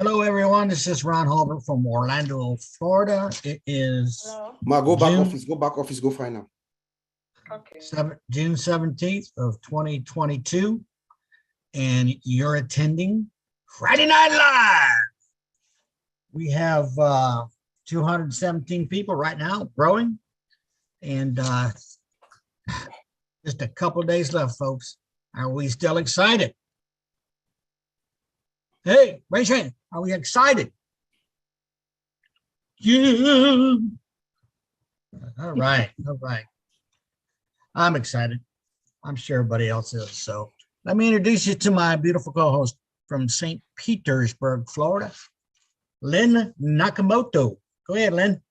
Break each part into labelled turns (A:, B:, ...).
A: Hello, everyone. This is Ron Holbert from Orlando, Florida. It is
B: Hello.
C: Ma, go back
A: June,
C: office, go back office, go find out.
B: Okay.
A: June 17th of 2022, and you're attending Friday Night Live. We have 217 people right now, growing, and just a couple of days left, folks. Are we still excited? Hey, raise your hand. Are we excited? Yeah. All right. All right. I'm excited. I'm sure everybody else is. So let me introduce you to my beautiful co-host from St. Petersburg, Florida, Lynn Nakamoto. Go ahead, Lynn.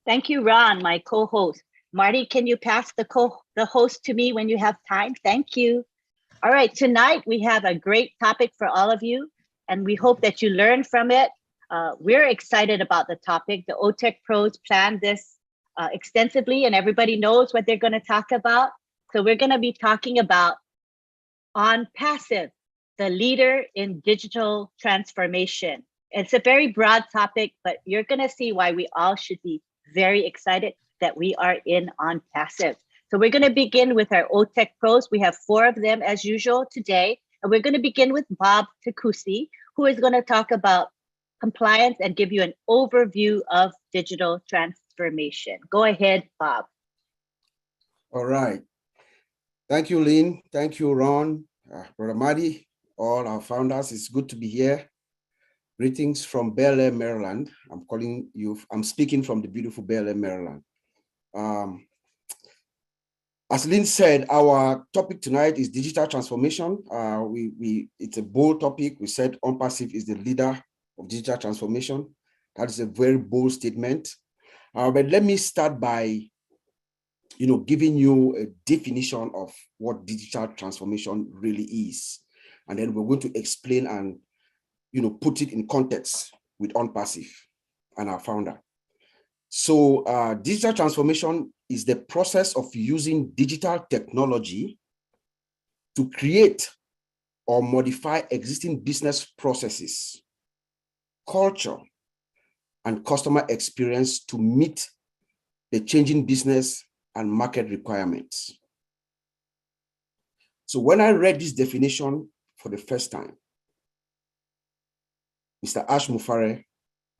D: Thank you, Ron, my co-host. Marty, can you pass the host to me when you have time? Thank you. All right, tonight we have a great topic for all of you, and we hope that you learn from it. We're excited about the topic. The OTEC pros planned this extensively, and everybody knows what they're going to talk about. So we're going to be talking about ONPASSIVE, the leader in digital transformation. It's a very broad topic, but you're going to see why we all should be very excited that we are in ONPASSIVE. So we're going to begin with our OTEC pros. We have 4 of them as usual today. And we're going to begin with Bob Takusi, who is going to talk about compliance and give you an overview of digital transformation. Go ahead, Bob.
C: All right. Thank you, Lynn. Thank you, Ron, Brother Marty, all our founders. It's good to be here. Greetings from Bel Air, Maryland. I'm speaking from the beautiful Bel Air, Maryland. As Lynn said, our topic tonight is digital transformation. It's a bold topic. We said ONPASSIVE is the leader of digital transformation. That is a very bold statement. But let me start by giving you a definition of what digital transformation really is. And then we're going to explain and put it in context with ONPASSIVE and our founder. So digital transformation is the process of using digital technology to create or modify existing business processes, culture, and customer experience to meet the changing business and market requirements. So when I read this definition for the first time, Mr. Ash Mufare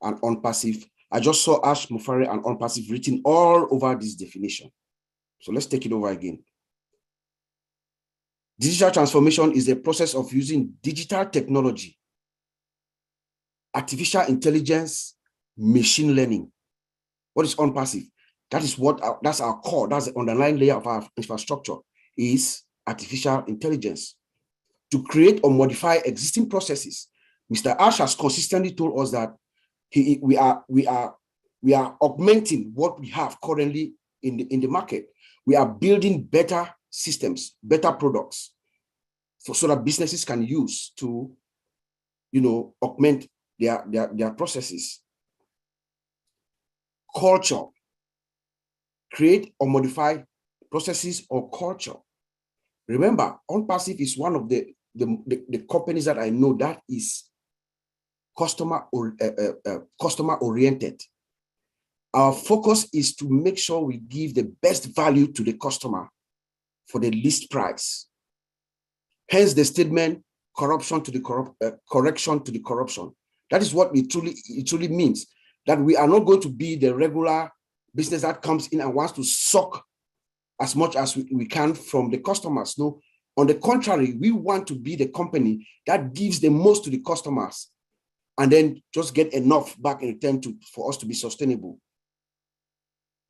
C: and ONPASSIVE, I just saw Ash Mufare and ONPASSIVE written all over this definition. So let's take it over again. Digital transformation is the process of using digital technology, artificial intelligence, machine learning. What is ONPASSIVE? That's our core. That's the underlying layer of our infrastructure, is artificial intelligence to create or modify existing processes. Mr. Ash has consistently told us that we are augmenting what we have currently in the market. We are building better systems, better products, so that businesses can use to, augment their processes. Culture, create or modify processes or culture. Remember, ONPASSIVE is one of the companies that I know that is customer oriented. Our focus is to make sure we give the best value to the customer for the least price. Hence the statement, correction to the corruption. That is what it truly means, that we are not going to be the regular business that comes in and wants to suck as much as we can from the customers. No, on the contrary, we want to be the company that gives the most to the customers and then just get enough back in return for us to be sustainable.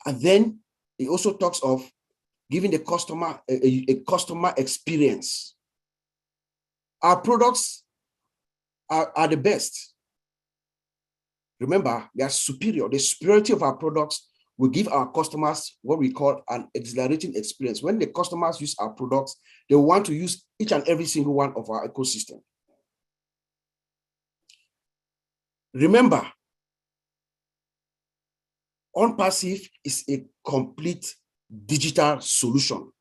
C: And then it also talks of giving the customer a customer experience. Our products are the best. Remember, they are superior. The superiority of our products will give our customers what we call an exhilarating experience. When the customers use our products, they want to use each and every single one of our ecosystem. Remember, ONPASSIVE is a complete digital solution.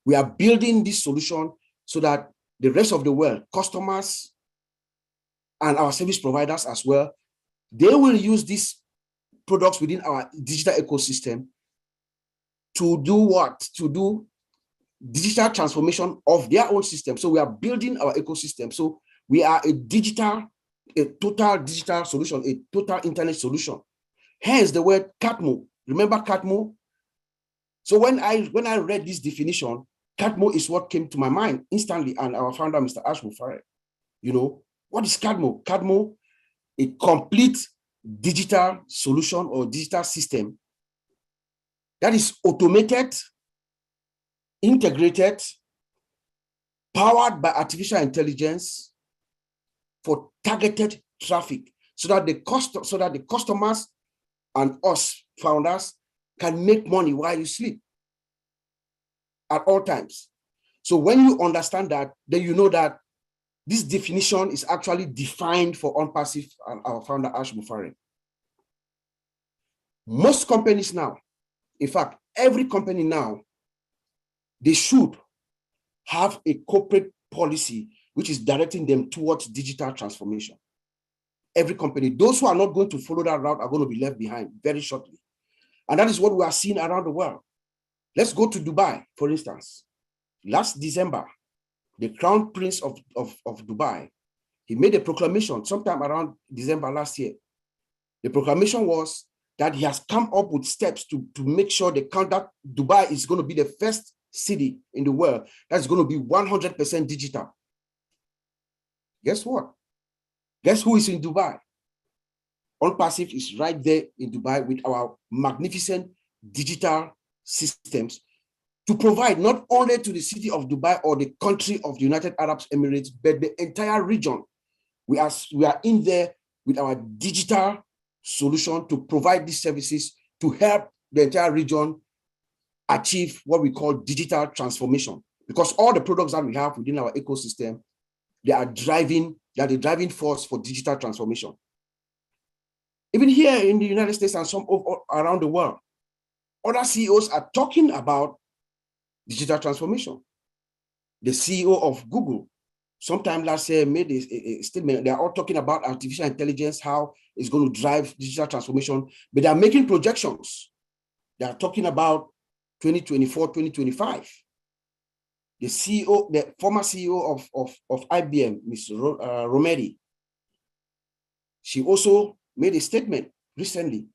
C: We are building this solution so that the rest of the world, customers and our service providers as well, they will use these products within our digital ecosystem to do what? To do digital transformation of their own system. So we are building our ecosystem. So we are a total digital solution, a total internet solution. Hence the word CATMO. Remember CATMO? So when I read this definition, CATMO is what came to my mind instantly, and our founder, Mr. Ash Mufare. You know, what is CATMO? CATMO, a complete digital solution or digital system that is automated, integrated, powered by artificial intelligence for targeted traffic, so that the customers and us founders can make money while you sleep at all times. So when you understand that, then you know that this definition is actually defined for ONPASSIVE and our founder, Ash Mufare. Most companies now, in fact, every company now, they should have a corporate policy which is directing them towards digital transformation. Every company, those who are not going to follow that route are going to be left behind very shortly. And that is what we are seeing around the world. Let's go to Dubai, for instance. Last December, the Crown Prince of Dubai, he made a proclamation sometime around December last year. The proclamation was that he has come up with steps to make sure that Dubai is going to be the first city in the world that's going to be 100% digital. Guess what? Guess who is in Dubai? ONPASSIVE is right there in Dubai with our magnificent digital systems to provide not only to the city of Dubai or the country of the United Arab Emirates, but the entire region. We are in there with our digital solution to provide these services to help the entire region achieve what we call digital transformation. Because all the products that we have within our ecosystem, they are the driving force for digital transformation. Even here in the United States and some around the world, other CEOs are talking about digital transformation. The CEO of Google, sometime last year, made a statement. They are all talking about artificial intelligence, how it's going to drive digital transformation, but they are making projections. They are talking about 2024, 2025. The CEO, the former CEO of IBM, Ms. Romeri, she also made a statement recently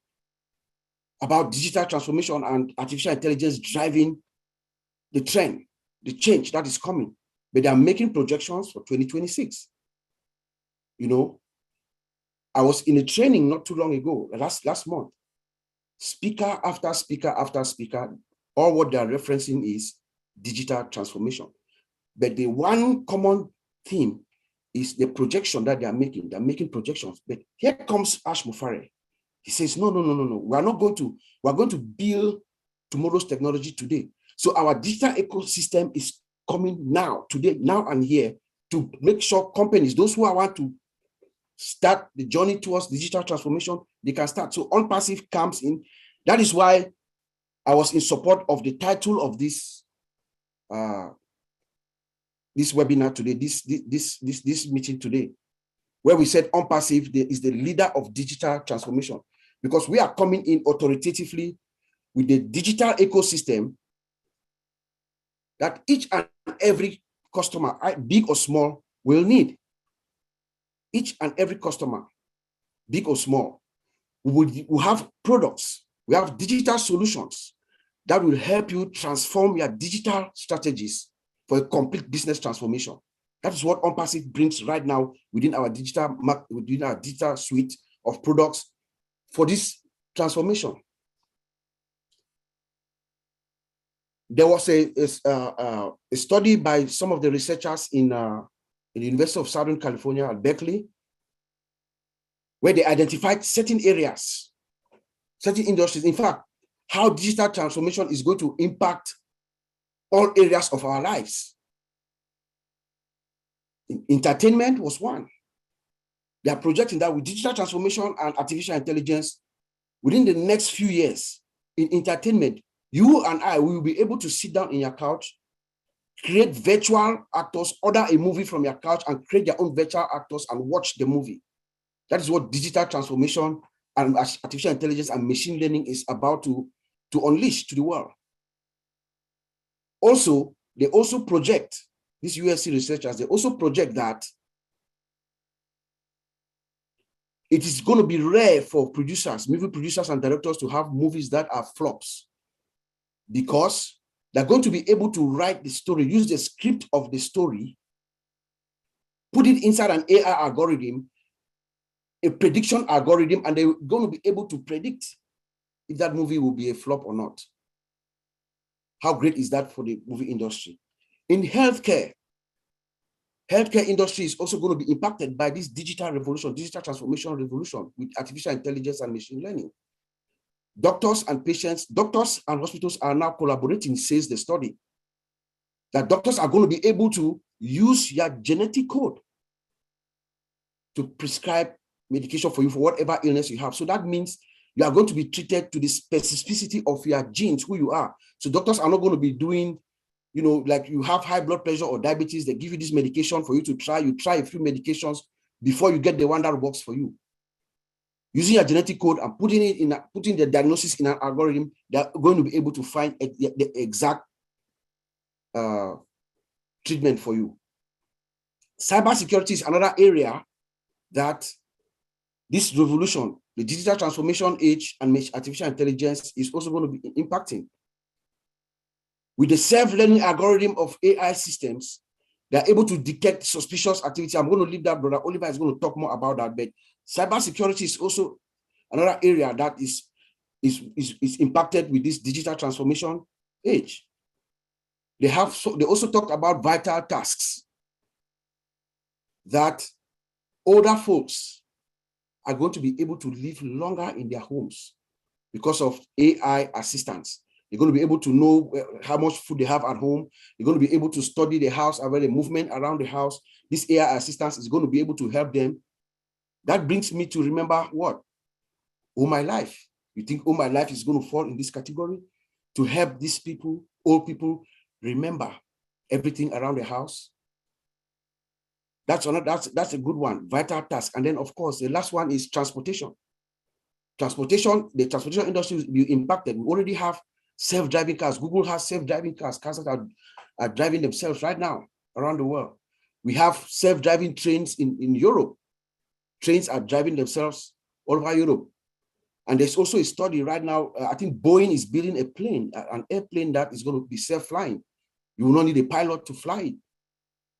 C: about digital transformation and artificial intelligence driving the trend, the change that is coming. But they are making projections for 2026. You know, I was in a training not too long ago, last month. Speaker after speaker after speaker, all what they are referencing is digital transformation. But the one common theme is the projection that they are making. They're making projections. But here comes Ash Mufare. He says, no. We're going to build tomorrow's technology today. So our digital ecosystem is coming now, today, now and here, to make sure companies, those who want to start the journey towards digital transformation, they can start. So ONPASSIVE comes in. That is why I was in support of the title of this this webinar today, this meeting today, where we said ONPASSIVE is the leader of digital transformation, because we are coming in authoritatively with the digital ecosystem that each and every customer, big or small, will need. Each and every customer, big or small, we have products, we have digital solutions that will help you transform your digital strategies for a complete business transformation. That is what ONPASSIVE brings right now within our digital suite of products for this transformation. There was a study by some of the researchers in the University of Southern California at Berkeley, where they identified certain areas, certain industries, in fact, how digital transformation is going to impact all areas of our lives. Entertainment was one. They are projecting that with digital transformation and artificial intelligence, within the next few years, in entertainment, you and I will be able to sit down in your couch create virtual actors, order a movie from your couch and create their own virtual actors and watch the movie. That is what digital transformation and artificial intelligence and machine learning is about to unleash to the world. Also, they also project, these USC researchers, they also project that it is going to be rare for producers, movie producers and directors to have movies that are flops, because they're going to be able to write the story, use the script of the story, put it inside an AI algorithm, a prediction algorithm, and they're going to be able to predict if that movie will be a flop or not. How great is that for the movie industry? In healthcare industry is also going to be impacted by this digital revolution, digital transformation revolution with artificial intelligence and machine learning. Doctors and patients, doctors and hospitals are now collaborating, says the study, that doctors are going to be able to use your genetic code to prescribe medication for you for whatever illness you have. So that means you are going to be treated to the specificity of your genes, who you are. So doctors are not going to be doing, you know, like you have high blood pressure or diabetes, they give you this medication for you to try. You try a few medications before you get the one that works for you. Using your genetic code and putting the diagnosis in an algorithm, they're going to be able to find the exact treatment for you. Cybersecurity is another area that this revolution, the digital transformation age and artificial intelligence is also going to be impacting. With the self-learning algorithm of AI systems, they're able to detect suspicious activity. I'm going to leave that, Brother Oliver is going to talk more about that, but cybersecurity is also another area that is impacted with this digital transformation age. They also talked about vital tasks that older folks are going to be able to live longer in their homes because of AI assistance. They're going to be able to know how much food they have at home. They're going to be able to study the house, about the movement around the house. This AI assistance is going to be able to help them. That brings me to remember what? All my life. You think all my life is going to fall in this category? To help these people, old people, remember everything around the house? That's a good one, vital task. And then, of course, the last one is transportation. The transportation industry will be impacted. We already have self-driving cars. Google has self-driving cars that are driving themselves right now around the world. We have self-driving trains in Europe. Trains are driving themselves all over Europe. And there's also a study right now, I think Boeing is building a plane, an airplane that is going to be self-flying. You will not need a pilot to fly it.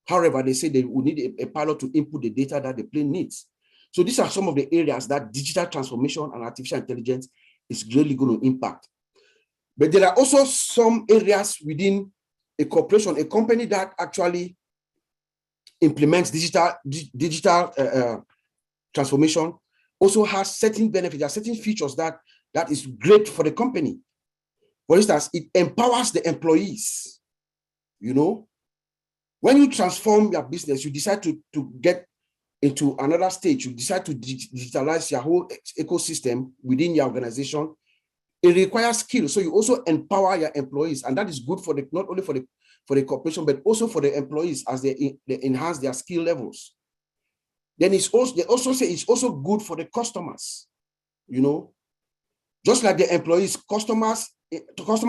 C: However, they say they will need a pilot to input the data that the plane needs. So these are some of the areas that digital transformation and artificial intelligence is really going to impact. But there are also some areas within a corporation, a company that actually implements digital transformation, also has certain benefits, there are certain features that is great for the company. For instance, it empowers the employees. You know, when you transform your business, you decide to get into another stage, you decide to digitalize your whole ecosystem within your organization. It requires skill, so you also empower your employees, and that is good for the not only for the corporation but also for the employees as they enhance their skill levels. Then they also say it's also good for the customers. You know, just like the employees, customer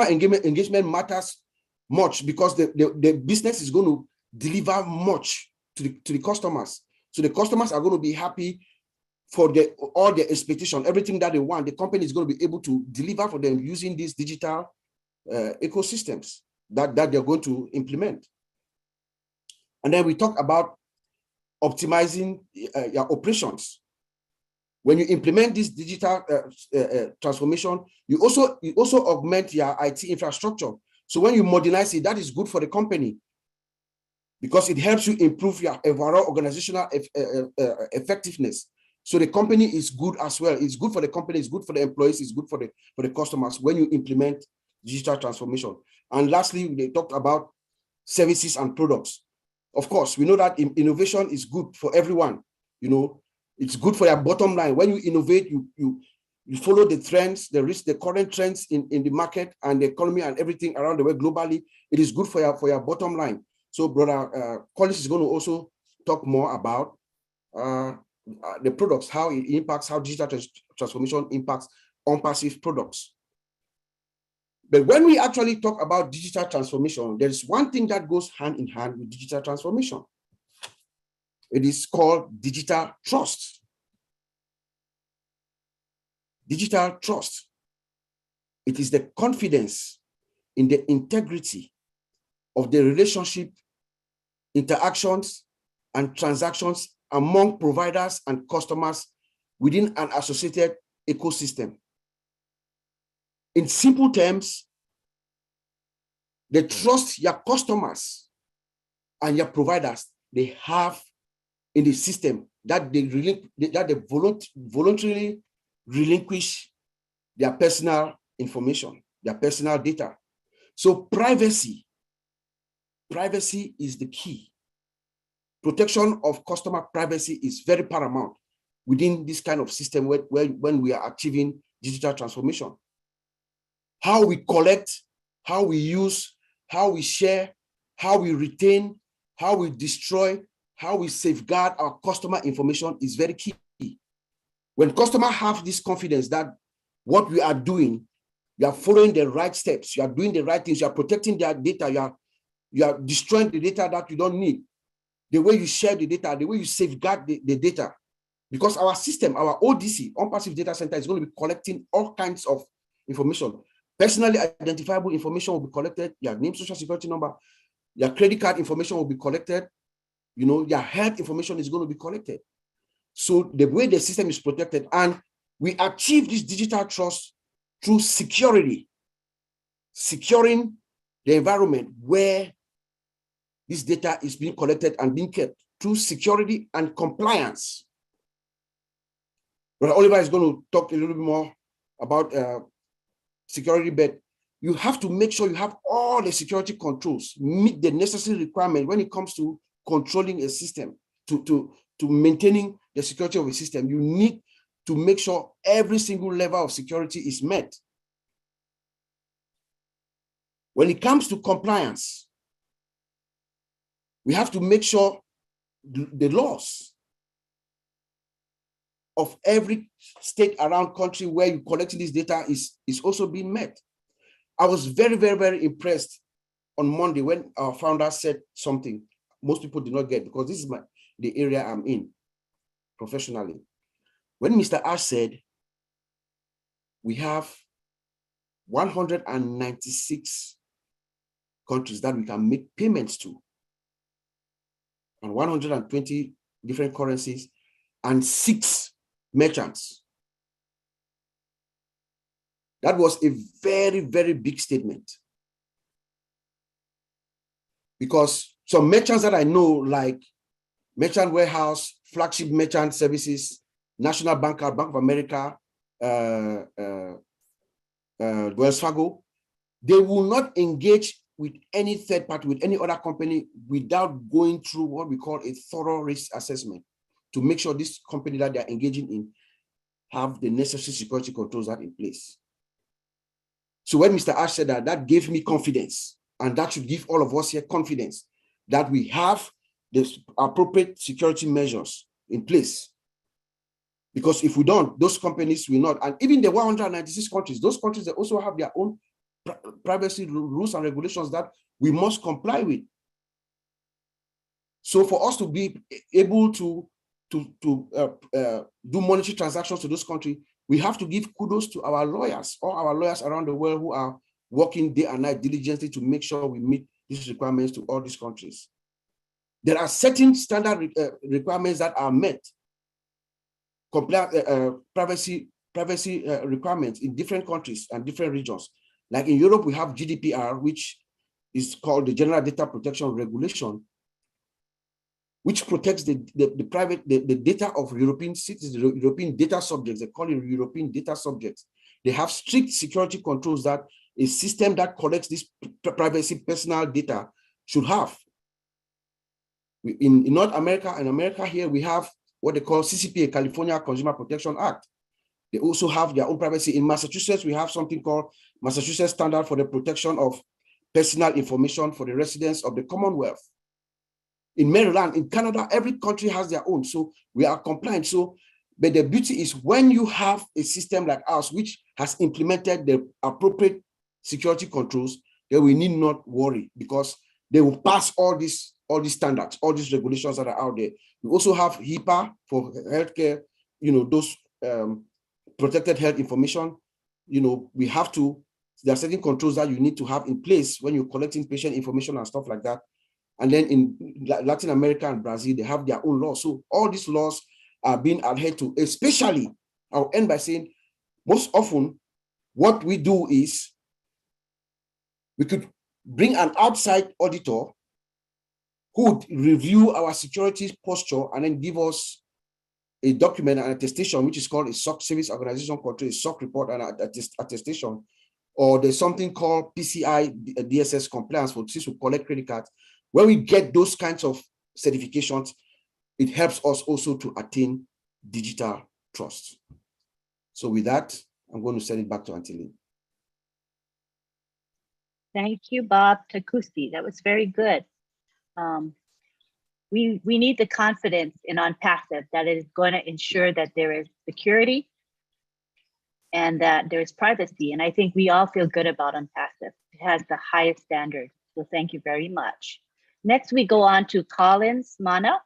C: engagement matters much because the business is going to deliver much to the customers. So the customers are going to be happy for all their expectation, everything that they want. The company is going to be able to deliver for them using these digital ecosystems that they're going to implement. And then we talk about optimizing your operations. When you implement this digital transformation, you also augment your IT infrastructure. So when you modernize it, that is good for the company because it helps you improve your overall organizational effectiveness. So the company is good as well. It's good for the company, it's good for the employees, it's good for the customers when you implement digital transformation. And lastly, they talked about services and products. Of course, we know that innovation is good for everyone. You know, it's good for your bottom line. When you innovate, you you follow the trends, the current trends in the market and the economy and everything around the world globally. It is good for your bottom line. So Brother Collins is going to also talk more about the products, how it impacts, how digital transformation impacts ONPASSIVE products. But when we actually talk about digital transformation, there is one thing that goes hand in hand with digital transformation. It is called digital trust. Digital trust. It is the confidence in the integrity of the relationship, interactions, and transactions among providers and customers within an associated ecosystem. In simple terms, the trust your customers and your providers they have in the system that they voluntarily relinquish their personal information, their personal data. So privacy is the key. Protection of customer privacy is very paramount within this kind of system when we are achieving digital transformation. How we collect, how we use, how we share, how we retain, how we destroy, how we safeguard our customer information is very key. When customers have this confidence that what we are doing, you are following the right steps, you are doing the right things, you are protecting their data, you are destroying the data that you don't need, the way you share the data, the way you safeguard the data. Because our system, our ODC, ONPASSIVE Data Center, is going to be collecting all kinds of information. Personally identifiable information will be collected, your name, social security number, your credit card information will be collected, your health information is going to be collected. So the way the system is protected, and we achieve this digital trust through security, securing the environment where this data is being collected and being kept through security and compliance. Brother Oliver is going to talk a little bit more about security, but you have to make sure you have all the security controls, meet the necessary requirement when it comes to controlling a system, to maintaining the security of a system. You need to make sure every single level of security is met. When it comes to compliance, we have to make sure the laws of every state around country where you're collecting this data is also being met. I was very, very, very impressed on Monday when our founder said something most people did not get, because this is the area I'm in professionally. When Mr. Ash said, we have 196 countries that we can make payments to, and 120 different currencies, and 6 merchants. That was a very, very big statement. Because some merchants that I know, like Merchant Warehouse, Flagship Merchant Services, National Bank of America, Wells Fargo, they will not engage with any third party, with any other company, without going through what we call a thorough risk assessment to make sure this company that they're engaging in have the necessary security controls that in place. So when Mr. Ash said that, that gave me confidence, and that should give all of us here confidence that we have the appropriate security measures in place. Because if we don't, those companies will not. And even the 196 countries, those countries, they also have their own privacy rules and regulations that we must comply with. So for us to be able to do monetary transactions to those countries, we have to give kudos to our lawyers, all our lawyers around the world who are working day and night diligently to make sure we meet these requirements to all these countries. There are certain standard requirements that are met, privacy requirements in different countries and different regions. Like in Europe, we have GDPR, which is called the General Data Protection Regulation, which protects the data of European citizens, European data subjects. They call it European data subjects. They have strict security controls that a system that collects this privacy personal data should have. In North America and America here, we have what they call CCPA, California Consumer Protection Act. They also have their own privacy. In Massachusetts, we have something called Massachusetts Standard for the Protection of Personal Information for the Residents of the Commonwealth. In Maryland, in Canada, every country has their own. So we are compliant. So, but the beauty is when you have a system like ours, which has implemented the appropriate security controls, then we need not worry because they will pass all these standards, all these regulations that are out there. We also have HIPAA for healthcare, those protected health information. We have to, there are certain controls that you need to have in place when you're collecting patient information and stuff like that. And then in Latin America and Brazil, they have their own laws. So all these laws are being adhered to, especially, I'll end by saying, most often, what we do is we could bring an outside auditor who would review our security posture and then give us a document and attestation, which is called a SOC, Service Organization Control, a SOC report and attestation. Or there's something called PCI DSS compliance for since we collect credit cards. When we get those kinds of certifications, it helps us also to attain digital trust. So with that, I'm going to send it back to Auntie Lynn.
D: Thank you, Bob Takusi. That was very good. We need the confidence in ONPASSIVE that it is going to ensure that there is security and that there is privacy. And I think we all feel good about ONPASSIVE. It has the highest standard. So thank you very much. Next, we go on to Collins Mana,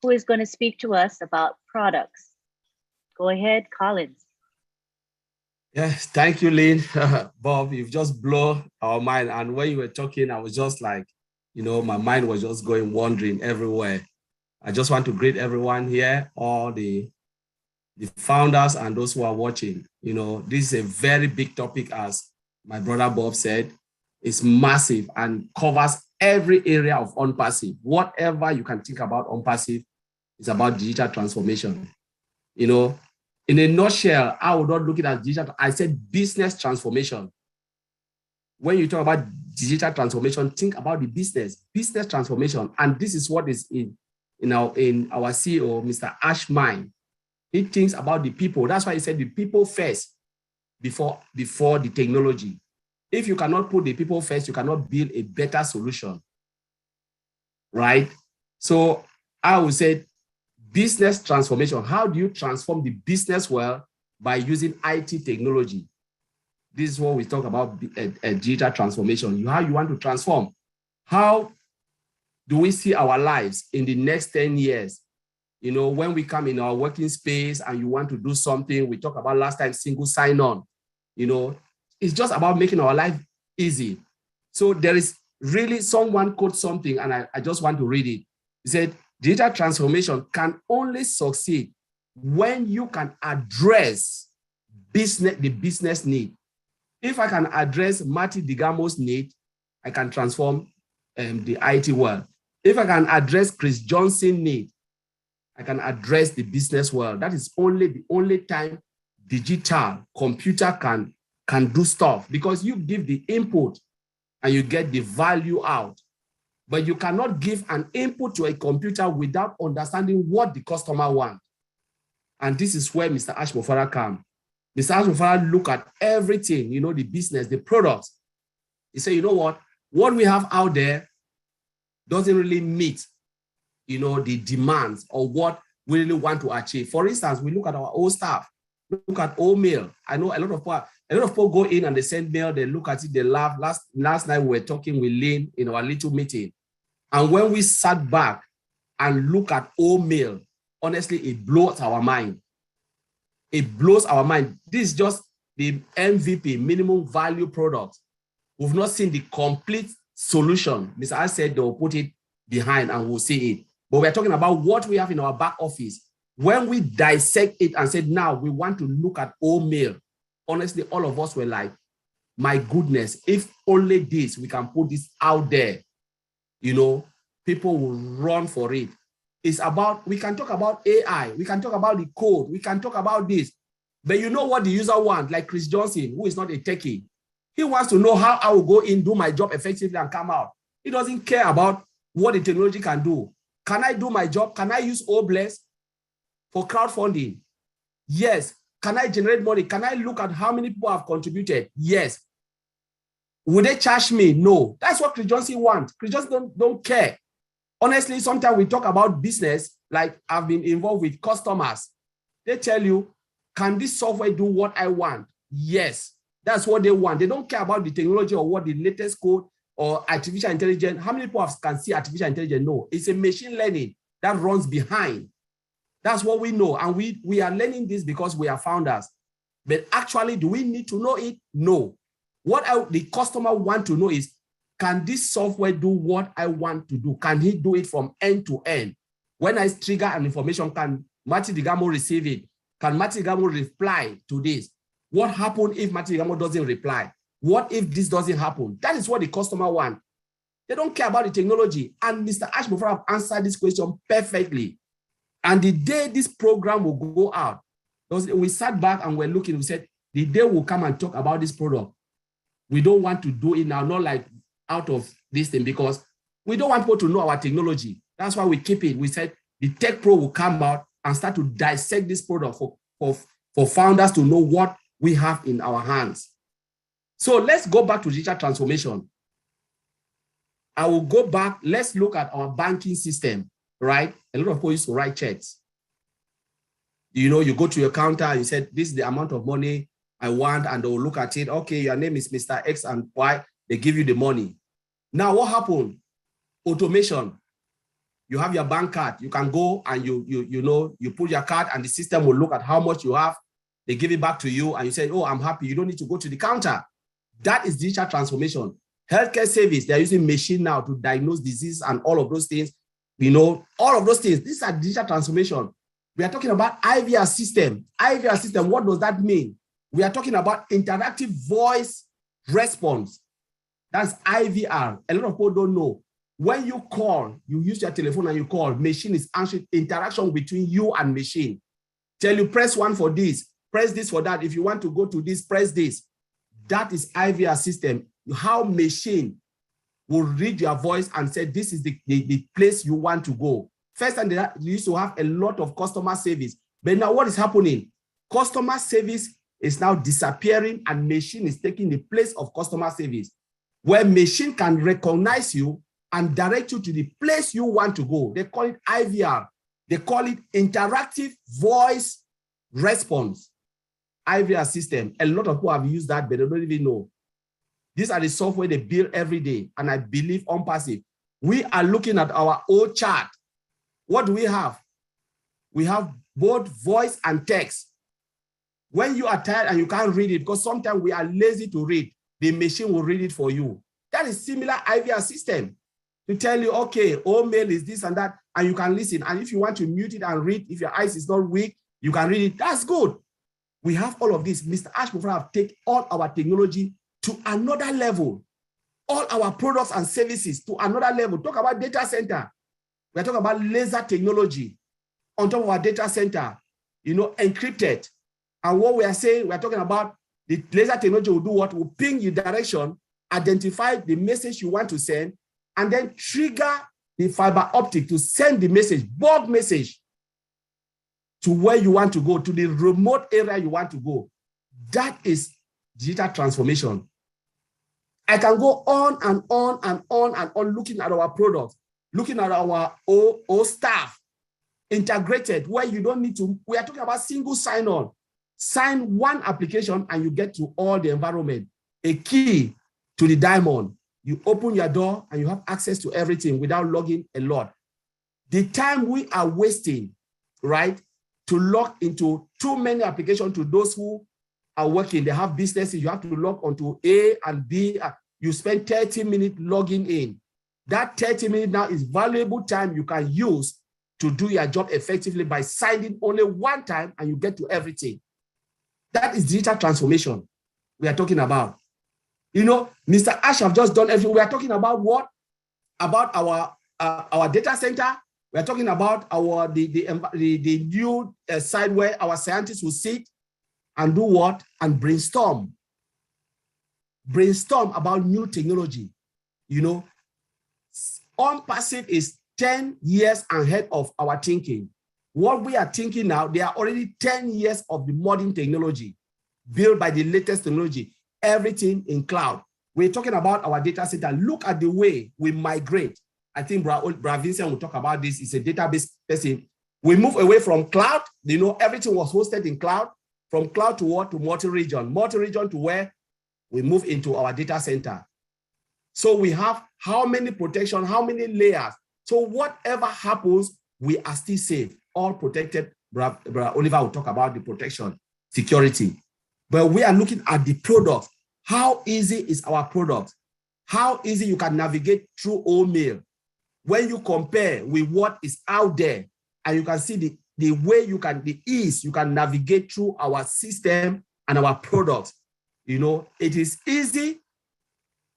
D: who is going to speak to us about products. Go ahead, Collins.
B: Yes, thank you, Lynn. Bob, you've just blown our mind. And when you were talking, I was just like, my mind was just going wandering everywhere. I just want to greet everyone here, all the founders and those who are watching. This is a very big topic, as my brother Bob said. It's massive and covers every area of ONPASSIVE. Whatever you can think about ONPASSIVE is about digital transformation. In a nutshell, I would not look at it as digital. I said business transformation. When you talk about digital transformation, think about the business transformation. And this is what is in our CEO, Mr. Ash mind. He thinks about the people. That's why he said the people first before the technology. If you cannot put the people first, you cannot build a better solution, right? So I would say business transformation. How do you transform the business world? By using IT technology. This is what we talk about, a digital transformation. How you want to transform. How do we see our lives in the next 10 years? When we come in our working space and you want to do something, we talked about last time, single sign-on. It's just about making our life easy. So there is really someone quote something, and I just want to read it. He said, digital transformation can only succeed when you can address the business need. If I can address Marty Digamo's need, I can transform the IT world. If I can address Chris Johnson's need, I can address the business world. That is the only time digital computer can do stuff, because you give the input and you get the value out. But you cannot give an input to a computer without understanding what the customer wants. And this is where Mr. Ash Mofara comes. Mr. Ash Mofara look at everything, the business, the products. He said, what we have out there doesn't really meet, the demands or what we really want to achieve. For instance, we look at our old staff, look at old mail. I know a lot of people go in and they send mail, they look at it, they laugh. Last night we were talking with Lynn in our little meeting. And when we sat back and look at old mail, honestly, it blows our mind. It blows our mind. This is just the MVP, minimum value product. We've not seen the complete solution. Mr. I said they'll put it behind and we'll see it. But we're talking about what we have in our back office. When we dissect it and said, now we want to look at old mail, honestly, all of us were like, my goodness, if only this, we can put this out there, people will run for it. It's about, we can talk about AI, we can talk about the code, we can talk about this. But you know what the user wants, like Chris Johnson, who is not a techie. He wants to know how I will go in, do my job effectively and come out. He doesn't care about what the technology can do. Can I do my job? Can I use Obless for crowdfunding? Yes. Can I generate money? Can I look at how many people have contributed? Yes. Would they charge me? No. That's what Chris Johnson wants. Chris Johnson don't care. Honestly, sometimes we talk about business, like I've been involved with customers. They tell you, can this software do what I want? Yes, that's what they want. They don't care about the technology or what the latest code or artificial intelligence. How many people can see artificial intelligence? No, it's a machine learning that runs behind. That's what we know. And we are learning this because we are founders. But actually, do we need to know it? No. What the customer want to know is, can this software do what I want to do? Can he do it from end to end? When I trigger an information, can Marty Digamo receive it? Can Marty Digamo reply to this? What happens if Marty Digamo doesn't reply? What if this doesn't happen? That is what the customer wants. They don't care about the technology. And Mr. Ashbufra have answered this question perfectly. And the day this program will go out, we sat back and we're looking, we said, the day we'll come and talk about this product. We don't want to do it now, not like out of this thing, because we don't want people to know our technology. That's why we keep it. We said the Tech Pro will come out and start to dissect this product for founders to know what we have in our hands. So let's go back to digital transformation. I will go back. Let's look at our banking system, right? A lot of people used to write checks. You know, you go to your counter and you said, this is the amount of money I want, and they'll look at it. Okay, your name is Mr. X and Y. They give you the money. Now, what happened? Automation. You have your bank card. You can go and you put your card and the system will look at how much you have. They give it back to you and you say, oh, I'm happy. You don't need to go to the counter. That is digital transformation. Healthcare service, they're using machine now to diagnose disease and all of those things. You know, all of those things. These are digital transformation. We are talking about IVR system. IVR system, what does that mean? We are talking about interactive voice response. That's IVR. A lot of people don't know. When you call, you use your telephone and you call, machine is answering, interaction between you and machine. Tell you, press 1 for this, press this for that. If you want to go to this, press this. That is IVR system. How machine will read your voice and say, this is the place you want to go. First, and they used to have a lot of customer service. But now what is happening? Customer service is now disappearing and machine is taking the place of customer service, where machine can recognize you and direct you to the place you want to go. They call it IVR. They call it interactive voice response. IVR system. A lot of people have used that, but they don't even know. These are the software they build every day. And I believe ONPASSIVE. We are looking at our old chart. What do we have? We have both voice and text. When you are tired and you can't read it, because sometimes we are lazy to read, the machine will read it for you. That is similar IVR system to tell you, okay, all mail is this and that, and you can listen. And if you want to mute it and read, if your eyes is not weak, you can read it. That's good. We have all of this. Mr. Ashbufra have taken all our technology to another level. All our products and services to another level. Talk about data center. We're talking about laser technology on top of our data center, you know, encrypted. And what we are saying, we're talking about the laser technology will do what? Will ping your direction, identify the message you want to send, and then trigger the fiber optic to send the message, bulk message, to where you want to go, to the remote area you want to go. That is digital transformation. I can go on and on and on and on looking at our products, looking at our O staff integrated, where you don't need to, we are talking about single sign-on. Sign one application and you get to all the environment. A key to the diamond. You open your door and you have access to everything without logging a lot. The time we are wasting, right, to log into too many applications to those who are working, they have businesses, you have to log onto A and B. You spend 30 minutes logging in. That 30 minutes now is valuable time you can use to do your job effectively by signing only one time and you get to everything. That is digital transformation we are talking about. You know, Mr. Ash have just done everything. We are talking about what? About our data center. We are talking about the new side where our scientists will sit and do what? And brainstorm. Brainstorm about new technology. You know, ONPASSIVE is 10 years ahead of our thinking. What we are thinking now, they are already 10 years of the modern technology, built by the latest technology, everything in cloud. We're talking about our data center. Look at the way we migrate. I think Bra Vincent will talk about this. It's a database person. We move away from cloud. You know, everything was hosted in cloud. From cloud to what? To multi-region. Multi-region to where? We move into our data center. So we have how many protection, how many layers. So whatever happens, we are still safe, all protected. Oliver will talk about the protection, security. But we are looking at the product. How easy is our product? How easy you can navigate through mail. When you compare with what is out there, and you can see the way you can, the ease you can navigate through our system and our product. You know, it is easy,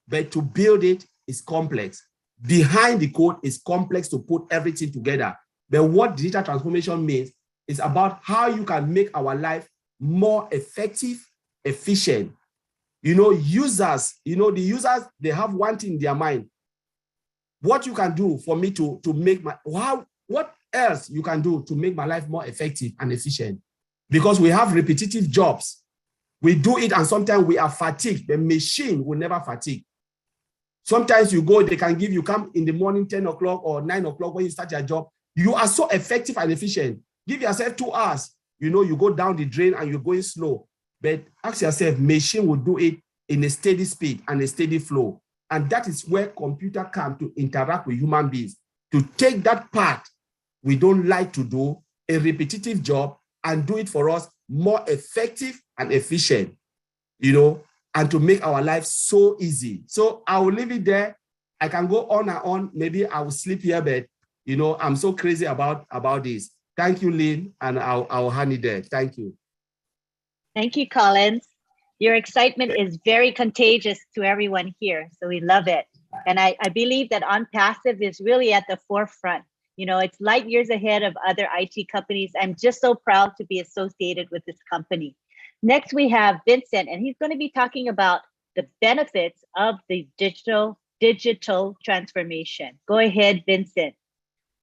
B: but to build it is complex. Behind the code is complex to put everything together. But what digital transformation means is about how you can make our life more effective, efficient. You know, users, you know, the users, they have one thing in their mind. What you can do for me to make my, what else you can do to make my life more effective and efficient? Because we have repetitive jobs. We do it and sometimes we are fatigued. The machine will never fatigue. Sometimes you go, they can give you, come in the morning, 10 o'clock or 9 o'clock when you start your job. You are so effective and efficient. Give yourself 2 hours. You know, you go down the drain and you're going slow. But ask yourself, machine will do it in a steady speed and a steady flow. And that is where computer come to interact with human beings, to take that part we don't like to do, a repetitive job, and do it for us more effective and efficient, you know, and to make our life so easy. So I will leave it there. I can go on and on. Maybe I will sleep here, but, you know, I'm so crazy about this. Thank you, Lynn, and I'll hand it there. Thank you.
D: Thank you, Collins. Your excitement is very contagious to everyone here, so we love it. And I believe that ONPASSIVE is really at the forefront. You know, it's light years ahead of other IT companies. I'm just so proud to be associated with this company. Next, we have Vincent, and he's going to be talking about the benefits of the digital transformation. Go ahead, Vincent.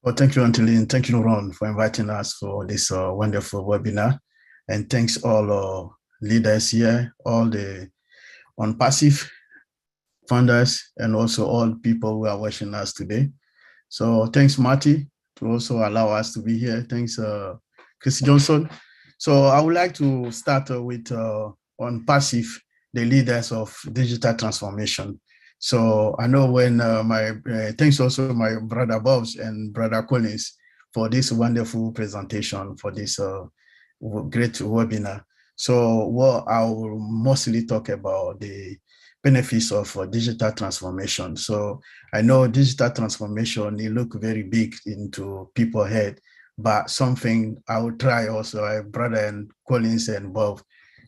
E: Well, thank you, Antolin. Thank you, Ron, for inviting us for this wonderful webinar. And thanks all leaders here, all the ONPASSIVE founders, and also all people who are watching us today. So thanks, Marty, to also allow us to be here. Thanks, Chris Johnson. So I would like to start with ONPASSIVE, the leaders of digital transformation. So I know when thanks also my brother Bobs and brother Collins for this wonderful presentation, for this great webinar. So what I will mostly talk about the benefits of digital transformation. So I know digital transformation, it look very big into people's head, but something I will try also, my brother and Collins and Bob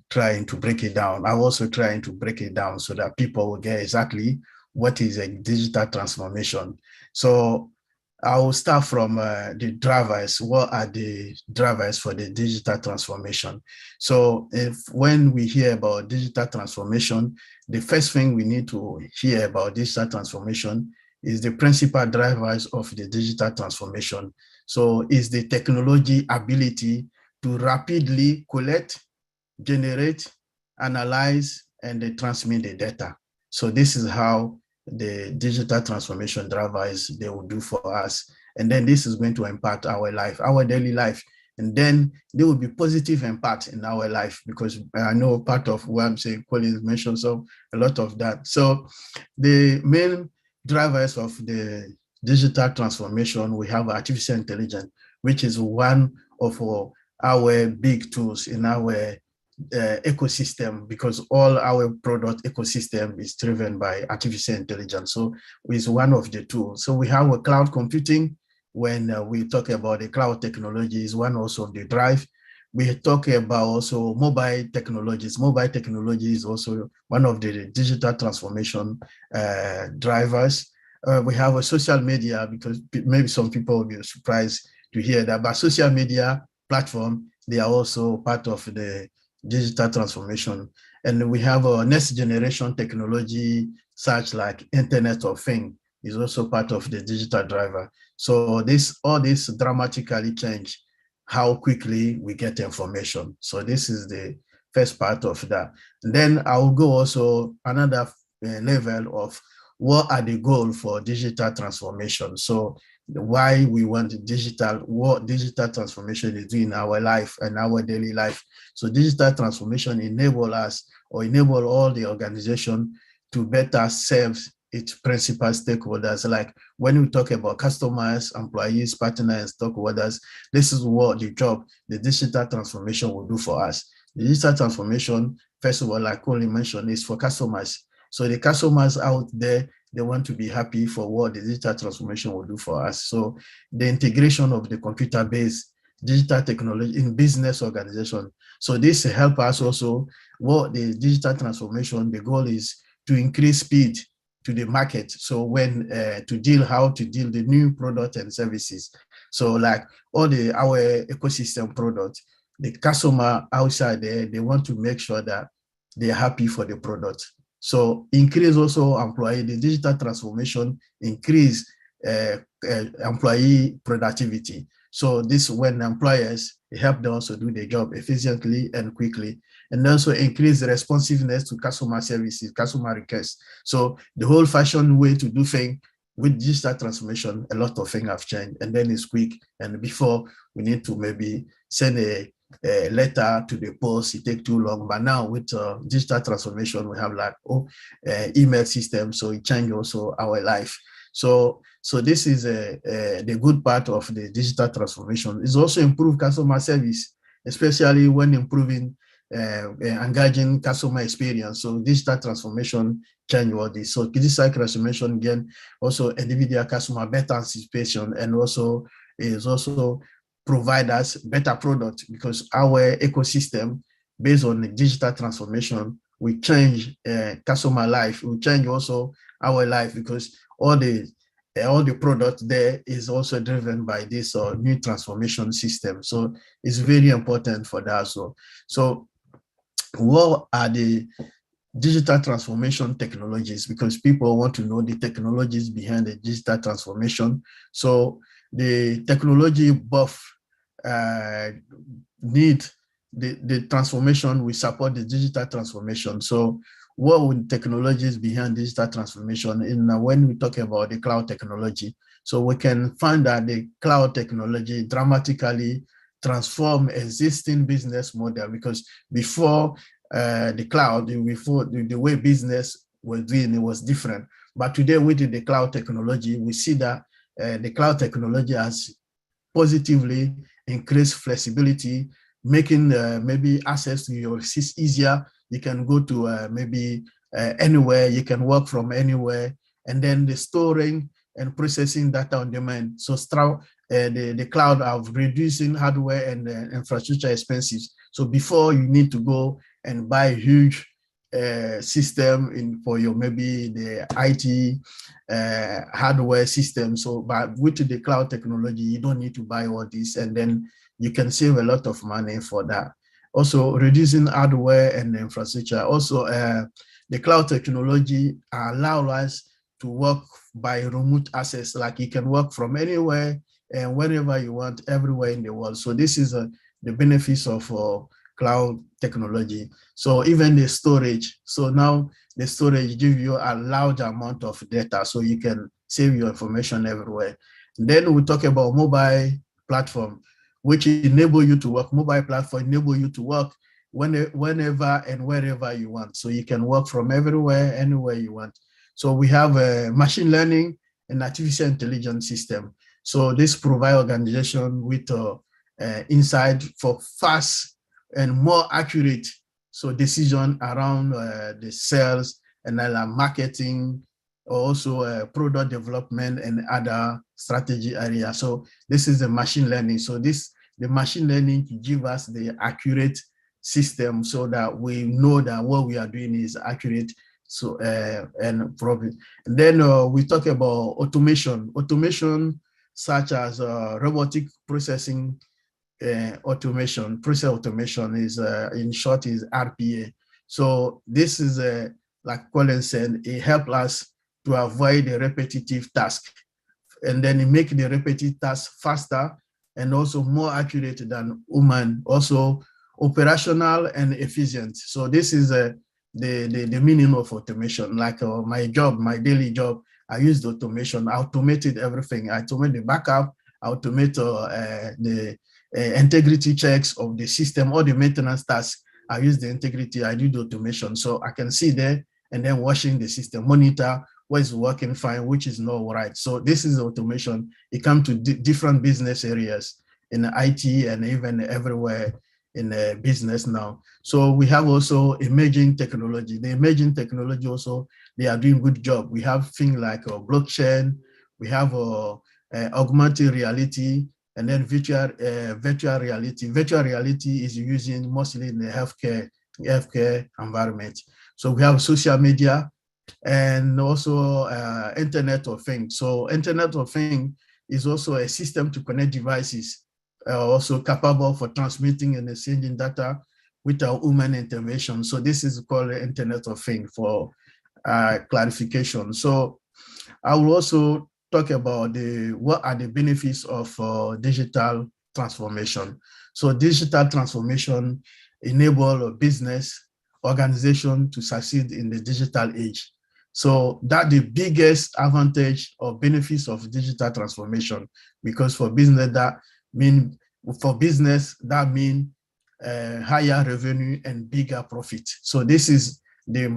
E: trying to break it down. I'm also trying to break it down so that people will get exactly what is a digital transformation. So I will start from the drivers. What are the drivers for the digital transformation? So when we hear about digital transformation, the first thing we need to hear about digital transformation is the principal drivers of the digital transformation. So is the technology ability to rapidly collect, generate, analyze, and transmit the data. So this is how the digital transformation drivers they will do for us. And then this is going to impact our life, our daily life. And then there will be positive impact in our life, because I know part of what I'm saying, Collins mentioned so a lot of that. So the main drivers of the digital transformation, we have artificial intelligence, which is one of our big tools in our ecosystem, because all our product ecosystem is driven by artificial intelligence. So it's one of the tools. So we have a cloud computing. When we talk about the cloud technology, is one also of the drive. We talk about also mobile technologies. Mobile technology is also one of the digital transformation drivers. We have a social media, because maybe some people will be surprised to hear that, but social media platform, they are also part of the digital transformation. And we have a next generation technology, such like Internet of Things, is also part of the digital driver. So all this dramatically change how quickly we get information. So this is the first part of that. And then I will go also another level of what are the goals for digital transformation. So why we want digital, what digital transformation is doing in our life and our daily life. So digital transformation enable us or enable all the organization to better serve its principal stakeholders. Like when we talk about customers, employees, partners, stakeholders, this is what the job, the digital transformation will do for us. The digital transformation, first of all, like Colin mentioned, is for customers. So the customers out there, they want to be happy for what the digital transformation will do for us. So the integration of the computer-based digital technology in business organization. So this help us also what the digital transformation, the goal is to increase speed to the market. So when how to deal the new product and services. So like all our ecosystem product, the customer outside there, they want to make sure that they're happy for the product. So increase also employee, the digital transformation increase employee productivity. So this when employers help them also do their job efficiently and quickly, and also increase the responsiveness to customer services, customer requests. So the whole fashion way to do things with digital transformation, a lot of things have changed, and then it's quick. And before we need to maybe send a letter to the post, it takes too long. But now with digital transformation, we have like email system, so it changes also our life. So this is the good part of the digital transformation. It's also improve customer service, especially when improving engaging customer experience. So digital transformation change all this. So digital transformation again also individual customer better anticipation, and also is also provide us better product, because our ecosystem based on the digital transformation will change customer life, will change also our life, because all the product there is also driven by this new transformation system. So it's very important for that. So what are the digital transformation technologies? Because people want to know the technologies behind the digital transformation. So the technology buff need the transformation, we support the digital transformation. So what would technologies behind digital transformation? When we talk about the cloud technology, so we can find that the cloud technology dramatically transform existing business model, because before the cloud, before the way business was doing, it was different. But today with the cloud technology, we see that the cloud technology has positively increased flexibility, making maybe access to your systems easier. You can go to maybe anywhere, you can work from anywhere, and then the storing and processing data on demand. So the cloud of reducing hardware and infrastructure expenses. So before you need to go and buy a huge system for your maybe the IT hardware system. So but with the cloud technology, you don't need to buy all this, and then you can save a lot of money for that. Also reducing hardware and infrastructure. Also the cloud technology allows us to work by remote access, like you can work from anywhere and wherever you want, everywhere in the world. So this is the benefits of cloud technology. So even the storage. So now the storage gives you a large amount of data, so you can save your information everywhere. Then we talk about mobile platform, which enable you to work. Mobile platform enable you to work whenever and wherever you want. So you can work from everywhere, anywhere you want. So we have a machine learning and artificial intelligence system. So this provide organization with insight for fast and more accurate decision around the sales and marketing, also product development and other strategy areas. So this is the machine learning. So the machine learning to give us the accurate system, so that we know that what we are doing is accurate. So and probably. And then we talk about automation such as robotic processing. Process automation is in short is RPA. So this is like Colin said, it helps us to avoid the repetitive task, and then it make the repetitive task faster and also more accurate than human, also operational and efficient. So this is the meaning of automation. Like my job, my daily job, I used automation. I automated everything. I automate the backup, I automate the integrity checks of the system, all the maintenance tasks. I use the integrity, I do the automation. So I can see there and then watching the system, monitor what is working fine, which is not right. So this is automation. It comes to different business areas in IT and even everywhere in business now. So we have also emerging technology. The emerging technology also, they are doing good job. We have things like blockchain, we have augmented reality, and then virtual reality. Virtual reality is using mostly in the healthcare environment. So we have social media and also Internet of Things. So Internet of Things is also a system to connect devices, also capable for transmitting and exchanging data without human intervention. So this is called the Internet of Things for clarification. So I will also talk about what are the benefits of digital transformation. So digital transformation enable a business organization to succeed in the digital age. So that the biggest advantage or benefits of digital transformation, because for business that mean higher revenue and bigger profit. So this is the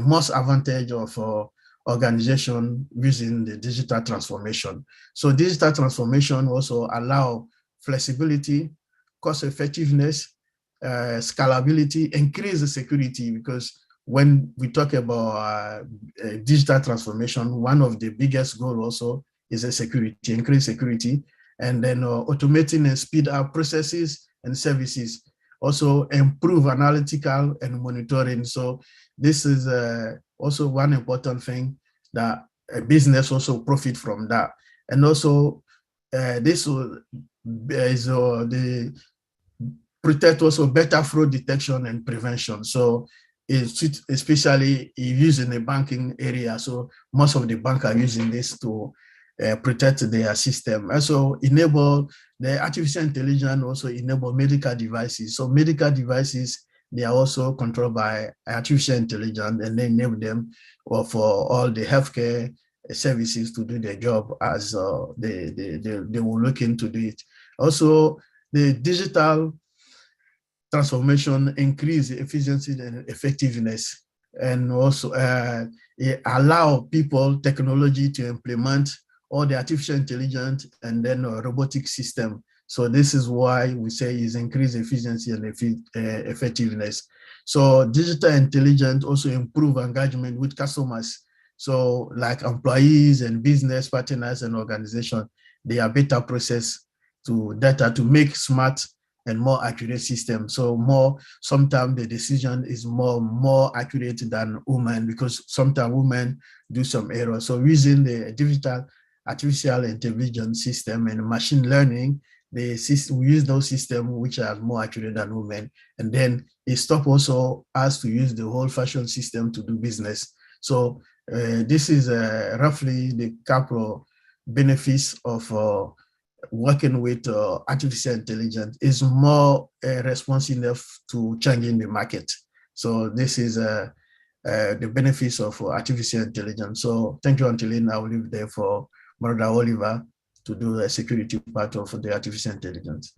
E: most advantage of organization using the digital transformation. So digital transformation also allow flexibility, cost effectiveness, scalability, increase the security, because when we talk about digital transformation, one of the biggest goals also is a security, increase security, and then automating and speed up processes and services, also improve analytical and monitoring. So this is also one important thing that a business also profit from that. And also this is the protect also better fraud detection and prevention. So especially used in the banking area. So most of the banks are using this to protect their system. Also enable the artificial intelligence, also enable medical devices. So medical devices, they are also controlled by artificial intelligence, and they enable them for all the healthcare services to do their job as they will look into it. Also, the digital transformation increase efficiency and effectiveness, and also allow people technology to implement all the artificial intelligence and then robotic system. So this is why we say is increase efficiency and effectiveness. So digital intelligence also improve engagement with customers. So like employees and business partners and organizations, they are better process to data to make smart and more accurate system. So sometimes the decision is more accurate than human, because sometimes women do some error. So using the digital artificial intelligence system and machine learning, we use those systems which are more accurate than women. And then it stop also us to use the whole fashion system to do business. So this is roughly the couple benefits of working with artificial intelligence. Is more responsive to changing the market. So this is the benefits of artificial intelligence. So thank you, Angeline. I will leave there for Brother Oliver to do the security part of the artificial intelligence.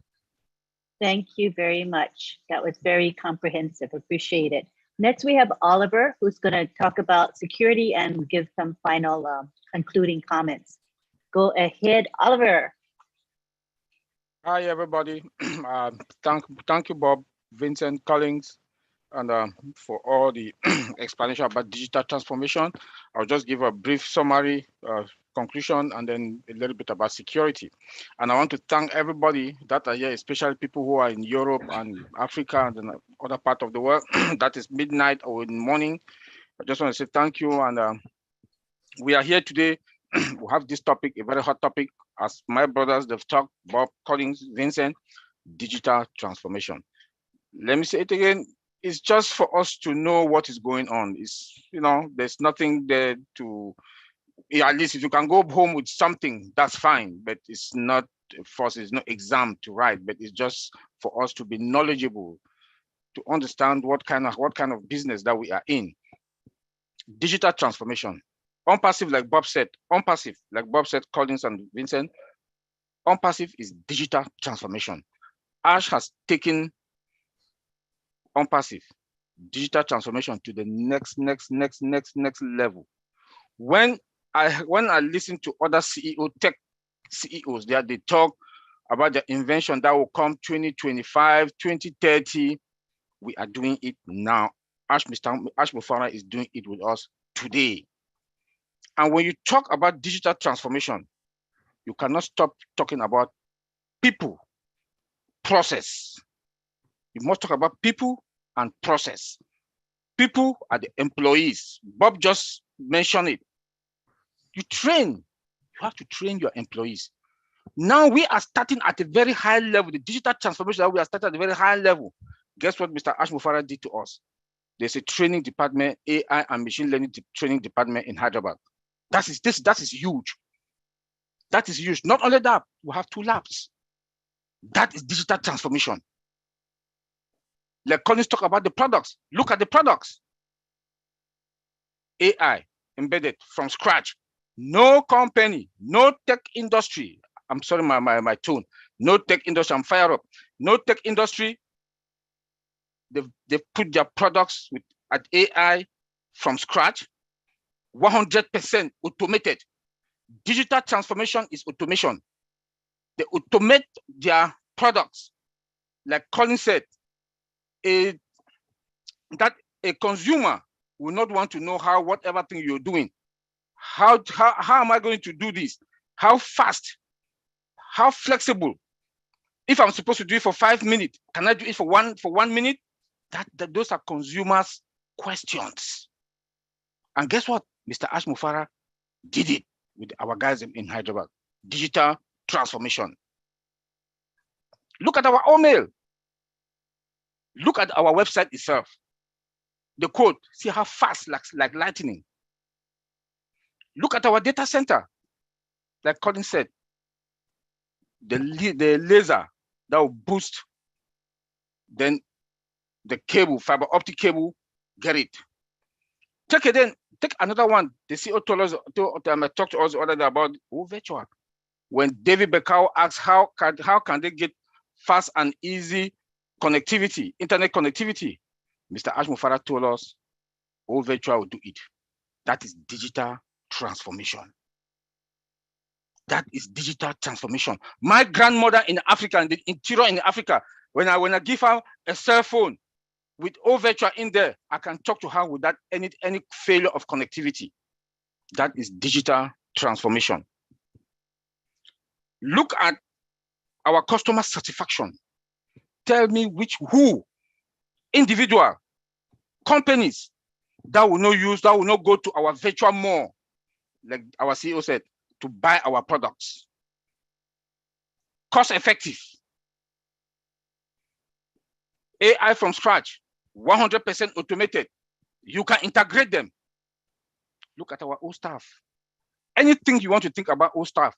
D: Thank you very much. That was very comprehensive. Appreciate it. Next, we have Oliver, who's going to talk about security and give some final concluding comments. Go ahead, Oliver.
F: Hi, everybody. Thank you, Bob, Vincent, Collins, and for all the explanation about digital transformation. I'll just give a brief summary, conclusion, and then a little bit about security. And I want to thank everybody that are here, especially people who are in Europe and Africa and other part of the world. That is midnight or in the morning. I just want to say thank you. And we are here today. We have this topic, a very hot topic, as my brothers, they've talked, Bob, Collins, Vincent, digital transformation. Let me say it again. It's just for us to know what is going on. It's, there's nothing there to, at least if you can go home with something, that's fine, but it's not for us, it's no exam to write, but it's just for us to be knowledgeable, to understand what kind of business that we are in. Digital transformation. ONPASSIVE, like Bob said, Collins and Vincent, ONPASSIVE is digital transformation. Ash has taken ONPASSIVE, digital transformation, to the next level. When I listen to other tech CEOs, they talk about the invention that will come 2025, 2030. We are doing it now. Ash Mufara is doing it with us today. And when you talk about digital transformation, you cannot stop talking about people, process. You must talk about people and process. People are the employees. Bob just mentioned it. You have to train your employees. Now we are starting at a very high level. The digital transformation that we are starting at a very high level. Guess what Mr. Ash Mufara did to us? There's a training department, AI and machine learning training department in Hyderabad. That is huge. That is huge. Not only that, we have 2 labs. That is digital transformation. Like Collins talk about the products. Look at the products. AI embedded from scratch. No company, no tech industry. I'm sorry, my tone. No tech industry. I'm fired up. No tech industry. They've put their products at AI from scratch. 100% automated. Digital transformation is automation. They automate their products. Like Colin said, that a consumer will not want to know how whatever thing you're doing. How am I going to do this? How fast? How flexible? If I'm supposed to do it for 5 minutes, can I do it for one minute? Those are consumers' questions. And guess what? Mr. Ash Mufara did it with our guys in Hyderabad. Digital transformation. Look at our email. Look at our website itself. The code, see how fast, like lightning. Look at our data center. Like Colin said, the laser that will boost, then the cable, fiber optic cable, get it. Take another one. The CEO told us, talked to us the other day about virtual. When David Bekau asked how can they get fast and easy connectivity, internet connectivity, Mr. Ash Mufara told us, virtual will do it. That is digital transformation. That is digital transformation. My grandmother in Africa, in the interior in Africa, when I give her a cell phone with virtual in there, I can talk to her without any failure of connectivity. That is digital transformation. Look at our customer satisfaction. Tell me who individual companies that will not go to our virtual mall, like our CEO said, to buy our products. Cost effective. AI from scratch, 100% automated. You can integrate them. Look at our old staff. Anything you want to think about old staff,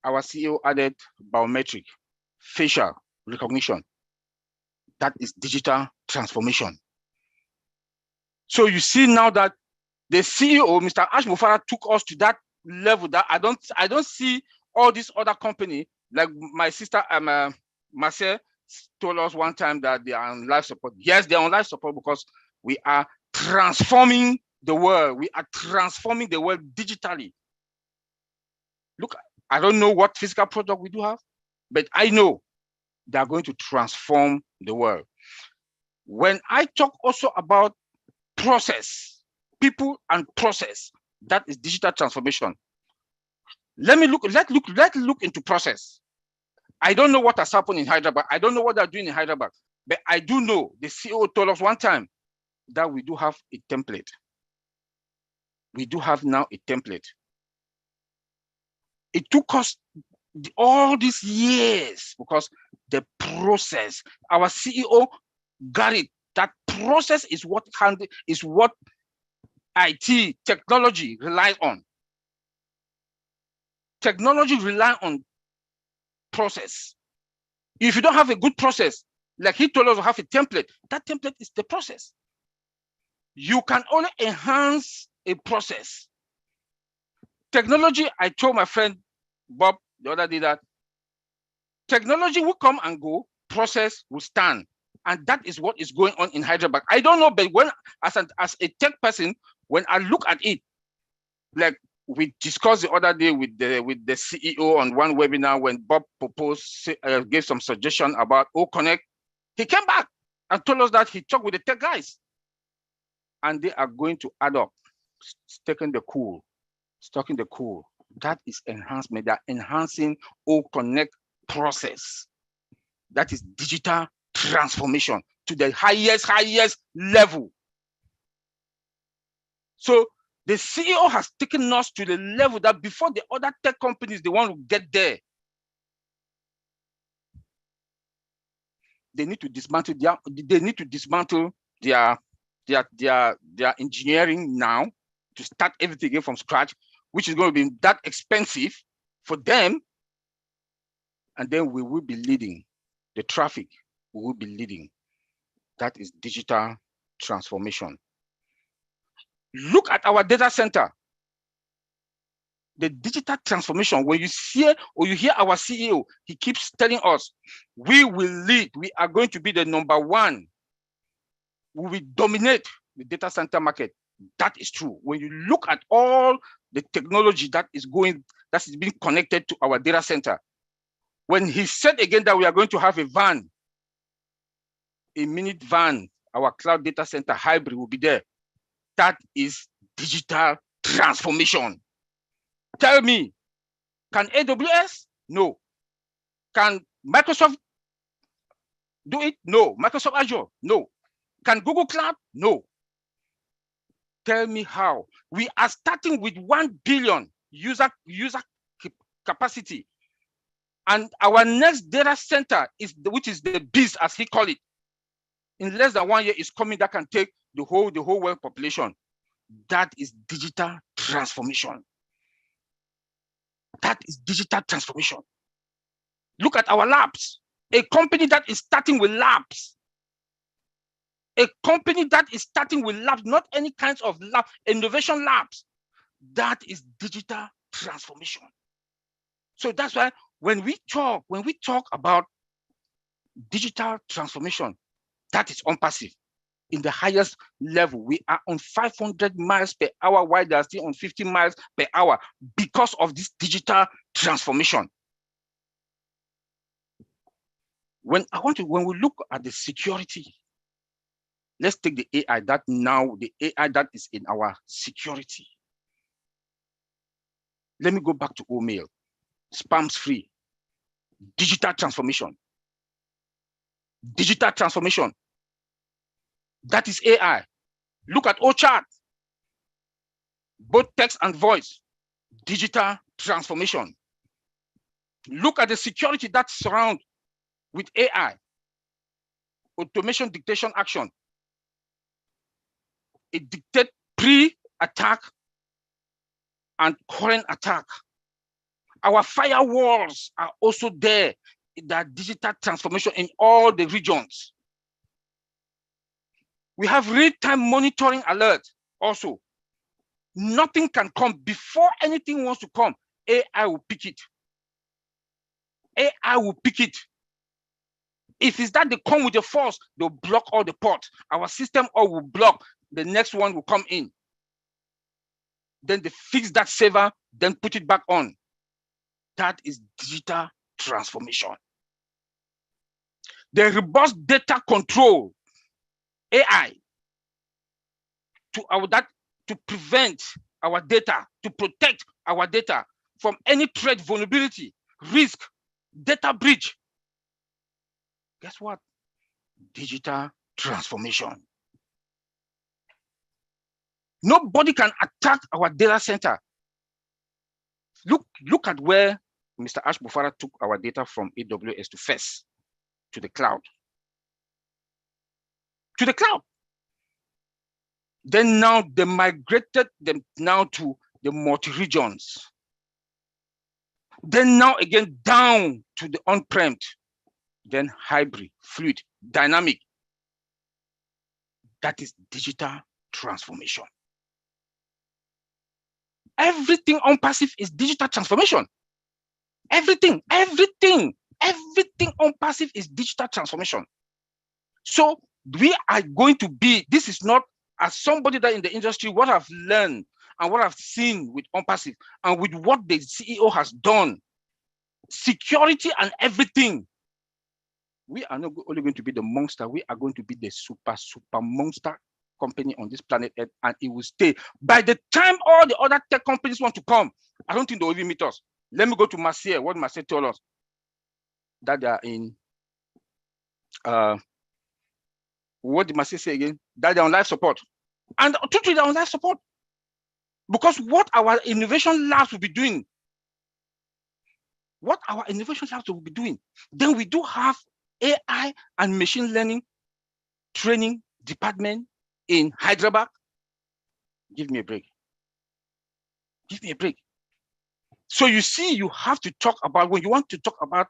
F: our CEO added biometric, facial recognition. That is digital transformation. So you see now that the CEO, Mr. Ash Mufara, took us to that level that I don't see all these other companies, like my sister Marcel told us one time that they are on life support. Yes, they're on life support because we are transforming the world. We are transforming the world digitally. Look, I don't know what physical product we do have, but I know they are going to transform the world. When I talk also about process, people and process, that is digital transformation. Let's look into process. I don't know what has happened in Hyderabad. I don't know what they're doing in Hyderabad, but I do know the CEO told us one time that we do have a template. We do have now a template. It took us all these years because the process, our CEO got it. That process is what IT technology relies on. Technology relies on process. If you don't have a good process, like he told us to have a template, that template is the process. You can only enhance a process. Technology, I told my friend Bob the other day that technology will come and go, process will stand. And that is what is going on in Hyderabad. I don't know, but when as a tech person, when I look at it, like we discussed the other day with the CEO on one webinar when Bob proposed, gave some suggestion about O-Connect, he came back and told us that he talked with the tech guys and they are going to add up, taking the cool. That is enhancement. They're enhancing O-Connect process. That is digital transformation to the highest level. So the CEO has taken us to the level that before the other tech companies, they want to get there, they need to dismantle their engineering now to start everything again from scratch, which is going to be that expensive for them. And then we will be leading the traffic. We will be leading. That is digital transformation. Look at our data center. The digital transformation, when you see or you hear our CEO, he keeps telling us, we will lead. We are going to be the number one. We will dominate the data center market. That is true. When you look at all the technology that is being connected to our data center, when he said again that we are going to have a minute van, our cloud data center hybrid will be there. That is digital transformation. Tell me, can AWS? No. Can Microsoft do it? No. Microsoft Azure? No. Can Google Cloud? No. Tell me how. We are starting with 1 billion user capacity. And our next data center, which is the beast, as he called it, in less than 1 year is coming that can take the whole world population. That is digital transformation. That is digital transformation. Look at our labs. A company that is starting with labs. A company that is starting with labs, not any kinds of lab, innovation labs. That is digital transformation. So that's why when we talk about digital transformation, that is ONPASSIVE. In the highest level, we are on 500 miles per hour, while they are still on 50 miles per hour because of this digital transformation. When we look at the security, let's take the AI that is in our security. Let me go back to email, spams free, digital transformation. Digital transformation. That is AI. Look at OChat, both text and voice, digital transformation. Look at the security that surrounds with AI, automation dictation action. It dictates pre-attack and current attack. Our firewalls are also there. That digital transformation in all the regions. We have real-time monitoring alert also. Nothing can come before anything wants to come. AI will pick it. AI will pick it. If it's that they come with the force, they'll block all the ports. Our system all will block. The next one will come in. Then they fix that server, then put it back on. That is digital transformation. The robust data control, AI, to prevent our data, to protect our data from any threat, vulnerability, risk, data breach. Guess what? Digital transformation. Nobody can attack our data center. Look at where Mr. Ash Bufara took our data from AWS to first, to the cloud. To the cloud. Then now they migrated them now to the multi-regions. Then now again down to the on-prem, then hybrid, fluid, dynamic. That is digital transformation. Everything ONPASSIVE is digital transformation. Everything ONPASSIVE is digital transformation. So we are going to be, this is not, as somebody that in the industry, what I've learned and what I've seen with ONPASSIVE and with what the CEO has done, security and everything, we are not only going to be the monster, we are going to be the super monster company on this planet Earth, and it will stay. By the time all the other tech companies want to come, I don't think they'll even meet us. Let me go to Marseille. What Marseille told us, that they are in, what did Marseille say again? That they're on life support. And truthfully, they're on life support. Because what our innovation labs will be doing, then we do have AI and machine learning training department in Hyderabad. Give me a break. Give me a break. So you see, you have to talk about, when you want to talk about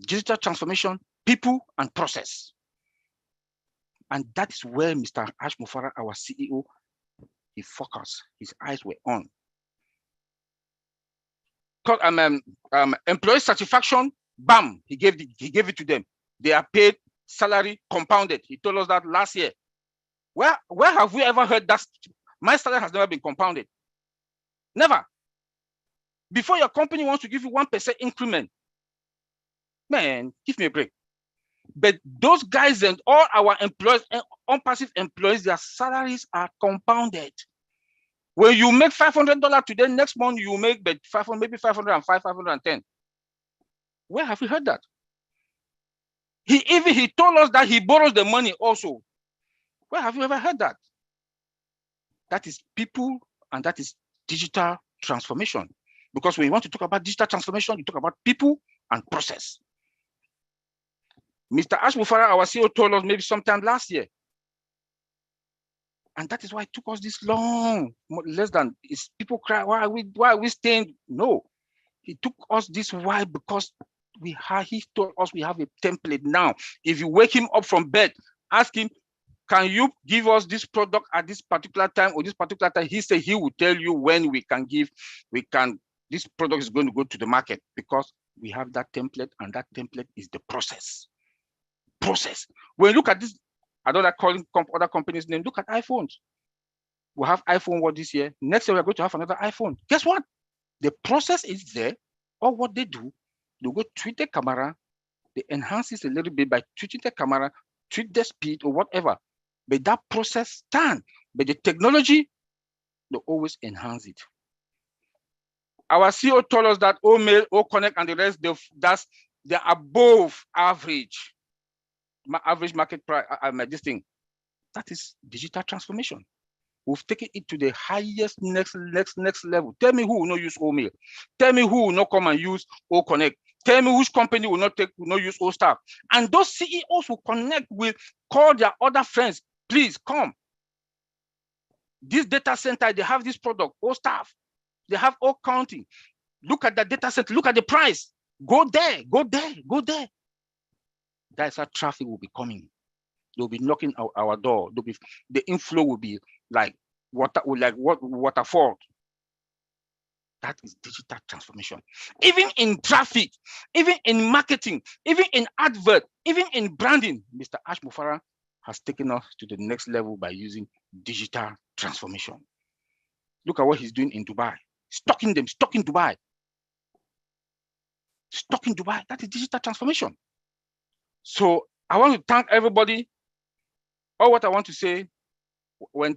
F: digital transformation, people and process. And that is where Mr. Ash Mufara, our CEO, he focused, his eyes were on. Employee satisfaction, bam, he gave it to them. They are paid salary compounded. He told us that last year. Where have we ever heard that? My salary has never been compounded. Never. Before your company wants to give you 1% increment, man, give me a break. But those guys and all our employees, ONPASSIVE employees, their salaries are compounded. When you make $500 today, next month you make maybe 505, 510. Where have we heard that? He told us that he borrows the money also. Where have you ever heard that? That is people, and that is digital transformation. Because when you want to talk about digital transformation, you talk about people and process. Mr. Ash Mufara, our CEO, told us maybe sometime last year. And that is why it took us this long, less than, is people cry, why are we staying? No, it took us this while because he told us we have a template now. If you wake him up from bed, ask him, can you give us this product at this particular time or this particular time? He said he will tell you when this product is going to go to the market, because we have that template, and that template is the process. When you look at this, I don't like calling other companies' name, look at iPhones. We have iPhone this year. Next year, we're going to have another iPhone. Guess what? The process is there. Or what they do, they go tweak the camera, they enhance it a little bit by tweaking the camera, tweak the speed or whatever. But that process stands. But the technology, they always enhance it. Our CEO told us that OMail, OConnect, and the rest, they're above average. Average market price, this thing. That is digital transformation. We've taken it to the highest next level. Tell me who will not use OMail. Tell me who will not come and use OConnect. Tell me which company will not use OStaff. And those CEOs will call their other friends. Please come. This data center, they have this product, OStaff. They have accounting. Look at the data center. Look at the price. Go there. That's how traffic will be coming. They'll be knocking our door. The inflow will be like waterfall. That is digital transformation. Even in traffic, even in marketing, even in advert, even in branding, Mr. Ash Mufara has taken us to the next level by using digital transformation. Look at what he's doing in Dubai. Stuck in Dubai. That is digital transformation. So I want to thank everybody. All what I want to say, when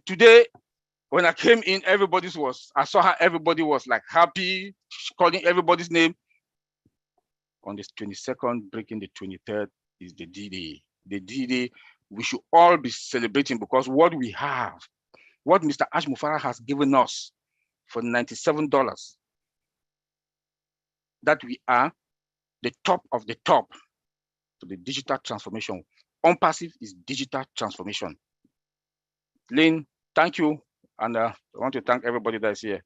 F: I came in, I saw how everybody was like happy, calling everybody's name. On the 22nd, breaking the 23rd is the D-Day. The D-Day, we should all be celebrating, because what we have, what Mr. Ash Mufara has given us for $97, that we are the top of the top to the digital transformation. ONPASSIVE is digital transformation. Lynn, thank you. And I want to thank everybody that's here.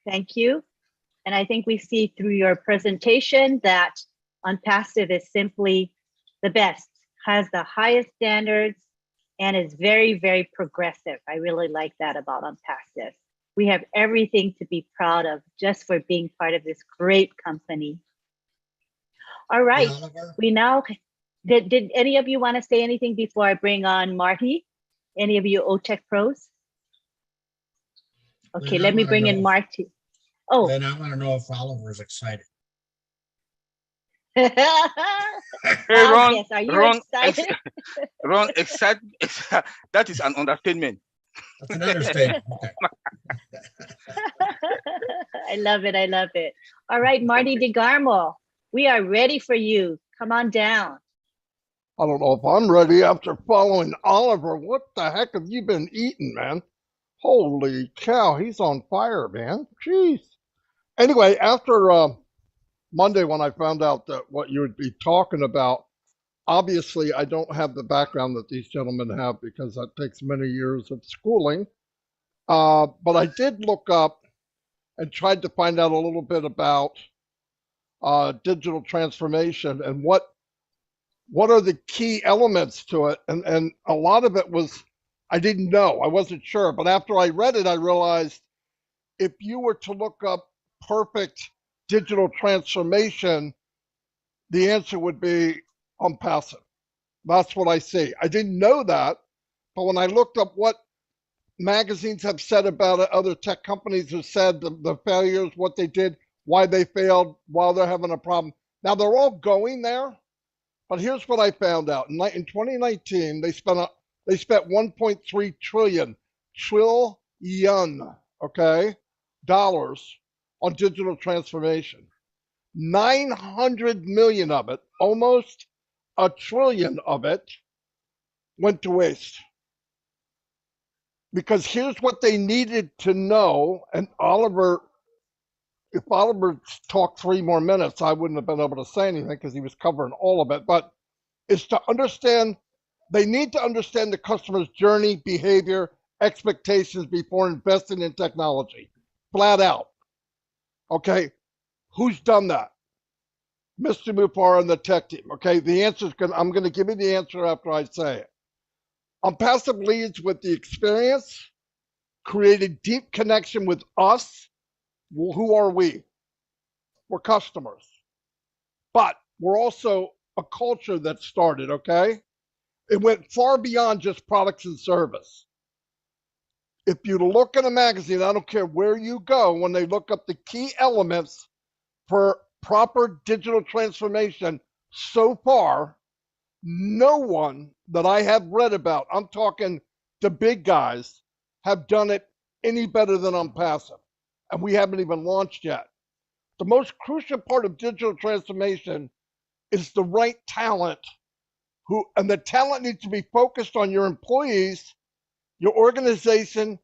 D: Thank you. And I think we see through your presentation that ONPASSIVE is simply the best, has the highest standards, and is very, very progressive. I really like that about ONPASSIVE. We have everything to be proud of just for being part of this great company. All right, we now, did any of you want to say anything before I bring on Marty? Any of you OTech pros? Okay, let me bring in Marty. Oh.
A: Then I want to know if Oliver's excited.
F: Hey, Ron,
D: Yes, are you
F: Ron,
D: excited?
F: Ron, that is an understatement.
A: That's an understatement. Okay.
D: I love it. I love it. All right, Marty DeGarmo, we are ready for you. Come on down.
G: I don't know if I'm ready after following Oliver. What the heck have you been eating, man? Holy cow, he's on fire, man. Jeez. Anyway, after Monday, when I found out that what you would be talking about, obviously I don't have the background that these gentlemen have because that takes many years of schooling. But I did look up and tried to find out a little bit about digital transformation and what are the key elements to it. And a lot of it was, I didn't know, I wasn't sure. But after I read it, I realized if you were to look up perfect digital transformation, the answer would be ONPASSIVE. That's what I see. I didn't know that, but when I looked up what magazines have said about it, other tech companies have said the failures, what they did, why they failed, while they're having a problem. Now they're all going there, but here's what I found out. In 2019, they spent 1.3 trillion, okay, dollars on digital transformation. 900 million of it, almost a trillion of it, went to waste. Because here's what they needed to know, and Oliver, if Oliver talked 3 more minutes, I wouldn't have been able to say anything because he was covering all of it, but it's to understand, they need to understand the customer's journey, behavior, expectations before investing in technology, flat out. Okay, who's done that? Mr. Mufar and the tech team. Okay, the answer is I'm going to give you the answer after I say it. ONPASSIVE leads with the experience, created deep connection with us. Well, who are we? We're customers. But we're also a culture that started, okay? It went far beyond just products and service. If you look in a magazine, I don't care where you go, when they look up the key elements for proper digital transformation, so far, no one that I have read about, I'm talking the big guys, have done it any better than ONPASSIVE. And we haven't even launched yet. The most crucial part of digital transformation is the right talent, and the talent needs to be focused on your employees, your organization,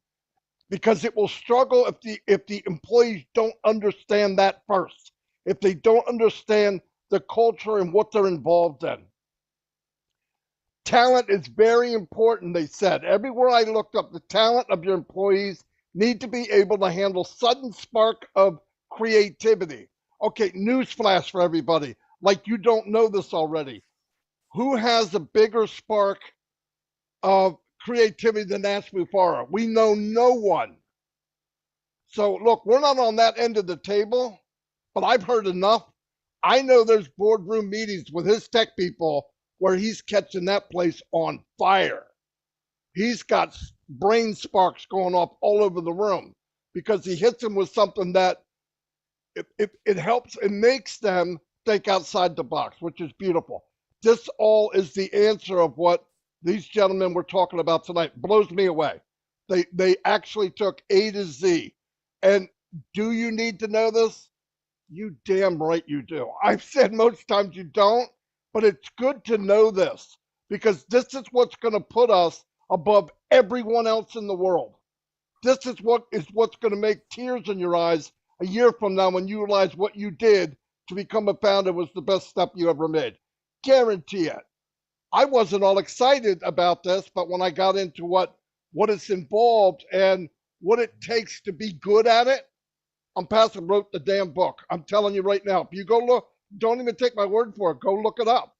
G: because it will struggle if the employees don't understand that first, if they don't understand the culture and what they're involved in. Talent is very important, they said. Everywhere I looked up, the talent of your employees need to be able to handle sudden spark of creativity. Okay, newsflash for everybody, like you don't know this already. Who has a bigger spark of creativity than Ash Mufara? We know no one. So look, we're not on that end of the table, but I've heard enough. I know there's boardroom meetings with his tech people where he's catching that place on fire. He's got brain sparks going off all over the room because he hits them with something that it helps and makes them think outside the box, which is beautiful. This all is the answer of what these gentlemen were talking about tonight. Blows me away. They actually took A to Z. And do you need to know this? You damn right you do. I've said most times you don't, but it's good to know this because this is what's going to put us above everyone else in the world. This is what's going to make tears in your eyes a year from now when you realize what you did to become a founder was the best step you ever made. Guarantee it. I wasn't all excited about this, but when I got into what it's involved and what it takes to be good at it, ONPASSIVE wrote the damn book. I'm telling you right now. If you go look, don't even take my word for it. Go look it up.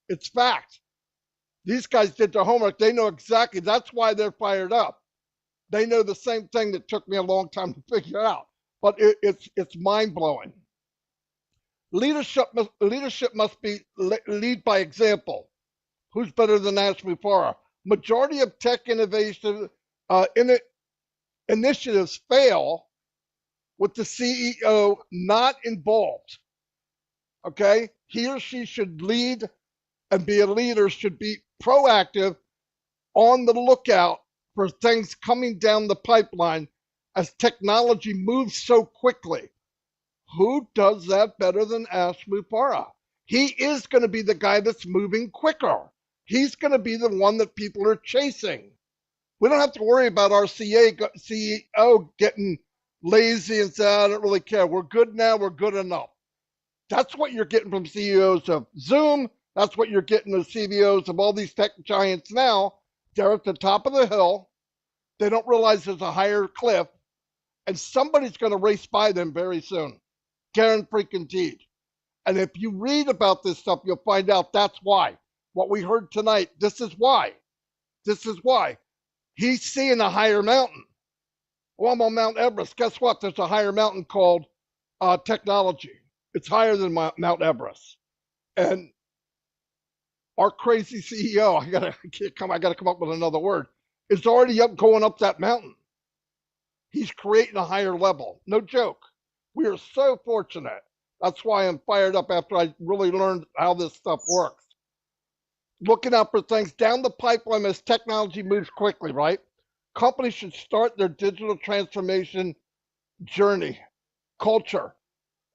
G: It's fact. These guys did their homework. They know exactly. That's why they're fired up. They know the same thing that took me a long time to figure out. But it's mind blowing. Leadership must be lead by example. Who's better than Ash Mufareh? Majority of tech innovation initiatives fail with the CEO not involved. Okay, he or she should lead and be a leader, should be proactive, on the lookout for things coming down the pipeline as technology moves so quickly. Who does that better than Ash Mufareh? He is going to be the guy that's moving quicker. He's going to be the one that people are chasing. We don't have to worry about our CEO getting lazy and say, I don't really care. We're good now. We're good enough. That's what you're getting from CEOs of Zoom. That's what you're getting from CEOs of all these tech giants now. They're at the top of the hill. They don't realize there's a higher cliff, and somebody's going to race by them very soon. Guaranteed. And if you read about this stuff, you'll find out that's why. What we heard tonight, this is why. This is why. He's seeing a higher mountain. Well, I'm on Mount Everest. Guess what? There's a higher mountain called technology. It's higher than Mount Everest. And our crazy CEO, I gotta come up with another word, is already going up that mountain. He's creating a higher level. No joke. We are so fortunate. That's why I'm fired up after I really learned how this stuff works. Looking out for things down the pipeline as technology moves quickly, right? Companies should start their digital transformation journey, culture.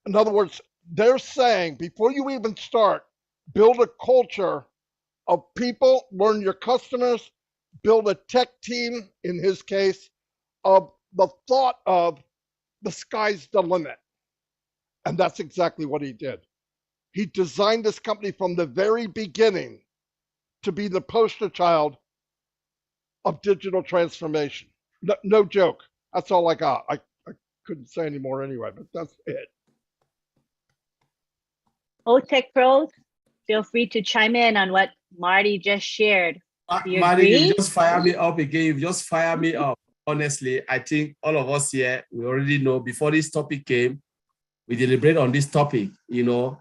G: In other words, they're saying before you even start, build a culture of people, learn your customers, build a tech team, in his case, of the thought of the sky's the limit. And that's exactly what he did. He designed this company from the very beginning to be the poster child of digital transformation. No joke. That's all I got. I couldn't say any more anyway, but that's it.
D: Tech Pros, feel free to chime in on what Marty just shared.
B: Marty, you just fire me up again. You just fire me up. Honestly, I think all of us here, we already know before this topic came, we deliberate on this topic, you know,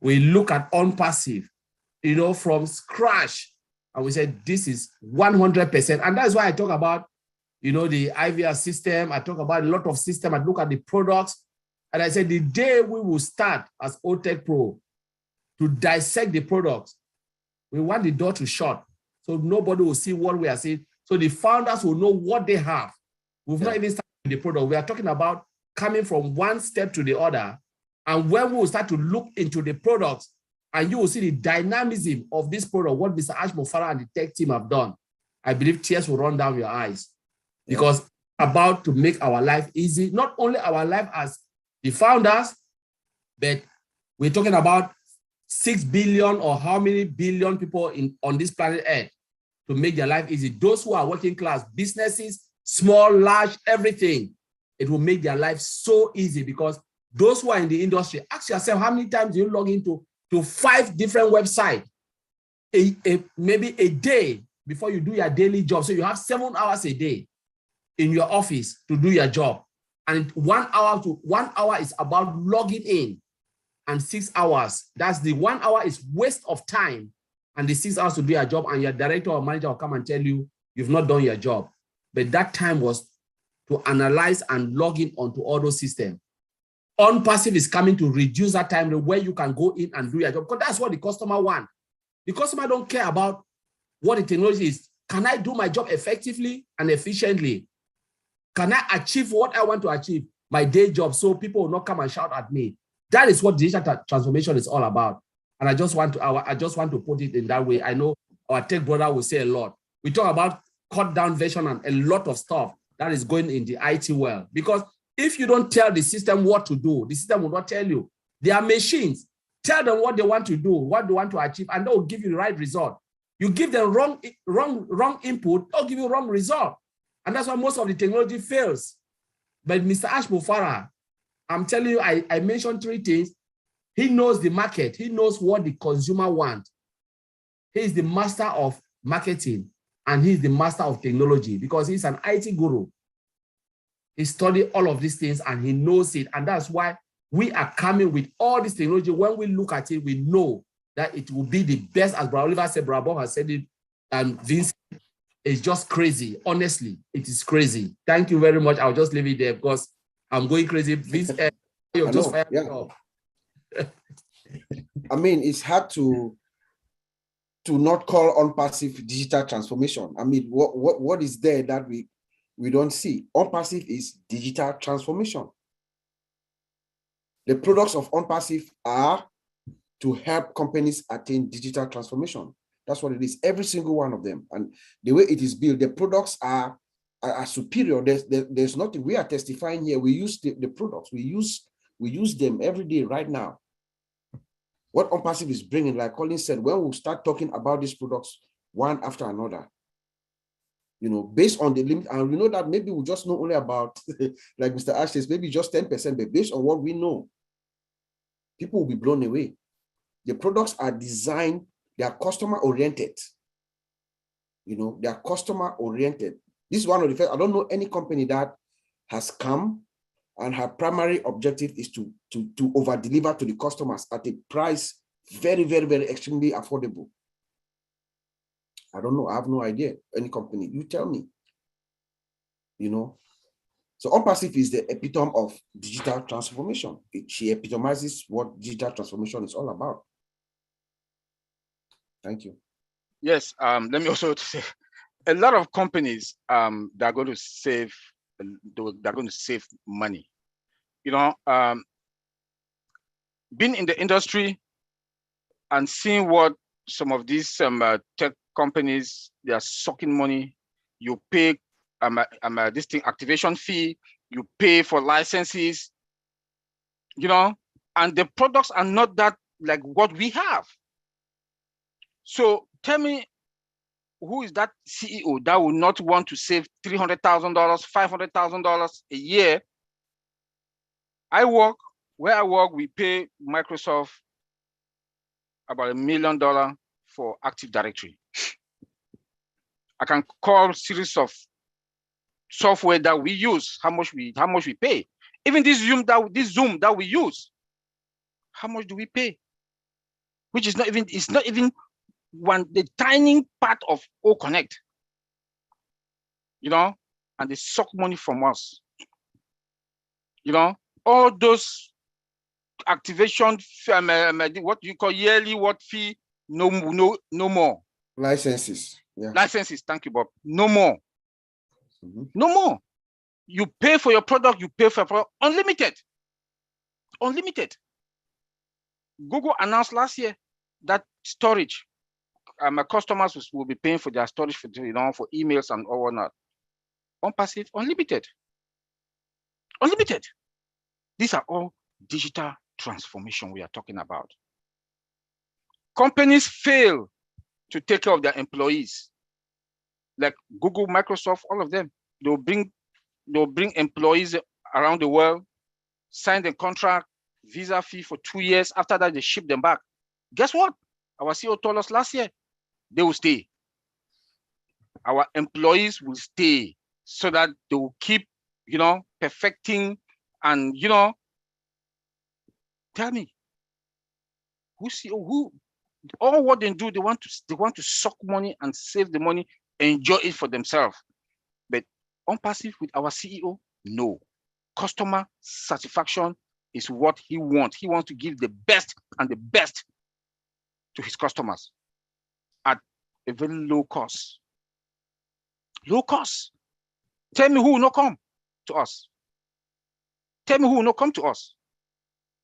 B: we look at ONPASSIVE, you know, from scratch, and we said, this is 100%. And that's why I talk about, you know, the IVR system. I talk about a lot of system. I look at the products. And I said, the day we will start as OTech Pro to dissect the products, we want the door to shut. So nobody will see what we are seeing. So the founders will know what they have. We've not even started with the product. We are talking about coming from one step to the other. And when we will start to look into the products, and you will see the dynamism of this product, what Mr. Ash Mufareh and the tech team have done, I believe tears will run down your eyes. Because it's about to make our life easy, not only our life as the founders, but we're talking about 6 billion or how many billion people on this planet Earth to make their life easy. Those who are working class, businesses, small, large, everything, it will make their life so easy because those who are in the industry, ask yourself how many times you log into 5 different websites, maybe a day before you do your daily job. So you have 7 hours a day in your office to do your job. And 1 hour is about logging in, and 6 hours, that's the 1 hour is waste of time, and the 6 hours to do your job, and your director or manager will come and tell you you've not done your job. But that time was to analyze and log in onto all those systems. ONPASSIVE is coming to reduce that time where you can go in and do your job, because that's what the customer wants. The customer don't care about what the technology is. Can I do my job effectively and efficiently? Can I achieve what I want to achieve, my day job, so people will not come and shout at me? That is what digital transformation is all about. And I just want to put it in that way. I know our tech brother will say a lot. We talk about cut down version and a lot of stuff that is going in the IT world. Because if you don't tell the system what to do, the system will not tell you. They are machines. Tell them what they want to do, what they want to achieve, and they will give you the right result. You give them wrong input, they'll give you wrong result. And that's why most of the technology fails. But Mr. Ash Mufareh I'm telling you, I mentioned 3 things. He knows the market. He knows what the consumer wants. He is the master of marketing and he's the master of technology because he's an IT guru. He studied all of these things and he knows it. And that's why we are coming with all this technology. When we look at it, we know that it will be the best, as Brother Oliver said, Brother Bob has said it, and Vince is just crazy. Honestly, it is crazy. Thank you very much. I'll just leave it there because I'm going crazy. Vince, you're just fired up.
C: I mean, it's hard to not call ONPASSIVE digital transformation. I mean, what is there that we don't see? ONPASSIVE is digital transformation. The products of ONPASSIVE are to help companies attain digital transformation. That's what it is, every single one of them. And the way it is built, the products are superior. There's nothing, we are testifying here. We use the products, we use them every day right now. What ONPASSIVE is bringing, like Colin said, when we start talking about these products one after another, you know, based on the limit, and we know that maybe we just know only about, like Mr. Ash says, maybe just 10%, but based on what we know, people will be blown away. The products are designed, they are customer oriented. You know, they are customer oriented. This is one of the first, I don't know any company that has come and her primary objective is to over deliver to the customers at a price very, very, very extremely affordable. I don't know, I have no idea. Any company, you tell me. You know, so ONPASSIVE is the epitome of digital transformation. She epitomizes what digital transformation is all about. Thank you.
F: Yes, let me also say a lot of companies they're going to save money. You know, being in the industry and seeing what some of these tech companies, they are sucking money. You pay this thing activation fee, you pay for licenses, you know, and the products are not that like what we have. So tell me, who is that CEO that will not want to save $300,000, $500,000 a year? Where I work, we pay Microsoft about $1 million for Active Directory. I can call series of software that we use, how much we pay. Even this Zoom that we use, how much do we pay? Which is not even, it's not even the tiny part of O Connect, you know, and they suck money from us. You know, all those activation, what you call yearly what fee, no more.
C: Licenses. Yeah.
F: Licenses, thank you, Bob. No more. No more. You pay for your product, you pay for your product, unlimited. Unlimited. Google announced last year that storage, my customers will be paying for their storage for, you know, for emails and all whatnot. ONPASSIVE, unlimited. Unlimited. These are all digital transformation we are talking about. Companies fail to take care of their employees. Like Google, Microsoft, all of them. They'll bring employees around the world, sign the contract, visa fee for 2 years. After that, they ship them back. Guess what? Our CEO told us last year, they will stay. Our employees will stay so that they will keep, you know, perfecting and, you know, tell me, who all what they do, they want to suck money and save the money, enjoy it for themselves. But ONPASSIVE with our CEO, no. Customer satisfaction is what he wants. He wants to give the best and the best to his customers at a very low cost. Low cost. Tell me who will not come to us. Tell me who will not come to us.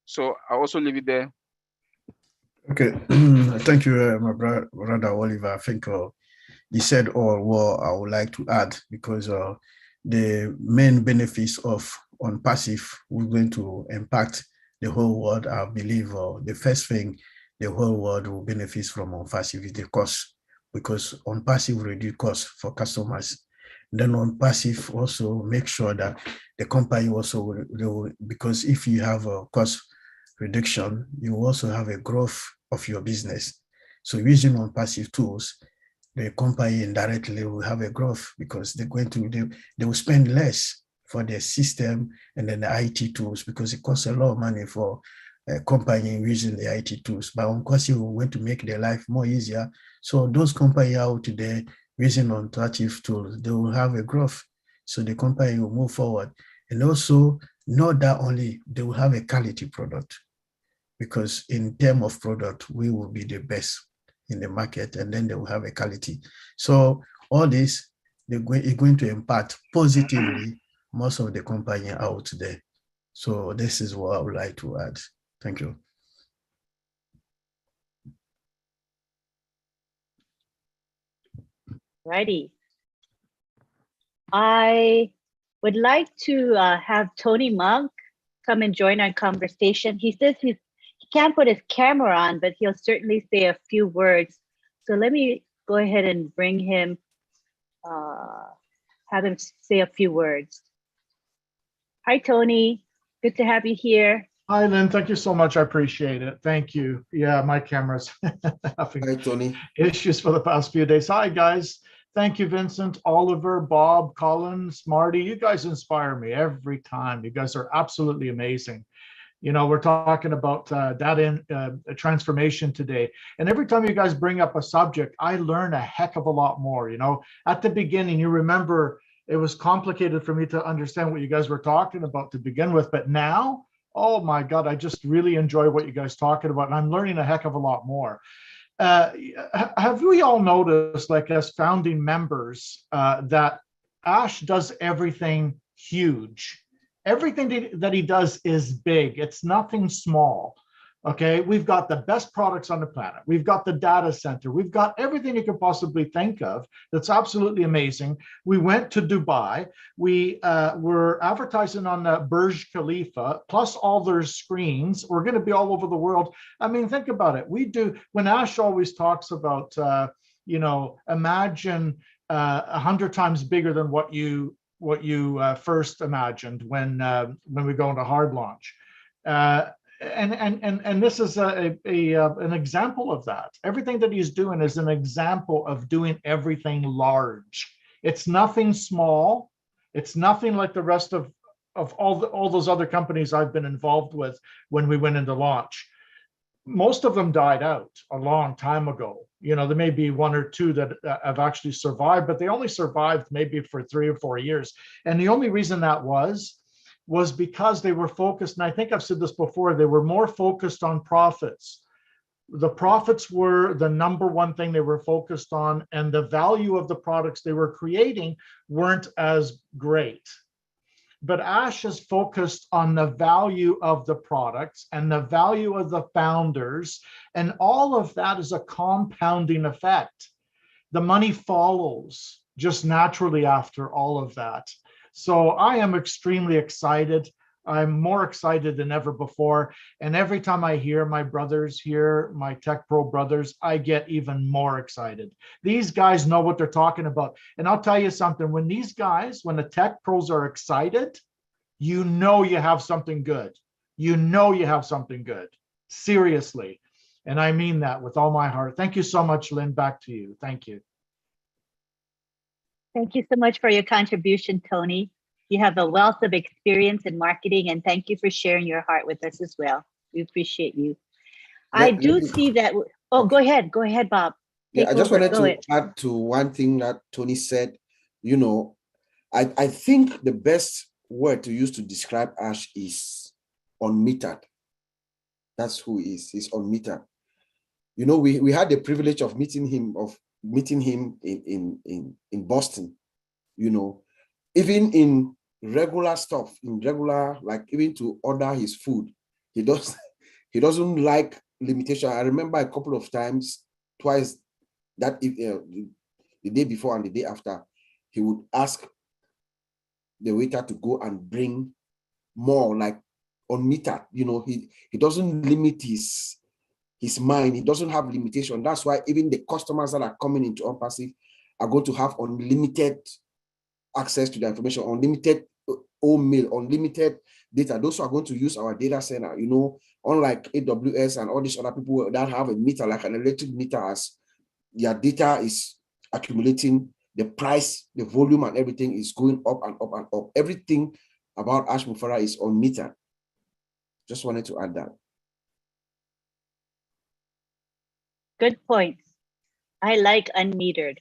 F: So I also leave it there.
E: Okay, thank you, my brother Oliver. I think he said all what I would like to add, because the main benefits of ONPASSIVE we're going to impact the whole world. I believe the first thing the whole world will benefit from ONPASSIVE is the cost, because ONPASSIVE will reduce costs for customers. Then on passive, also make sure that the company also will, because if you have a cost reduction, you also have a growth of your business. So using on passive tools, the company indirectly will have a growth because they will spend less for their system and then the IT tools, because it costs a lot of money for a company using the IT tools. But on course, you want to make their life more easier. So those companies out there using on-passive tools, they will have a growth. So the company will move forward. And also, not that only, they will have a quality product, because in terms of product, we will be the best in the market, and then they will have a quality. So all this is going to impact positively most of the company out there. So this is what I would like to add. Thank you.
D: Righty. I would like to have Tony Monk come and join our conversation. He says he can't put his camera on, but he'll certainly say a few words. So let me go ahead and bring him, have him say a few words. Hi, Tony. Good to have you here.
H: Hi, Lynn. Thank you so much. I appreciate it. Thank you. Yeah, my camera's having
C: Hi, Tony.
H: issues for the past few days. Hi, guys. Thank you, Vincent, Oliver, Bob, Collins, Marty. You guys inspire me every time. You guys are absolutely amazing. You know, we're talking about data transformation today. And every time you guys bring up a subject, I learn a heck of a lot more. You know, at the beginning, you remember it was complicated for me to understand what you guys were talking about to begin with. But now, oh my God, I just really enjoy what you guys talking about. And I'm learning a heck of a lot more. Have we all noticed, like as founding members, that Ash does everything huge? Everything that he does is big. It's nothing small. Okay, we've got the best products on the planet. We've got the data center. We've got everything you could possibly think of. That's absolutely amazing. We went to Dubai. We were advertising on the Burj Khalifa, plus all their screens. We're going to be all over the world. I mean, think about it. We do, when Ash always talks about, you know, imagine 100 times bigger than what you first imagined when we go into hard launch. And this is an example of that. Everything that he's doing is an example of doing everything large. It's nothing small. It's nothing like the rest of all those other companies I've been involved with when we went into launch. Most of them died out a long time ago. You know, there may be one or two that have actually survived, but they only survived maybe for 3 or 4 years. And the only reason that was because they were focused, and I think I've said this before, they were more focused on profits. The profits were the number one thing they were focused on, and the value of the products they were creating weren't as great. But Ash is focused on the value of the products and the value of the founders, and all of that is a compounding effect. The money follows just naturally after all of that. So I am extremely excited. I'm more excited than ever before. And every time I hear my brothers here, my Tech Pro brothers, I get even more excited. These guys know what they're talking about. And I'll tell you something, when these guys, when the Tech Pros are excited, you know you have something good. You know you have something good. Seriously. And I mean that with all my heart. Thank you so much, Lynn. Back to you. Thank you.
D: Thank you so much for your contribution, Tony. You have a wealth of experience in marketing, and thank you for sharing your heart with us as well. We appreciate you. I do see that. Oh, go ahead, Bob.
C: Yeah, I just wanted to
D: ahead.
C: add to one thing that Tony said. You know, I think the best word to use to describe Ash is unmetered. That's who he is. He's unmetered. You know, we had the privilege of meeting him in Boston. You know, even in regular stuff, like even to order his food, he doesn't like limitation. I remember a couple of times, twice that the day before and the day after, he would ask the waiter to go and bring more, like unmetered. You know, he doesn't limit his mind. He doesn't have limitation. That's why even the customers that are coming into ONPASSIVE are going to have unlimited access to the information, unlimited mail, unlimited data. Those who are going to use our data center, you know, unlike AWS and all these other people that have a meter, like an electric meter, as their data is accumulating, the price, the volume and everything is going up and up and up. Everything about Ash Mufara is on meter. Just wanted to add that.
D: Good points. I like unmetered.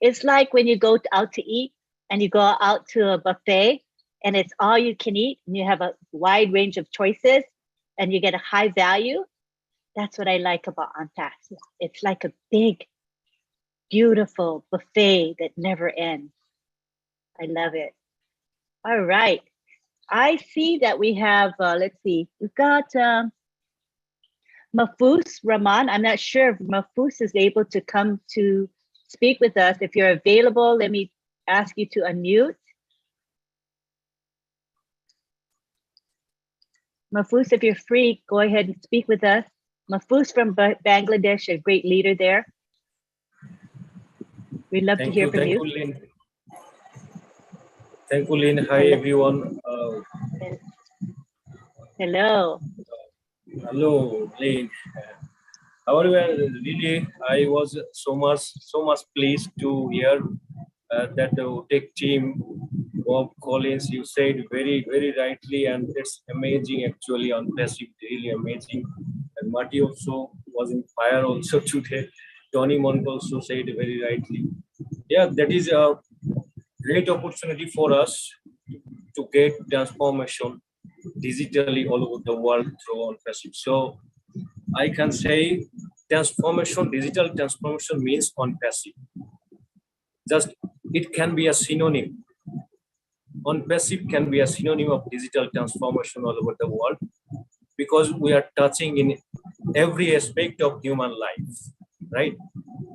D: It's like when you go out to eat and you go out to a buffet and it's all you can eat and you have a wide range of choices and you get a high value. That's what I like about ONPASSIVE. It's like a big, beautiful buffet that never ends. I love it. All right. I see that we have, let's see, we've got Mahfouz Rahman. I'm not sure if Mahfouz is able to come to speak with us. If you're available, let me ask you to unmute. Mahfouz, if you're free, go ahead and speak with us. Mahfouz from Bangladesh, a great leader there. We'd love to hear from you.
I: Thank you, Lynn. Thank you, Lynn. Hi, everyone.
D: Hello.
I: Hello, Lynn. However, really, I was so much pleased to hear that the tech team, Bob Collins, you said very rightly, and it's amazing actually on ONPASSIVE, really amazing. And Marty also was in fire also today. Tony Monk also said very rightly. Yeah, that is a great opportunity for us to get transformation digitally all over the world through ONPASSIVE. So I can say transformation, digital transformation means ONPASSIVE. Just it can be a synonym. ONPASSIVE can be a synonym of digital transformation all over the world because we are touching in every aspect of human life, right?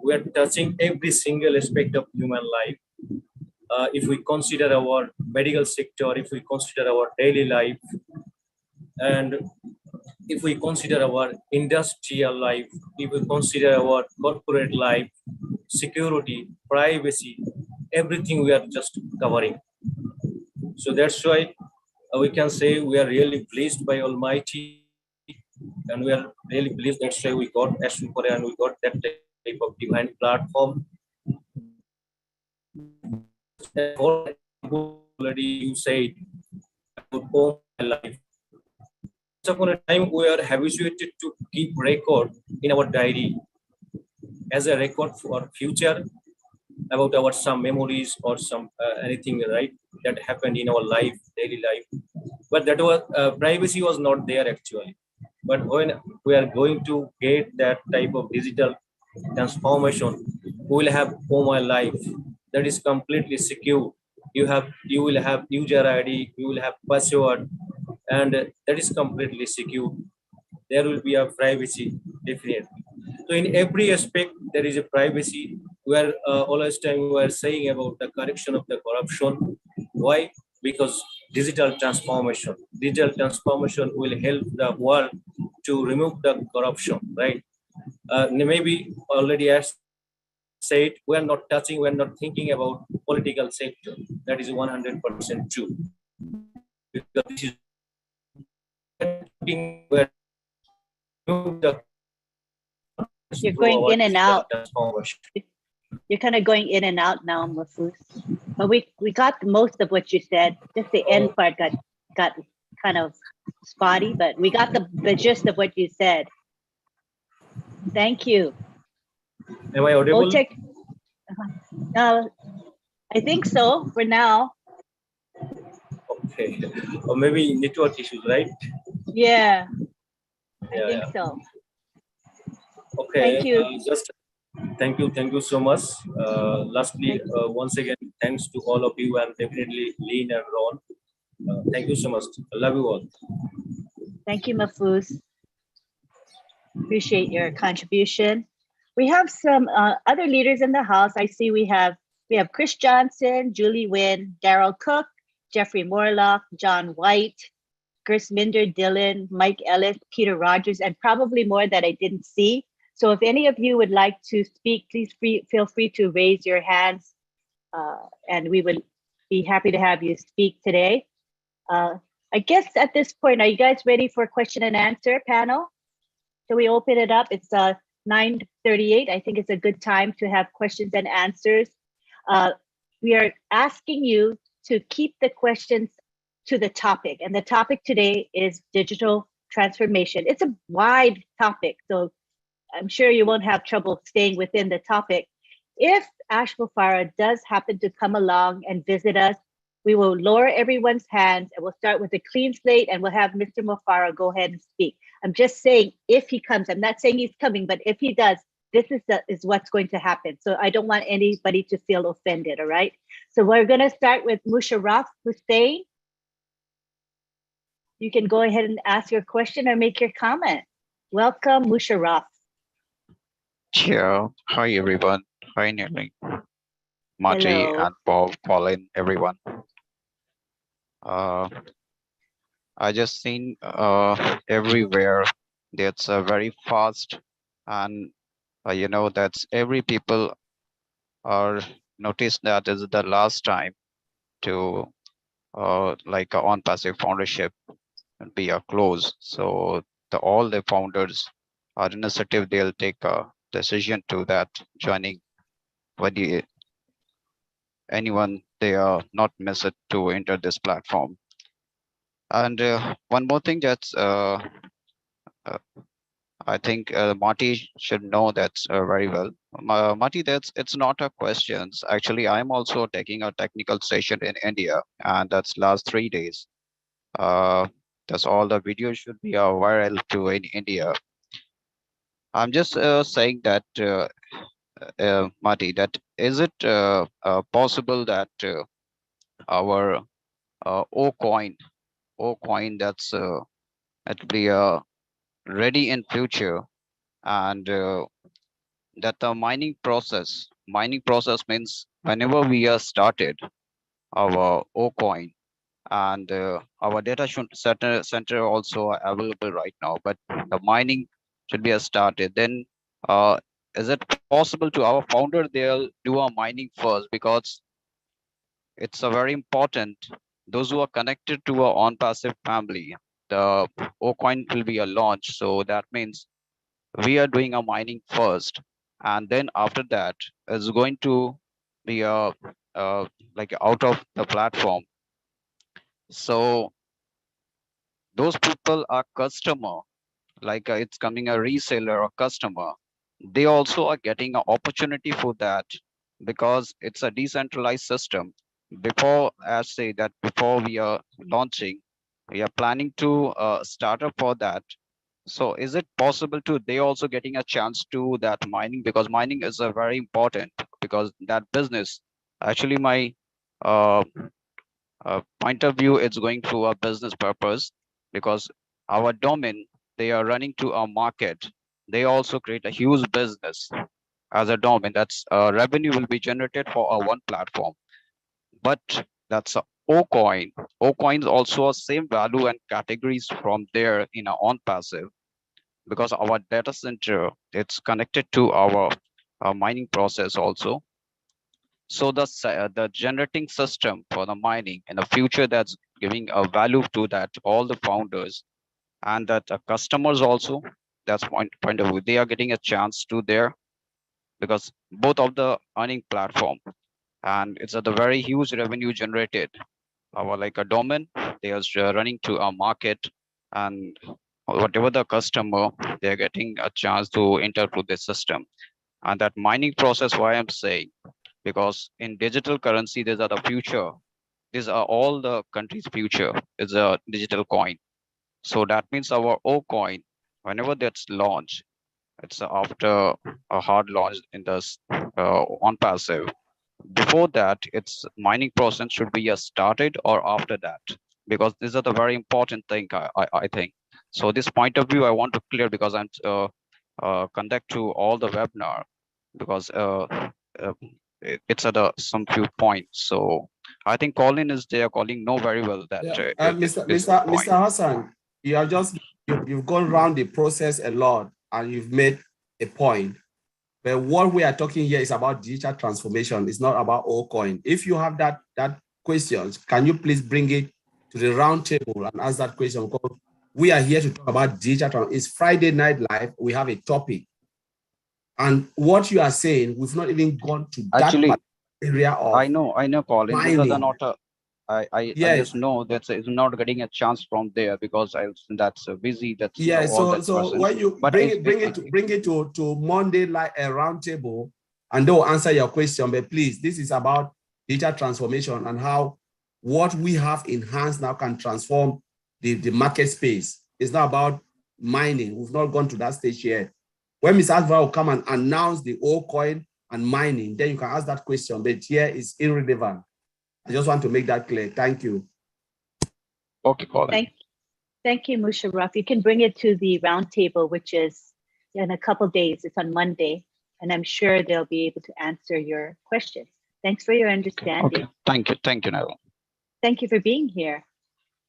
I: We are touching every single aspect of human life. If we consider our medical sector, if we consider our daily life, and if we consider our industrial life, if we consider our corporate life, security, privacy, everything we are just covering. So that's why we can say we are really pleased by Almighty, and we are really pleased. That's why we got Ashwin and we got that type of divine platform. Already you said about all my life. Once upon a time, we are habituated to keep record in our diary as a record for future about our some memories or some anything, right, that happened in our life, daily life. But that was privacy was not there actually. But when we are going to get that type of digital transformation, we will have all my life that is completely secure. You will have user ID, you will have password, and that is completely secure. There will be a privacy, definitely. So in every aspect, there is a privacy. Where always time we are saying about the correction of the corruption. Why? Because digital transformation. Digital transformation will help the world to remove the corruption, right? Maybe already as said, we are not touching, we are not thinking about political sector. That is 100% true. Because this is where
D: you're going in and out. You're kind of going in and out now, Mahfouz. But we got most of what you said. Just the end part got kind of spotty, but we got the gist of what you said. Thank you.
I: Am I audible?
D: I think so for now.
I: Okay. Or maybe network issues, right?
D: Yeah. I think so.
I: Okay.
D: Thank you.
I: Thank you so much. Lastly, once again, thanks to all of you and definitely Lynn and Ron. Thank you so much. I love you all.
D: Thank you, Mahfouz. Appreciate your contribution. We have some other leaders in the house. I see we have Chris Johnson, Julie Wynn, Daryl Cook, Jeffrey Morlock, John White, Chris Minder, Dylan, Mike Ellis, Peter Rogers, and probably more that I didn't see. So if any of you would like to speak, please feel free to raise your hands and we would be happy to have you speak today. I guess at this point, are you guys ready for question and answer panel? Shall we open it up? It's 9:38. I think it's a good time to have questions and answers. We are asking you to keep the questions to the topic. And the topic today is digital transformation. It's a wide topic, so I'm sure you won't have trouble staying within the topic. If Ash Mufara does happen to come along and visit us, we will lower everyone's hands and we'll start with a clean slate and we'll have Mr. Mufara go ahead and speak. I'm just saying if he comes, I'm not saying he's coming, but if he does, this is what's going to happen. So I don't want anybody to feel offended, all right? So we're gonna start with Musharraf Hussain. You can go ahead and ask your question or make your comment. Welcome, Musharraf.
J: Yeah. Hi, everyone. Hi, Nelly, Marty,
D: Hello.
J: and Bob, Colin, everyone. I just seen everywhere that's very fast, and you know that's every people are noticed that is the last time to like on passive foundership and be a close. So all the founders are initiative. They'll take a decision to that joining when anyone they are not miss it to enter this platform. And one more thing that's uh, I think Marty should know that very well. Marty, it's not a questions. Actually, I'm also taking a technical session in India, and that's last 3 days. That's all the videos should be viral to in India. I'm just saying that Marty, that is it possible that our O coin that's it'll be ready in future, and that the mining process means whenever we are started our O coin, and our data center also available right now, but the mining should be started, then is it possible to our founder they'll do a mining first, because it's a very important those who are connected to our on passive family, the O coin will be a launch, so that means we are doing a mining first, and then after that is going to be like out of the platform. So those people are customer, like it's coming a reseller or customer, they also are getting an opportunity for that, because it's a decentralized system. Before, as say that before we are launching, we are planning to start up for that. So is it possible to they also getting a chance to that mining, because mining is a very important, because that business actually my uh, point of view it's going through a business purpose, because our domain they are running to a market, they also create a huge business as a domain, that's revenue will be generated for a one platform. But that's a O coin. O coins also a same value and categories from there in our on passive, because our data center it's connected to our mining process also. So the generating system for the mining in the future, that's giving a value to that all the founders, and that customers also, that's point of view they are getting a chance to there, because both of the earning platform, and it's at the very huge revenue generated. Our like a domain they are running to a market, and whatever the customer they're getting a chance to enter through this system. And that mining process, why I'm saying, because in digital currency these are the future, these are all the country's future is a digital coin. So that means our O coin, whenever that's launched, it's after a hard launch in the on passive. Before that, its mining process should be started or after that, because these are the very important thing I think. So this point of view I want to clear, because I'm conduct to all the webinar, because it's at some few points. So I think Colin is there. Colin know very well that
B: Mr. Hassan, you have just you've gone around the process a lot and you've made a point. But what we are talking here is about digital transformation. It's not about all coin. If you have that questions, can you please bring it to the round table and ask that question? Because we are here to talk about digital. It's Friday Night Live. We have a topic. And what you are saying, we've not even gone to
J: Actually,
B: that area of
J: I know, Colin. These are the
B: mining.
J: not I
B: Yes.
J: just know that it's not getting a chance from there because that's busy. That's
B: Yeah.
J: all that
B: So
J: person.
B: when you
J: But
B: bring it to Monday like a round table, and they'll answer your question. But please, this is about digital transformation and how what we have enhanced now can transform the market space. It's not about mining. We've not gone to that stage yet. When Mr. Adva will come and announce the old coin and mining, then you can ask that question. But here is irrelevant. I just want to make that clear. Thank you.
J: Okay, Colin.
D: Thank you, Musharraf. You can bring it to the roundtable, which is in a couple of days. It's on Monday, and I'm sure they'll be able to answer your questions. Thanks for your understanding.
J: Okay. Thank you, Neville.
D: Thank you for being here.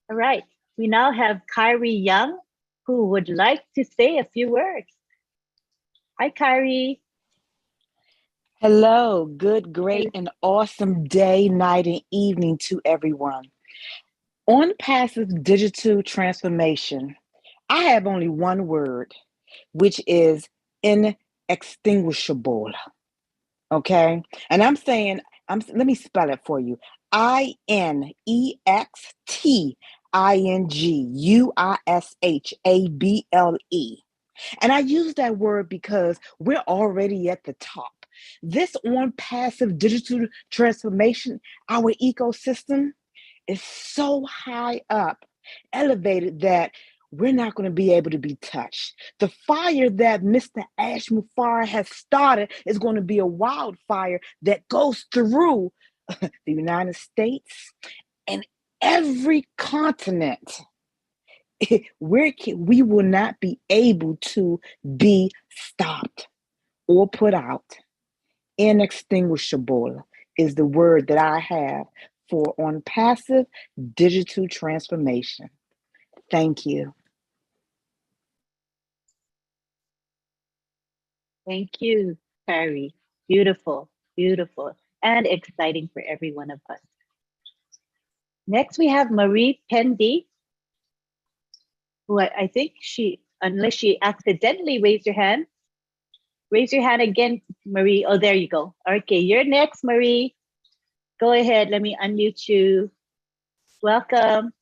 D: All right. We now have Kyrie Young, who would like to say a few words. Hi, Kyrie.
K: Hello, good, great, and awesome day, night, and evening to everyone. On passive digital transformation, I have only one word, which is inextinguishable. Okay? And I'm saying, let me spell it for you. INEXTINGUISHABLE. And I use that word because we're already at the top. This on passive digital transformation, our ecosystem is so high up, elevated that we're not going to be able to be touched. The fire that Mr. Ash Mufar has started is going to be a wildfire that goes through the United States and every continent. We will not be able to be stopped or put out. Inextinguishable is the word that I have for on passive digital transformation. Thank you.
D: Thank you, Kyrie. Beautiful, beautiful, and exciting for every one of us. Next, we have Marie Pendy, who I think unless she accidentally raised her hand. Raise your hand again, Marie. Oh, there you go. Okay, you're next, Marie. Go ahead. Let me unmute you. Welcome.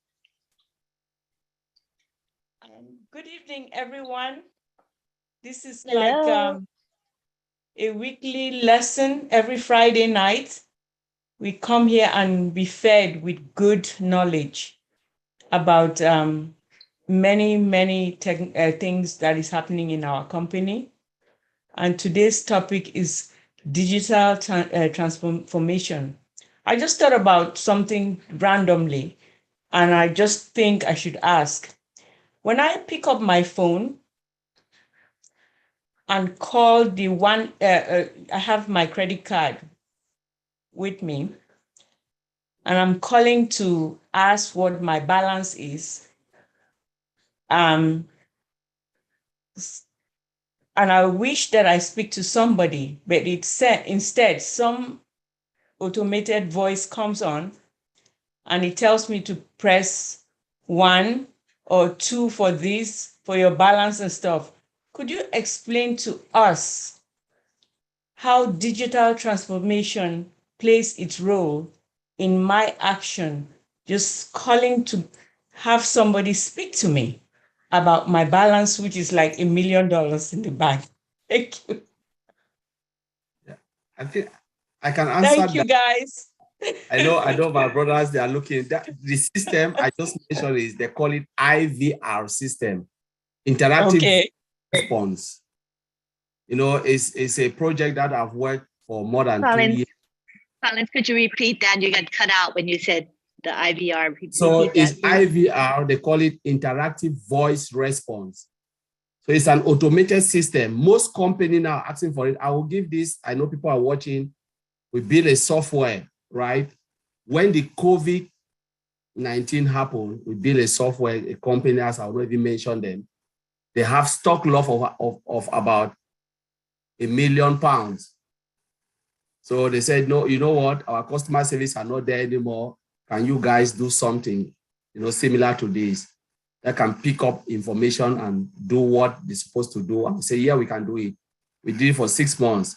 L: Good evening, everyone. This is
D: Hello.
L: like a weekly lesson every Friday night. We come here and be fed with good knowledge about many things that is happening in our company. And today's topic is digital transformation. I just thought about something randomly, and I just think I should ask. When I pick up my phone and call the one, I have my credit card with me, and I'm calling to ask what my balance is. And I wish that I speak to somebody, but it said instead some automated voice comes on and it tells me to press 1 or 2 for this, for your balance and stuff. Could you explain to us how digital transformation plays its role in my action, just calling to have somebody speak to me about my balance, which is like $1 million in the bank? Thank you.
B: Yeah, I think I can answer
L: Thank you, guys.
B: I know my brothers, they are looking. The system I just mentioned is, they call it IVR system, interactive response. You know, it's a project that I've worked for more than 2 years.
D: Collins, could you repeat that? You got cut out when you said the IVR.
B: So it's IVR, they call it interactive voice response. So it's an automated system. Most companies now are asking for it. I will give this, I know people are watching. We build a software, right? When the COVID-19 happened, we built a software, a company, as I already mentioned them. They have stock loss of about £1 million. So they said, no, you know what? Our customer service are not there anymore. can you guys do something, similar to this that can pick up information and do what they're supposed to do? And we say, yeah, we can do it. We did it for 6 months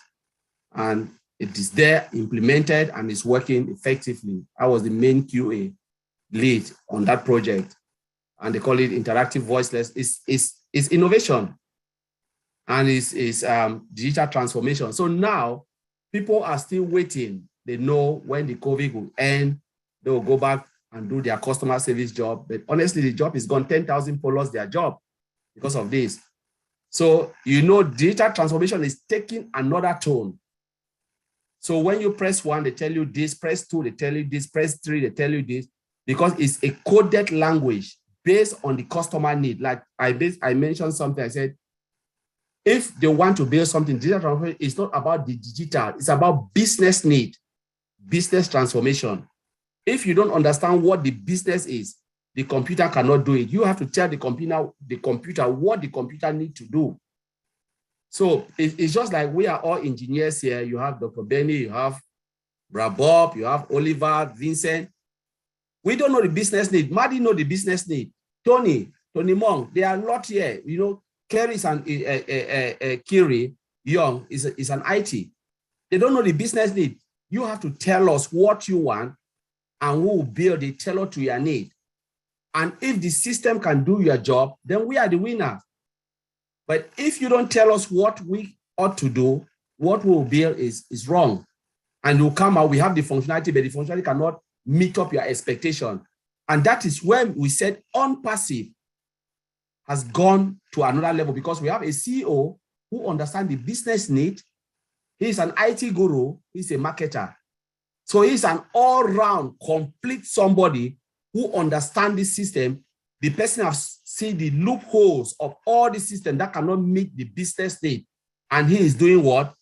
B: and it is there, implemented, and it's working effectively. I was the main QA lead on that project, and they call it interactive voiceless. It's innovation, and it's digital transformation. So now people are still waiting. They know when the COVID will end, they will go back and do their customer service job. But honestly, the job is gone. 10,000 people lost their job because of this. So, digital transformation is taking another tone. So when you press 1, they tell you this, press 2, they tell you this, press 3, they tell you this, because it's a coded language based on the customer need. Like I mentioned something, I said, if they want to build something, digital transformation is not about the digital, it's about business need, business transformation. If you don't understand what the business is, the computer cannot do it. You have to tell the computer what the computer needs to do. So it's just like we are all engineers here. You have Dr. Benny, you have Bob, you have Oliver, Vincent. We don't know the business need. Marty know the business need. Tony Monk, they are a lot here. Kerry Kiri Young is an IT. They don't know the business need. You have to tell us what you want and who will build it, tailor to your need. And if the system can do your job, then we are the winners. But if you don't tell us what we ought to do, what we will build is wrong. And you'll come out, we have the functionality, but the functionality cannot meet up your expectation. And that is when we said ONPASSIVE has gone to another level, because we have a CEO who understands the business need. He's an IT guru, he's a marketer. So he's an all-round, complete somebody who understands this system. The person has seen the loopholes of all the system that cannot meet the business need. And he is doing what?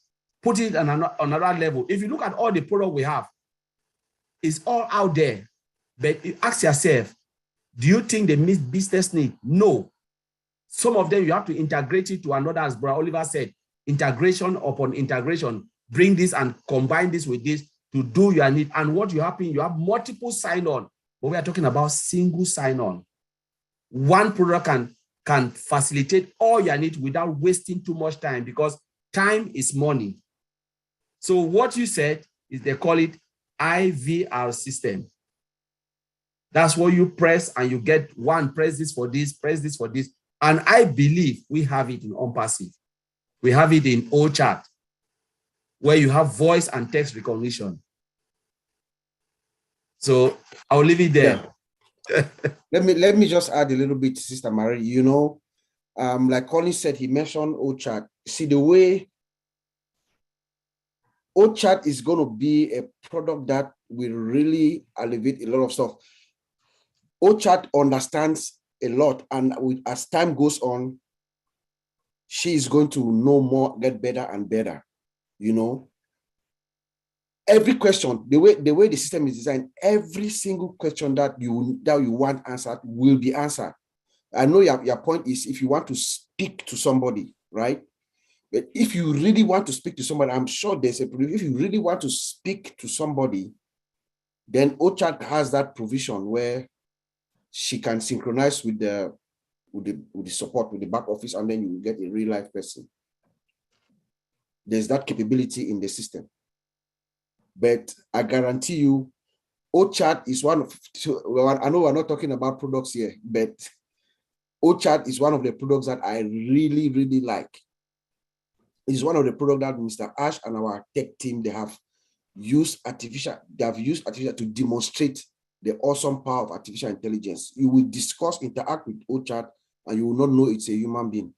B: Put it on another level. If you look at all the product we have, it's all out there. But you ask yourself, do you think they meet business need? No. Some of them, you have to integrate it to another, as Brother Oliver said, integration upon integration. Bring this and combine this with this to do your need. And what you happen, you have multiple sign-on, but we are talking about single sign-on. One product can facilitate all your needs without wasting too much time, because time is money. So what you said is they call it IVR system. That's what you press and you get one, press this for this, press this for this. And I believe we have it in ONPASSIVE. We have it in OChat, where you have voice and text recognition. So I'll leave it there.
C: Yeah. let me just add a little bit, Sister Marie. Like Colin said, he mentioned OChat. See, the way OChat is going to be a product that will really elevate a lot of stuff. OChat understands a lot, and as time goes on, she is going to know more, get better and better. Every question, the way the system is designed, every single question that you want answered will be answered. I know your point is if you want to speak to somebody, right? But if you really want to speak to somebody, I'm sure there's a provision. If you really want to speak to somebody, then OChat has that provision where she can synchronize with the support, with the back office, and then you will get a real life person. There's that capability in the system. But I guarantee you, OChat is one of, I know we're not talking about products here, but OChat is one of the products that I really, really like. It's one of the products that Mr. Ash and our tech team, they have used artificial to demonstrate the awesome power of artificial intelligence. You will interact with OChat, and you will not know it's a human being.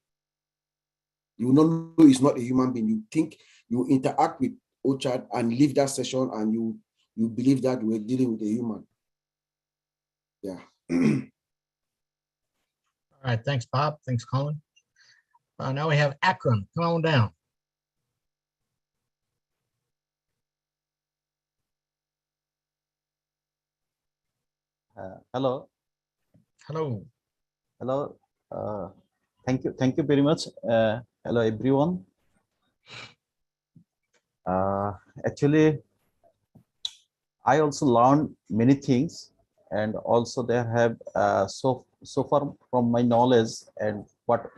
C: You will not know it's not a human being. You think you interact with OChat and leave that session, and you believe that we're dealing with a human. Yeah.
A: All right. Thanks, Bob. Thanks, Colin. Now we have Akram. Come on down.
M: Hello.
A: Hello.
M: Hello. Thank you very much. Hello, everyone. Actually, I also learned many things, and also there have so far from my knowledge and what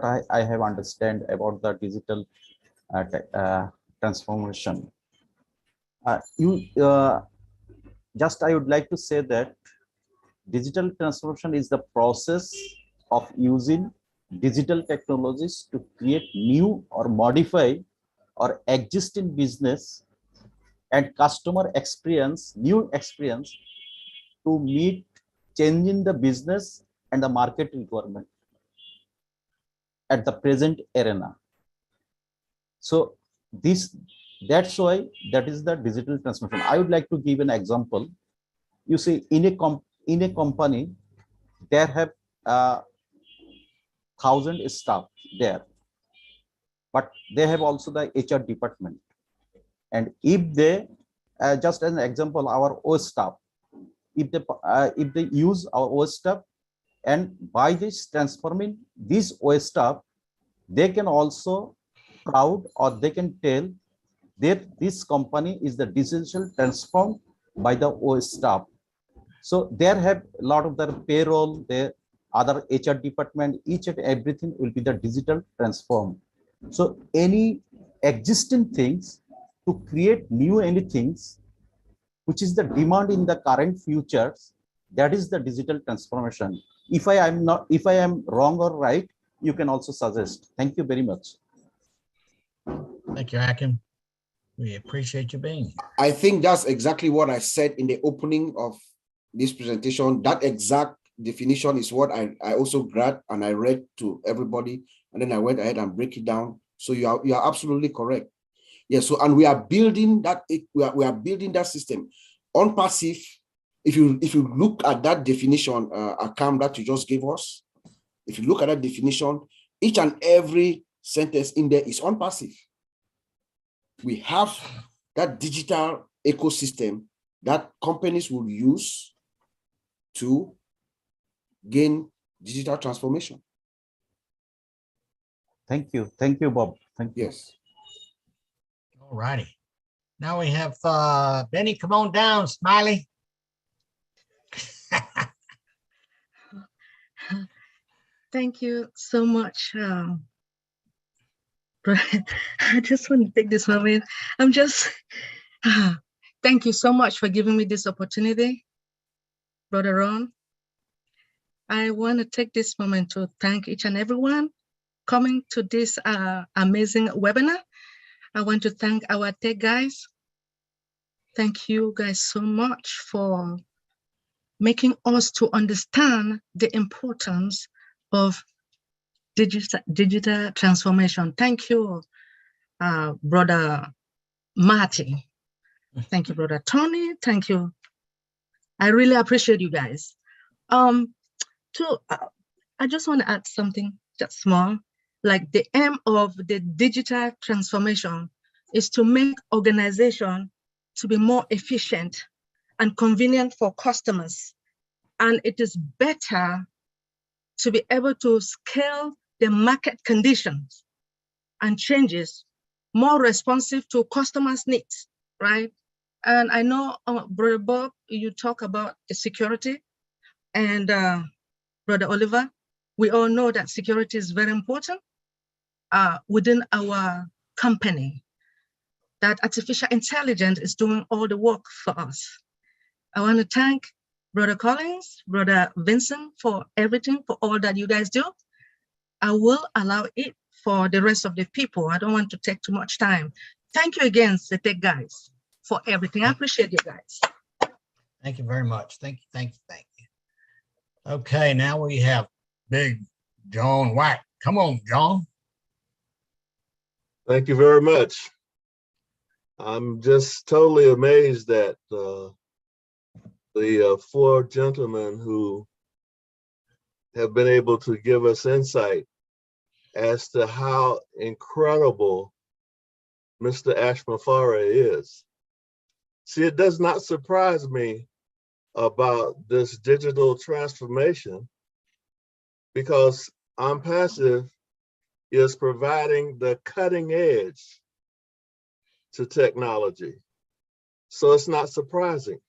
M: I have understand about the digital transformation. Just I would like to say that digital transformation is the process of using digital technologies to create new or modify or existing business and customer experience, new experience to meet changing the business and the market requirement at the present arena. So that's why that is the digital transformation. I would like to give an example. You see, in a company, there have 1,000 staff there, but they have also the HR department. And if they, just as an example, our OS staff, if they use our OS staff, and by this transforming this OS staff, they can also proud, or they can tell that this company is the digital transformed by the OS staff. So there have a lot of their payroll, their other HR department, each and everything will be the digital transformed. So any existing things to create new anything, which is the demand in the current futures, that is the digital transformation. If I am wrong or right, you can also suggest. Thank you very much.
A: Thank you, Akin. We appreciate you being here.
C: I think that's exactly what I said in the opening of this presentation. That exact definition is what I also grabbed and I read to everybody, and then I went ahead and break it down. So you are absolutely correct. Yeah. So, and we are building that. We are building that system. ONPASSIVE. If you look at that definition, Akam, that you just gave us, if you look at that definition, each and every sentence in there is ONPASSIVE. We have that digital ecosystem that companies will use to gain digital transformation.
M: Thank you, Bob. Thank you.
C: Yes.
A: All righty. Now we have Benny. Come on down, Smiley.
N: Thank you so much. I just want to take this moment. Thank you so much for giving me this opportunity, Brother Ron. I want to take this moment to thank each and everyone coming to this amazing webinar. I want to thank our tech guys. Thank you guys so much for making us to understand the importance of digital transformation. Thank you, Brother Marty. Thank you, Brother Tony. Thank you. I really appreciate you guys. I just want to add something just small. Like the aim of the digital transformation is to make organization to be more efficient and convenient for customers. And it is better to be able to scale the market conditions and changes more responsive to customers' needs, right? And I know, Brother Bob, you talk about the security, and Brother Oliver, we all know that security is very important within our company, that artificial intelligence is doing all the work for us. I want to thank Brother Collins, Brother Vincent for everything, for all that you guys do. I will allow it for the rest of the people. I don't want to take too much time. Thank you again, the tech guys, for everything. I appreciate you guys.
A: Thank you very much. Thank you, thank you, thank you. Okay, now we have Big John White. Come on, John.
O: Thank you very much. I'm just totally amazed that the four gentlemen who have been able to give us insight as to how incredible Mr. Ashmafara is. See, it does not surprise me about this digital transformation because ONPASSIVE is providing the cutting edge to technology. So it's not surprising.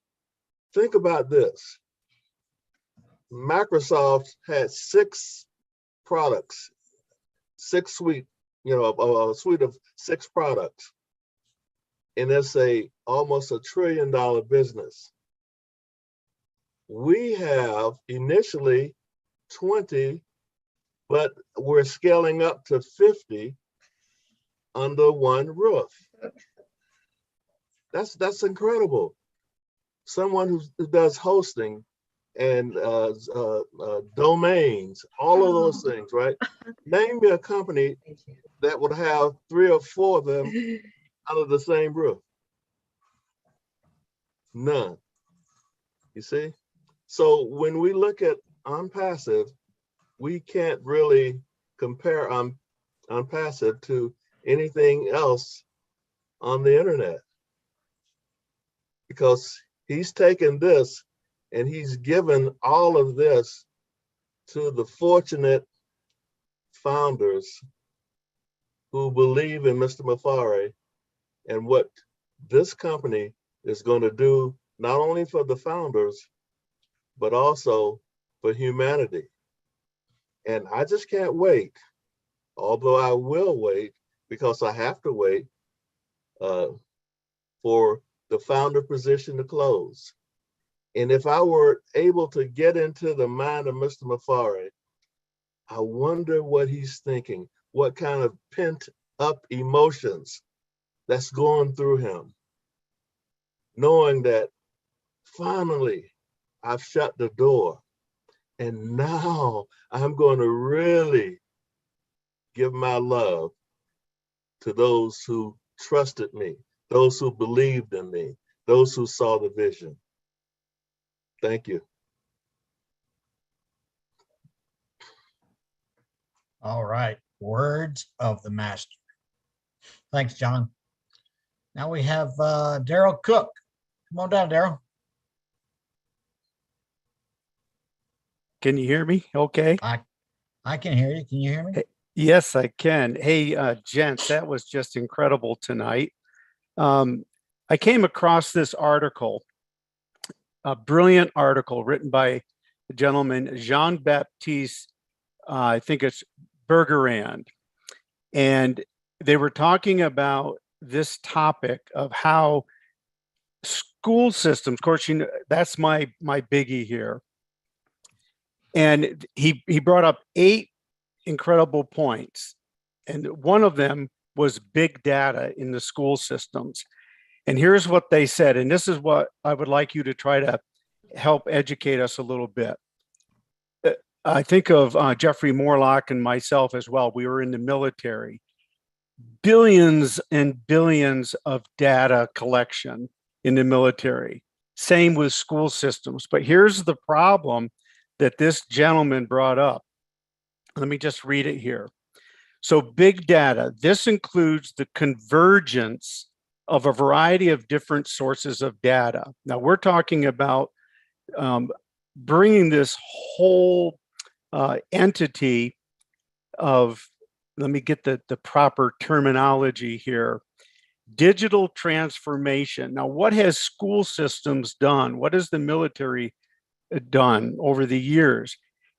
O: Think about this. Microsoft had 6 products, 6 suite, a suite of 6 products. And it's almost $1 trillion business. We have initially 20, but we're scaling up to 50 under one roof. That's incredible. Someone who does hosting and domains, all of those things, right? Name me a company that would have 3 or 4 of them under the same roof. None. You see? So when we look at ONPASSIVE, we can't really compare ONPASSIVE to anything else on the internet, because he's taken this and he's given all of this to the fortunate founders who believe in Mr. Mafari and what this company is going to do, not only for the founders, but also for humanity. And I just can't wait, although I will wait because I have to wait for the founder position to close. And if I were able to get into the mind of Mr. Mafari, I wonder what he's thinking, what kind of pent up emotions that's going through him, knowing that finally I've shut the door and now I'm going to really give my love to those who trusted me, those who believed in me, those who saw the vision. Thank you.
A: All right, words of the master. Thanks, John. Now we have Daryl Cook. Come on down, Daryl.
P: Can you hear me? Okay.
A: I can hear you. Can you hear me?
P: Yes, I can. Hey, gents, that was just incredible tonight. I came across this article, a brilliant article written by the gentleman Jean-Baptiste, I think it's Bergerand. And they were talking about this topic of how school systems, of course, that's my biggie here. And he brought up 8 incredible points. And one of them was big data in the school systems. And here's what they said, and this is what I would like you to try to help educate us a little bit. I think of Jeffrey Morlock and myself as well. We were in the military. Billions and billions of data collection in the military. Same with school systems. But here's the problem that this gentleman brought up. Let me just read it here. So big data, this includes the convergence of a variety of different sources of data. Now we're talking about bringing this whole entity of, let me get the proper terminology here, digital transformation. Now, what has school systems done? What has the military done over the years?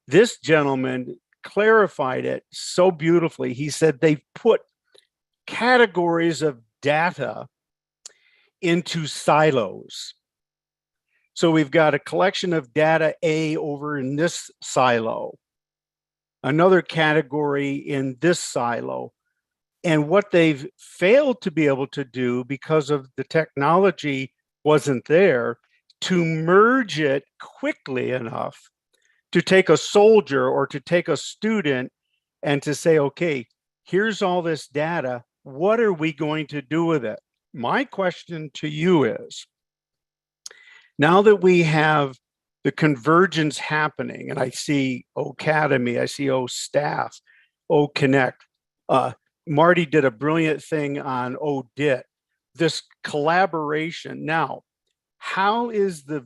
P: This gentleman clarified it so beautifully. He said they've put categories of data into silos. So we've got a collection of data A over in this silo, another category in this silo. And what they've failed to be able to do, because of the technology wasn't there, to merge it quickly enough to take a soldier or to take a student and to say, okay, here's all this data. What are we going to do with it? My question to you is, now that we have the convergence happening, and I see Academy, I see Staff, Connect, Marty did a brilliant thing on ODIT, this collaboration. Now, how is the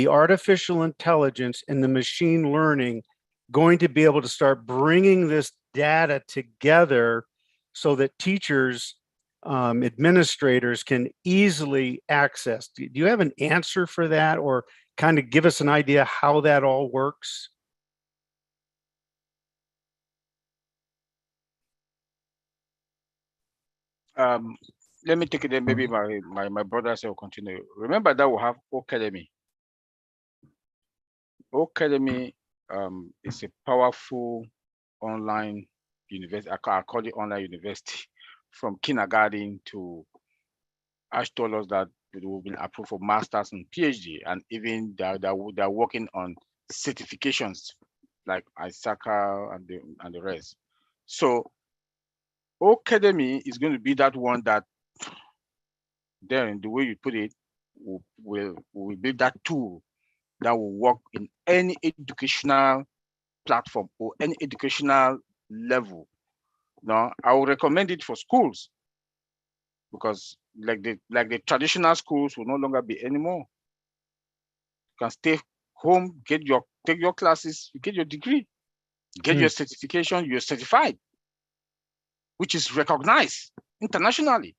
P: artificial intelligence and the machine learning going to be able to start bringing this data together so that teachers administrators can easily access. Do you have an answer for that, or kind of give us an idea how that all works?
F: Let me take it then. Maybe my brother will continue. Remember that we have Academy. Academy is a powerful online university. I call it online university. From kindergarten to Ash told us that we've been approved for masters and PhD, and even they're working on certifications like ISACA and the rest. So Academy is going to be that one that, then the way you put it, will be that tool that will work in any educational platform or any educational level. Now, I would recommend it for schools, because like the traditional schools will no longer be anymore. You can stay home, take your classes, you get your degree, get your certification, you're certified, which is recognized internationally.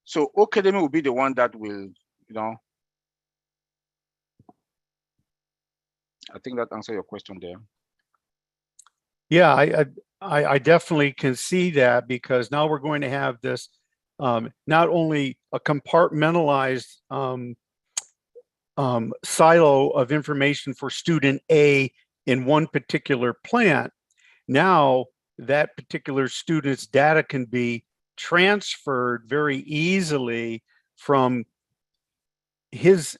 F: So Academy will be the one that will, I think that answers your question there.
P: Yeah, I definitely can see that, because now we're going to have this not only a compartmentalized silo of information for student A in one particular plant. Now that particular student's data can be transferred very easily from his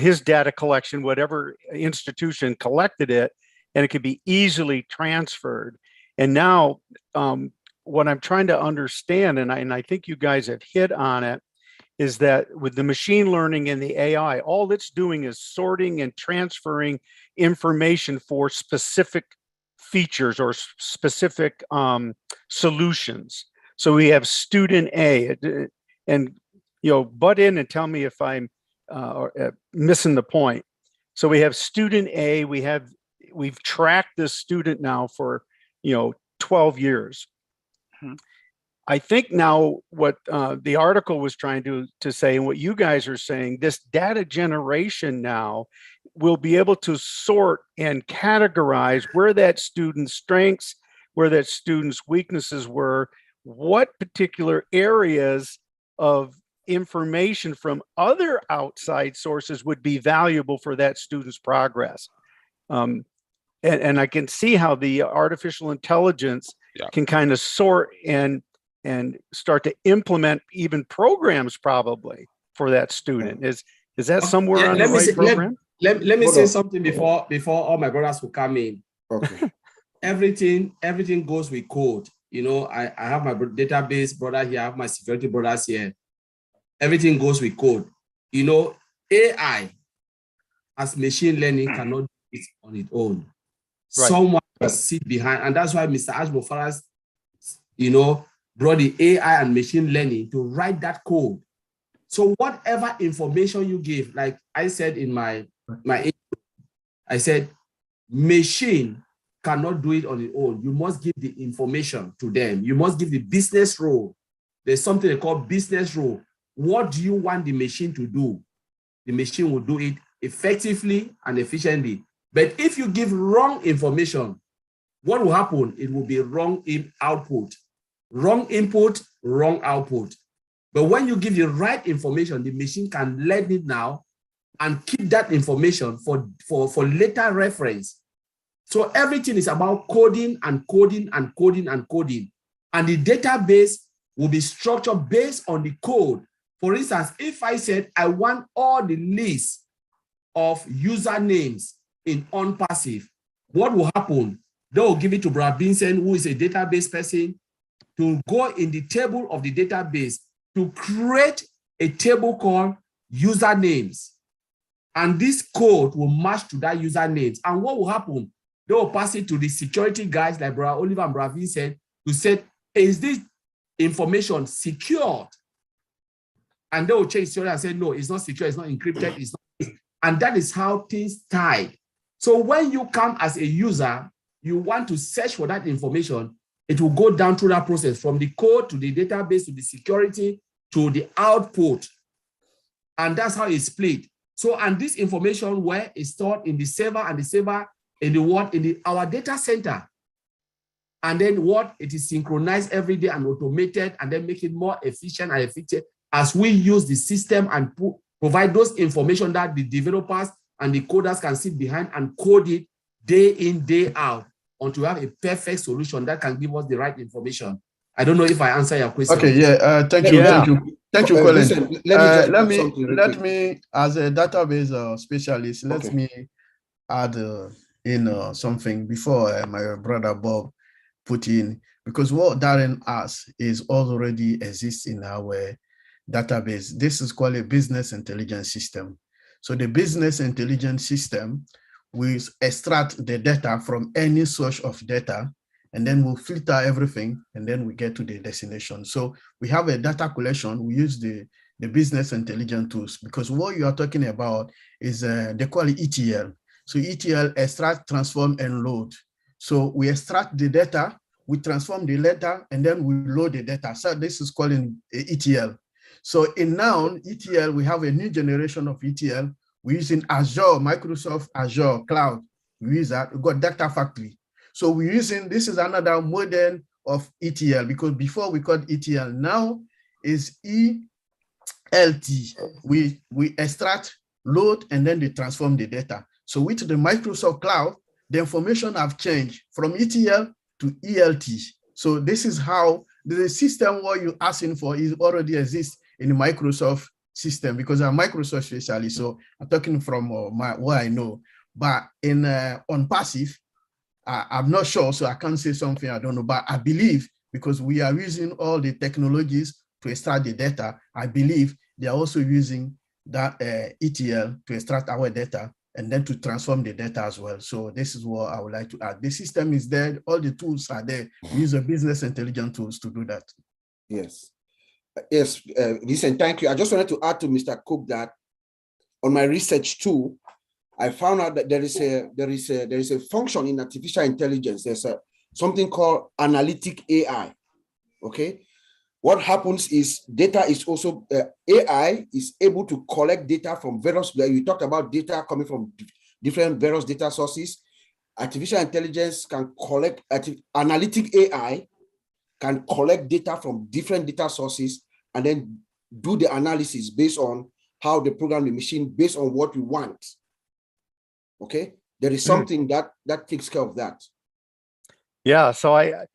P: his data collection, whatever institution collected it, and it can be easily transferred. And now what I'm trying to understand, and I think you guys have hit on it, is that with the machine learning and the AI, all it's doing is sorting and transferring information for specific features or specific solutions. So we have student A, and butt in and tell me if I'm missing the point. So we have student A, we've tracked this student now for 12 years. I think now what the article was trying to say, and what you guys are saying, this data generation now will be able to sort and categorize where that student's strengths, where that student's weaknesses were, what particular areas of information from other outside sources would be valuable for that student's progress. And I can see how the artificial intelligence can kind of sort and start to implement even programs probably for that student. Is that somewhere on the right program?
B: Let me say something before all my brothers will come in.
C: Okay.
B: Everything goes with code. I have my database brother here, I have my security brothers here. Everything goes with code. AI as machine learning cannot do it on its own. Right. Someone must sit behind, and that's why Mr. Ashmo brought the AI and machine learning to write that code. So whatever information you give, like I said in my I said, machine cannot do it on its own. You must give the information to them. You must give the business role. There's something they call business role. What do you want the machine to do? The machine will do it effectively and efficiently. But if you give wrong information, what will happen? It will be wrong output. Wrong input, wrong output. But when you give the right information, the machine can learn it now and keep that information for later reference. So everything is about coding and coding and coding and coding. And the database will be structured based on the code. For instance, if I said I want all the lists of usernames in ONPASSIVE, what will happen? They will give it to Brad Vincent, who is a database person, to go in the table of the database to create a table called usernames. And this code will match to that usernames. And what will happen? They will pass it to the security guys like Brad Oliver and Brad Vincent to say, is this information secured? And they will change security and say, no, it's not secure, it's not encrypted, it's not. And that is how things tied. So when you come as a user, you want to search for that information, it will go down through that process from the code to the database to the security to the output. And that's how it's split. So, and this information where is stored in the server and the server in the what in our data center. And then what it is synchronized every day and automated and then make it more efficient and effective as we use the system and provide those information that the developers and the coders can sit behind and code it day in, day out until we have a perfect solution that can give us the right information. I don't know if I answer your question.
E: Okay, yeah, thank you, thank you, Colin.
C: Listen, let me just add something real
E: let
C: quick.
E: me, as a database specialist, let
C: Okay.
E: me add in something before my brother Bob put in, because what Darren asked is already exists in our database. This is called a business intelligence system. So the business intelligence system will extract the data from any source of data, and then we'll filter everything, and then we get to the destination. So we have a data collection. We use the business intelligence tools, because what you are talking about is they call it ETL. So ETL, extract, transform, and load. So we extract the data, we transform the data, and then we load the data. So this is called ETL. So in now ETL, we have a new generation of ETL. We're using Azure, Microsoft Azure Cloud. We use that. We got Data Factory. So we're using, this is another model of ETL, because before we called ETL, now is ELT. We extract, load, and then they transform the data. So with the Microsoft Cloud, the information have changed from ETL to ELT. So this is how the system what you're asking for is already exists in the Microsoft system, because I'm Microsoft specialist. So I'm talking from what I know. But in ONPASSIVE, I'm not sure, so I can't say something I don't know, but I believe, because we are using all the technologies to extract the data, I believe they are also using that ETL to extract our data and then to transform the data as well. So this is what I would like to add. The system is there, all the tools are there. We use the business intelligence tools to do that.
C: Yes. Yes, listen, thank you. I just wanted to add to Mr. Cook that on my research too, I found out that there is a function in artificial intelligence. There's something called analytic AI. Okay, what happens is data is also AI is able to collect data from various. You talked about data coming from different various data sources. Artificial intelligence can collect. Analytic AI can collect data from different data sources and then do the analysis based on how they program the machine based on what we want. Okay, there is something that takes care of that.
P: Yeah, so I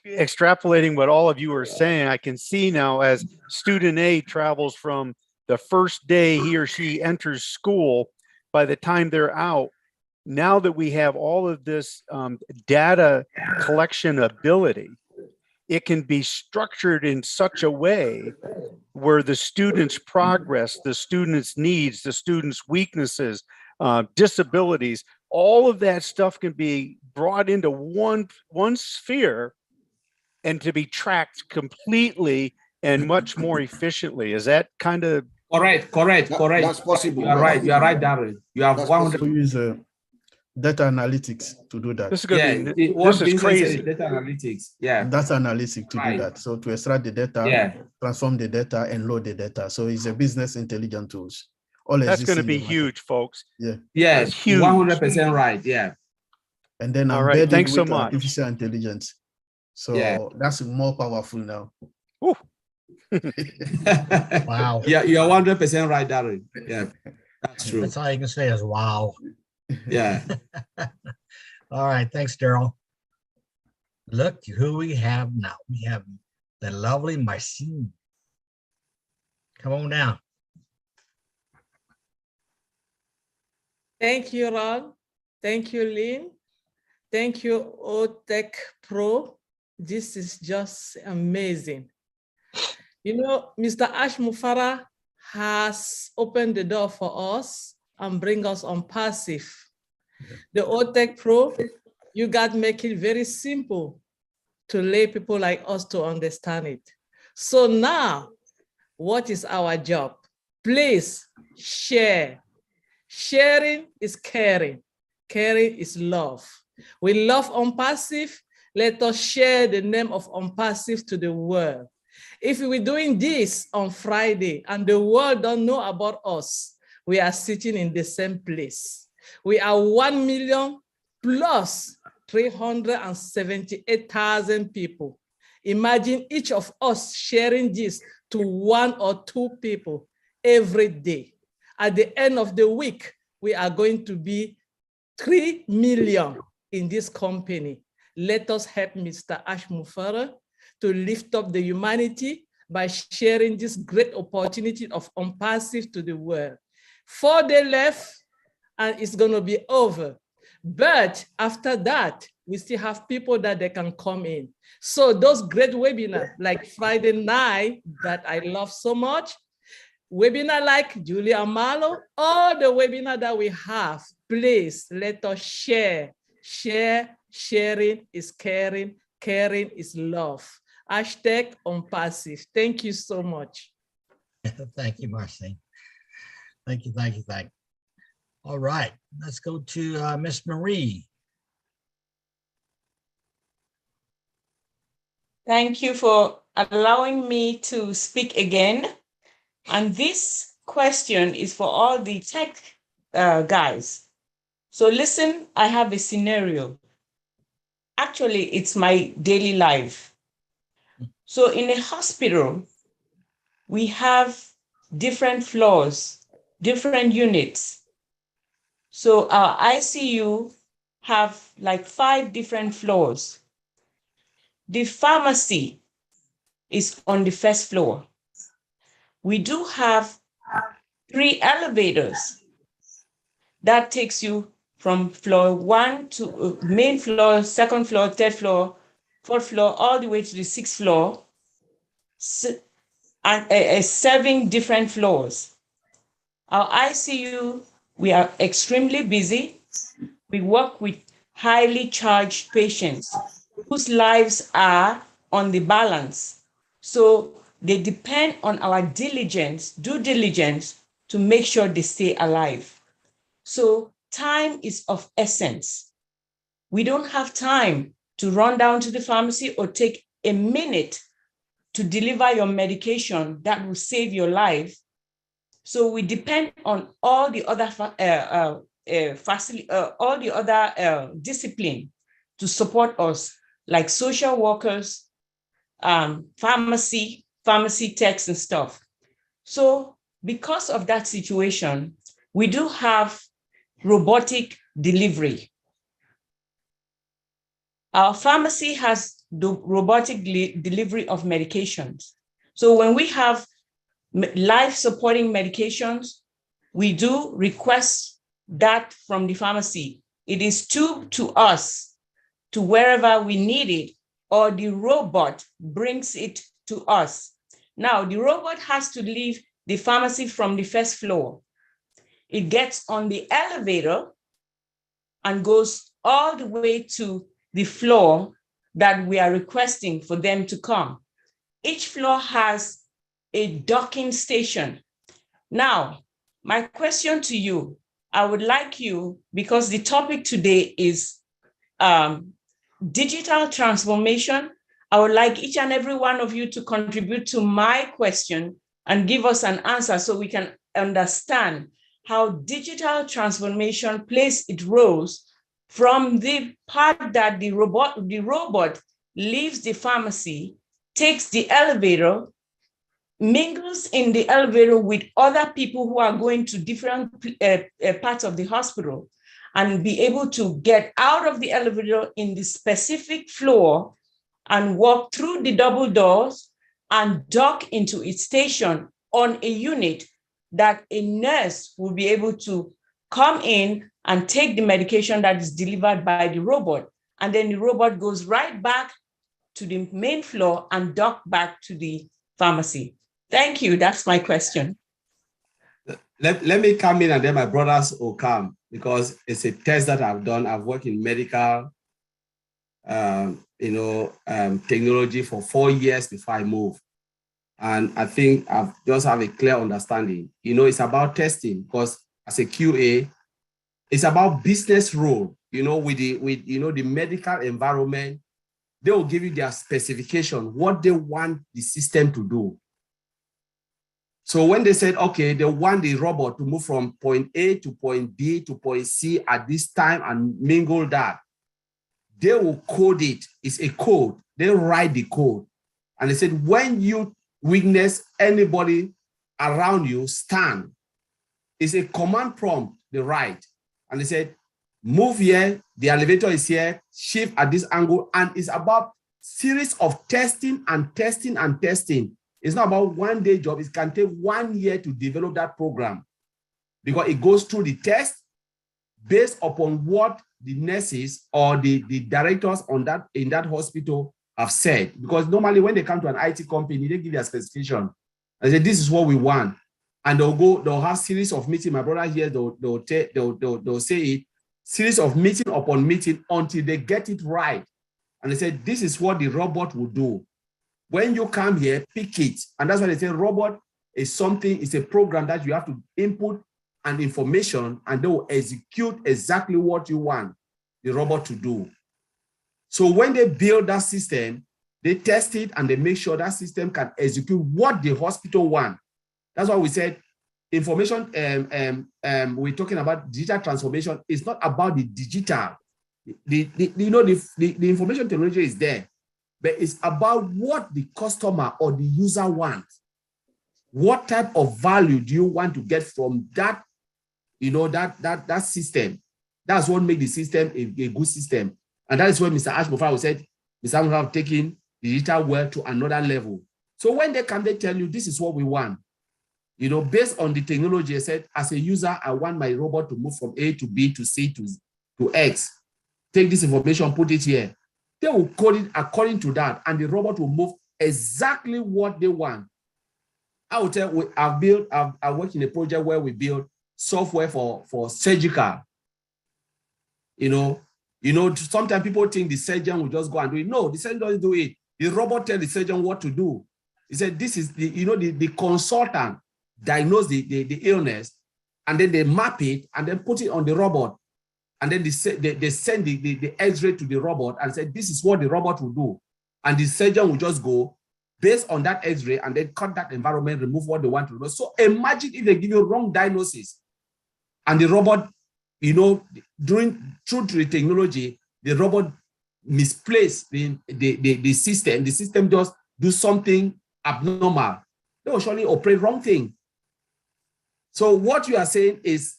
P: extrapolating what all of you are saying, I can see now as student A travels from the first day he or she enters school, by the time they're out, now that we have all of this data collection ability, it can be structured in such a way where the student's progress, the student's needs, the student's weaknesses, disabilities, all of that stuff can be brought into one sphere and to be tracked completely and much more efficiently. Is that kind of
B: correct?
C: That's possible.
B: You are right, Darren. You have 100.
E: We use data analytics to do that.
P: This is going to be
B: What
P: this is crazy.
B: Data analytics, yeah.
E: Data analytics to do that. So to extract the data, transform the data, and load the data. So it's a business intelligence tools. All
P: that's going to
E: existing
P: be
E: in the market.
P: huge, folks.
E: Yeah.
B: Yes,
P: That's huge.
B: 100% right. Yeah.
E: And then
P: All right,
E: embedded
P: thanks so
E: with
P: much.
E: artificial intelligence. So that's more powerful now.
A: Wow.
B: Yeah, you are 100% right, Darren. Yeah, that's true.
A: That's all you can say is wow.
B: Yeah.
A: All right. Thanks, Daryl. Look who we have now. We have the lovely Marcine. Come on down.
Q: Thank you, Ron. Thank you, Lynn. Thank you, OTech Pro. This is just amazing. You know, Mr. Ash Mufara has opened the door for us and bring us ONPASSIVE. The OTech Pro, you got to make it very simple to lay people like us to understand it. So now, what is our job? Please share. Sharing is caring. Caring is love. We love ONPASSIVE Let us share the name of ONPASSIVE to the world. If we're doing this on Friday and the world don't know about us, we are sitting in the same place. We are 1 million plus 378,000 people. Imagine each of us sharing this to 1 or 2 people every day. At the end of the week, we are going to be 3 million in this company. Let us help Mr. Ash Mufara to lift up the humanity by sharing this great opportunity of ONPASSIVE to the world. 4 days left, and it's going to be over. But after that, we still have people that they can come in. So those great webinars like Friday night that I love so much, webinar like Julia Amalo, all the webinar that we have, please let us share. Sharing is caring, caring is love. Hashtag ONPASSIVE. Thank you so much.
A: Thank you, Marcy. Thank you. All right, let's go to Miss Marie.
L: Thank you for allowing me to speak again. And this question is for all the tech guys. So listen, I have a scenario. Actually, it's my daily life. So in a hospital, we have different floors, different units. So our ICU have like 5 different floors. The pharmacy is on the first floor. We do have 3 elevators that takes you from floor 1 to main floor, 2nd floor, 3rd floor, 4th floor, all the way to the 6th floor, and 7 different floors. Our ICU, we are extremely busy. We work with highly charged patients whose lives are on the balance. So they depend on our due diligence to make sure they stay alive. So time is of essence. We don't have time to run down to the pharmacy or take a minute to deliver your medication that will save your life. So we depend on all the other discipline to support us, like social workers, pharmacy techs and stuff. So because of that situation, we do have robotic delivery. Our pharmacy has the robotic delivery of medications. So when we have life-supporting medications, we do request that from the pharmacy. It is tubed to us to wherever we need it, or the robot brings it to us. Now, the robot has to leave the pharmacy from the first floor. It gets on the elevator and goes all the way to the floor that we are requesting for them to come. Each floor has a docking station. Now, my question to you, I would like you, because the topic today is digital transformation, I would like each and every one of you to contribute to my question and give us an answer so we can understand how digital transformation plays its roles from the part that the robot leaves the pharmacy, takes the elevator, mingles in the elevator with other people who are going to different parts of the hospital, and be able to get out of the elevator in the specific floor and walk through the double doors and dock into its station on a unit that a nurse will be able to come in and take the medication that is delivered by the robot. And then the robot goes right back to the main floor and dock back to the pharmacy. Thank you. That's my question.
B: Let me come in and then my brothers will come, because it's a test that I've done. I've worked in medical, technology for 4 years before I moved. And I think I've just have a clear understanding. It's about testing, because as a QA, it's about business role, with the medical environment they will give you their specification, what they want the system to do. So when they said, okay, they want the robot to move from point A to point B to point C at this time and mingle that, they will code it. It's a code. They write the code. And they said, when you witness anybody around you, stand. It's a command prompt, they write. And they said, move here, the elevator is here, shift at this angle. And it's about series of testing and testing and testing. It's not about one day job. It can take 1 year to develop that program because it goes through the test based upon what the nurses or the directors on that in that hospital have said. Because normally when they come to an IT company, they give their specification. And say, this is what we want. And they'll have series of meetings. My brother here, they'll say it, series of meeting upon meeting until they get it right. And they say, this is what the robot will do. When you come here, pick it. And that's why they say robot is something, it's a program that you have to input and information, and they will execute exactly what you want the robot to do. So when they build that system, they test it and they make sure that system can execute what the hospital wants. That's why we said information, we're talking about digital transformation. It's not about the digital. The information technology is there, but it's about what the customer or the user wants. What type of value do you want to get from that, that system? That's what makes the system a good system. And that is when Mr. Ash Mufara said, Mr. Mufara have taken the digital world to another level. So when they come, they tell you, this is what we want. Based on the technology, I said, as a user, I want my robot to move from A to B to C to X. Take this information, put it here. They will code it according to that, and the robot will move exactly what they want. I will tell you, I work in a project where we build software for surgical. Sometimes people think the surgeon will just go and do it. No, the surgeon doesn't do it. The robot tells the surgeon what to do. He said, this is the consultant diagnose the illness, and then they map it and then put it on the robot. And then they send the X-ray to the robot and say, this is what the robot will do. And the surgeon will just go based on that X-ray and then cut that environment, remove what they want to remove. So imagine if they give you wrong diagnosis and the robot, through the technology, the robot misplaced the system just do something abnormal. They will surely operate wrong thing. So what you are saying is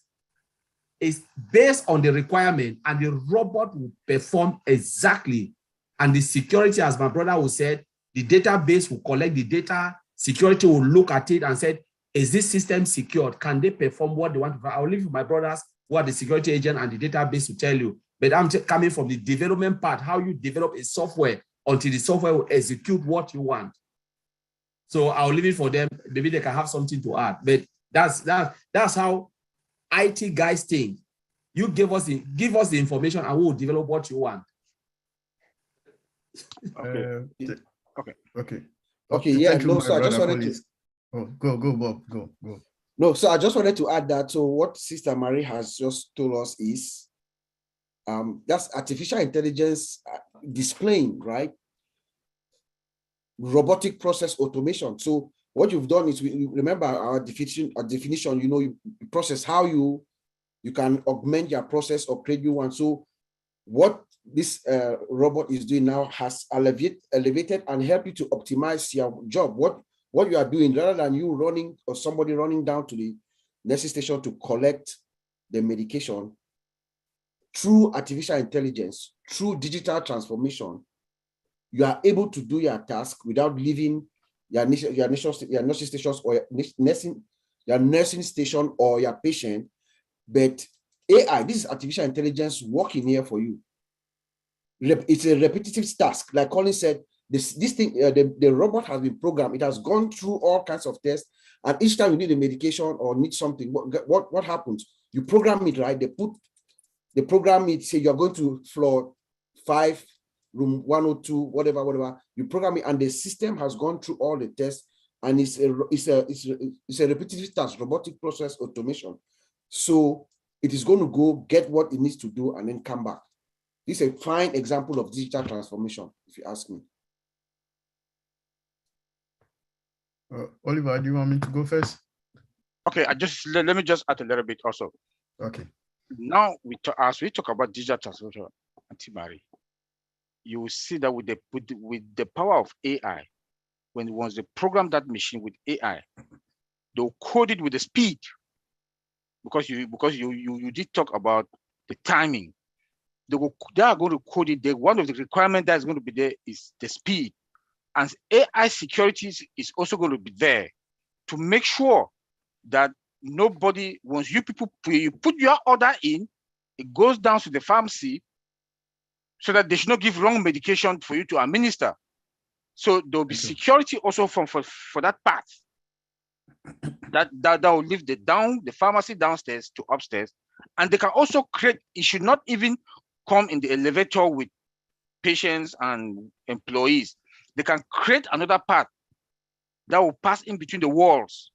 B: based on the requirement, and the robot will perform exactly. And the security, as my brother will said, the database will collect the data, security will look at it and say, is this system secured? Can they perform what they want to? I'll leave with my brothers who are the security agent and the database to tell you. But I'm coming from the development part, how you develop a software until the software will execute what you want. So I'll leave it for them. Maybe they can have something to add. But that's how IT guys think. You give us the information and we will develop what you want.
C: Okay. Yeah. No, so I just wanted to.
E: Oh, go, Bob. Go.
C: No, so I just wanted to add that. So what Sister Marie has just told us is, that's artificial intelligence displaying, right? Robotic process automation. So what you've done is, we remember our definition, you process how you can augment your process or create new one. So what this robot is doing now has elevated and help you to optimize your job. What you are doing, rather than you running or somebody running down to the nursing station to collect the medication, through artificial intelligence, through digital transformation, you are able to do your task without leaving your nursing stations or your nursing station or your patient. But AI, this is artificial intelligence working here for you. It's a repetitive task. Like Colin said, this thing, the robot has been programmed. It has gone through all kinds of tests. And each time you need a medication or need something, what happens? You program it, right? They program it, say you're going to floor 5, room 102, whatever. You program it, and the system has gone through all the tests, and it's a repetitive task, robotic process automation. So it is going to go get what it needs to do and then come back. This is a fine example of digital transformation, if you ask me.
E: Oliver, do you want me to go first?
F: Okay, let me just add a little bit also.
E: Okay.
F: Now as we talk about digital transformation, Auntie Mary, you will see that with the power of AI, once they program that machine with AI, they'll code it with the speed, because you did talk about the timing. They are going to code it. One of the requirements that's going to be there is the speed, and AI security is also going to be there to make sure that nobody, once you put your order in, it goes down to the pharmacy, so that they should not give wrong medication for you to administer. So there'll be security also for that part. That will leave the pharmacy downstairs to upstairs, and they can also create. It should not even come in the elevator with patients and employees. They can create another part that will pass in between the walls.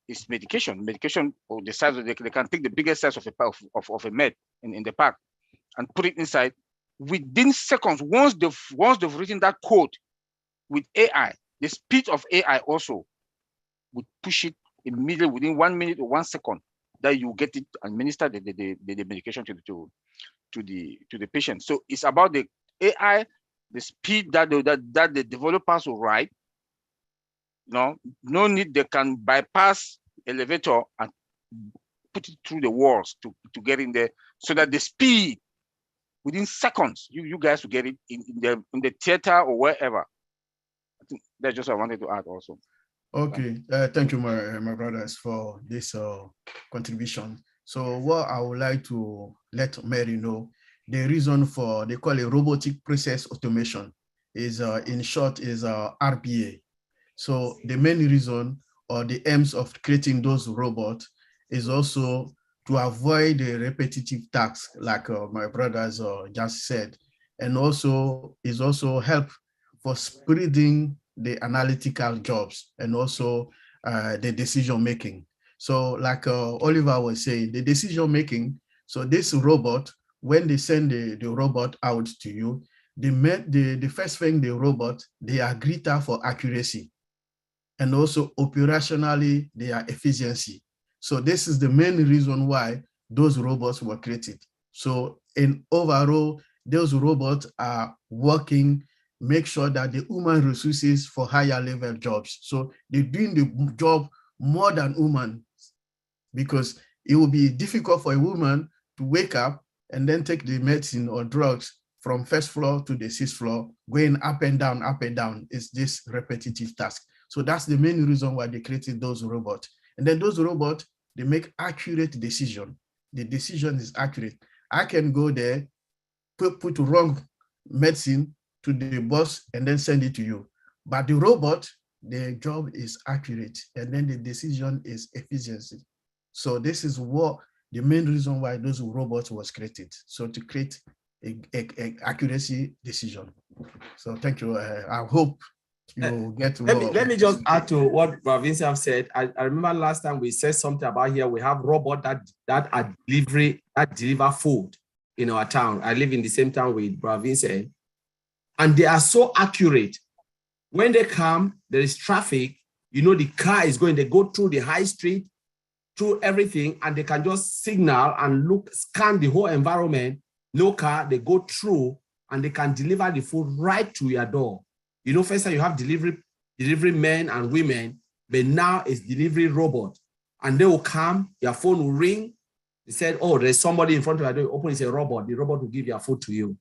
F: It's medication or the size of they can take the biggest size of a med in the pack and put it inside within seconds. Once they've written that code with AI, the speed of AI also would push it immediately within 1 minute or 1 second, that you get it administer the medication to the patient. So it's about the AI, the speed that the developers will write. No need, they can bypass elevator and put it through the walls to get in there, so that the speed within seconds, you guys will get it in the theater or wherever. I think that's just what I wanted to add also.
E: Okay, thank you, my brothers, for this contribution. So what I would like to let Mary know, the reason for, they call it robotic process automation, is in short is RPA. So the main reason or the aims of creating those robots is also to avoid the repetitive tasks, like my brothers just said, and also is also help for spreading the analytical jobs and also the decision making. So like Oliver was saying, the decision making, so this robot, when they send the robot out to you, the first thing the robot, they are greater for accuracy, and also operationally their efficiency. So this is the main reason why those robots were created. So in overall, those robots are working, make sure that the human resources for higher level jobs. So they're doing the job more than human, because it will be difficult for a woman to wake up and then take the medicine or drugs from first floor to the 6th floor, going up and down, up and down. It's this repetitive task. So that's the main reason why they created those robots. And then those robots, they make accurate decision. The decision is accurate. I can go there, put wrong medicine to the boss and then send it to you. But the robot, the job is accurate, and then the decision is efficiency. So this is what the main reason why those robots was created. So to create a accuracy decision. So thank you. I hope you get.
B: Let me just add to what Vincent have said. I remember last time we said something about here. We have robots that deliver food in our town. I live in the same town with Vincent, and they are so accurate. When they come, there is traffic. You know, the car is going. They go through the high street, through everything, and they can just signal and scan the whole environment. No car, they go through, and they can deliver the food right to your door. You know, first time you have delivery men and women, but now it's delivery robot. And they will come, your phone will ring. They said, oh, there's somebody in front of your door. Open, it's a robot. The robot will give your food to you.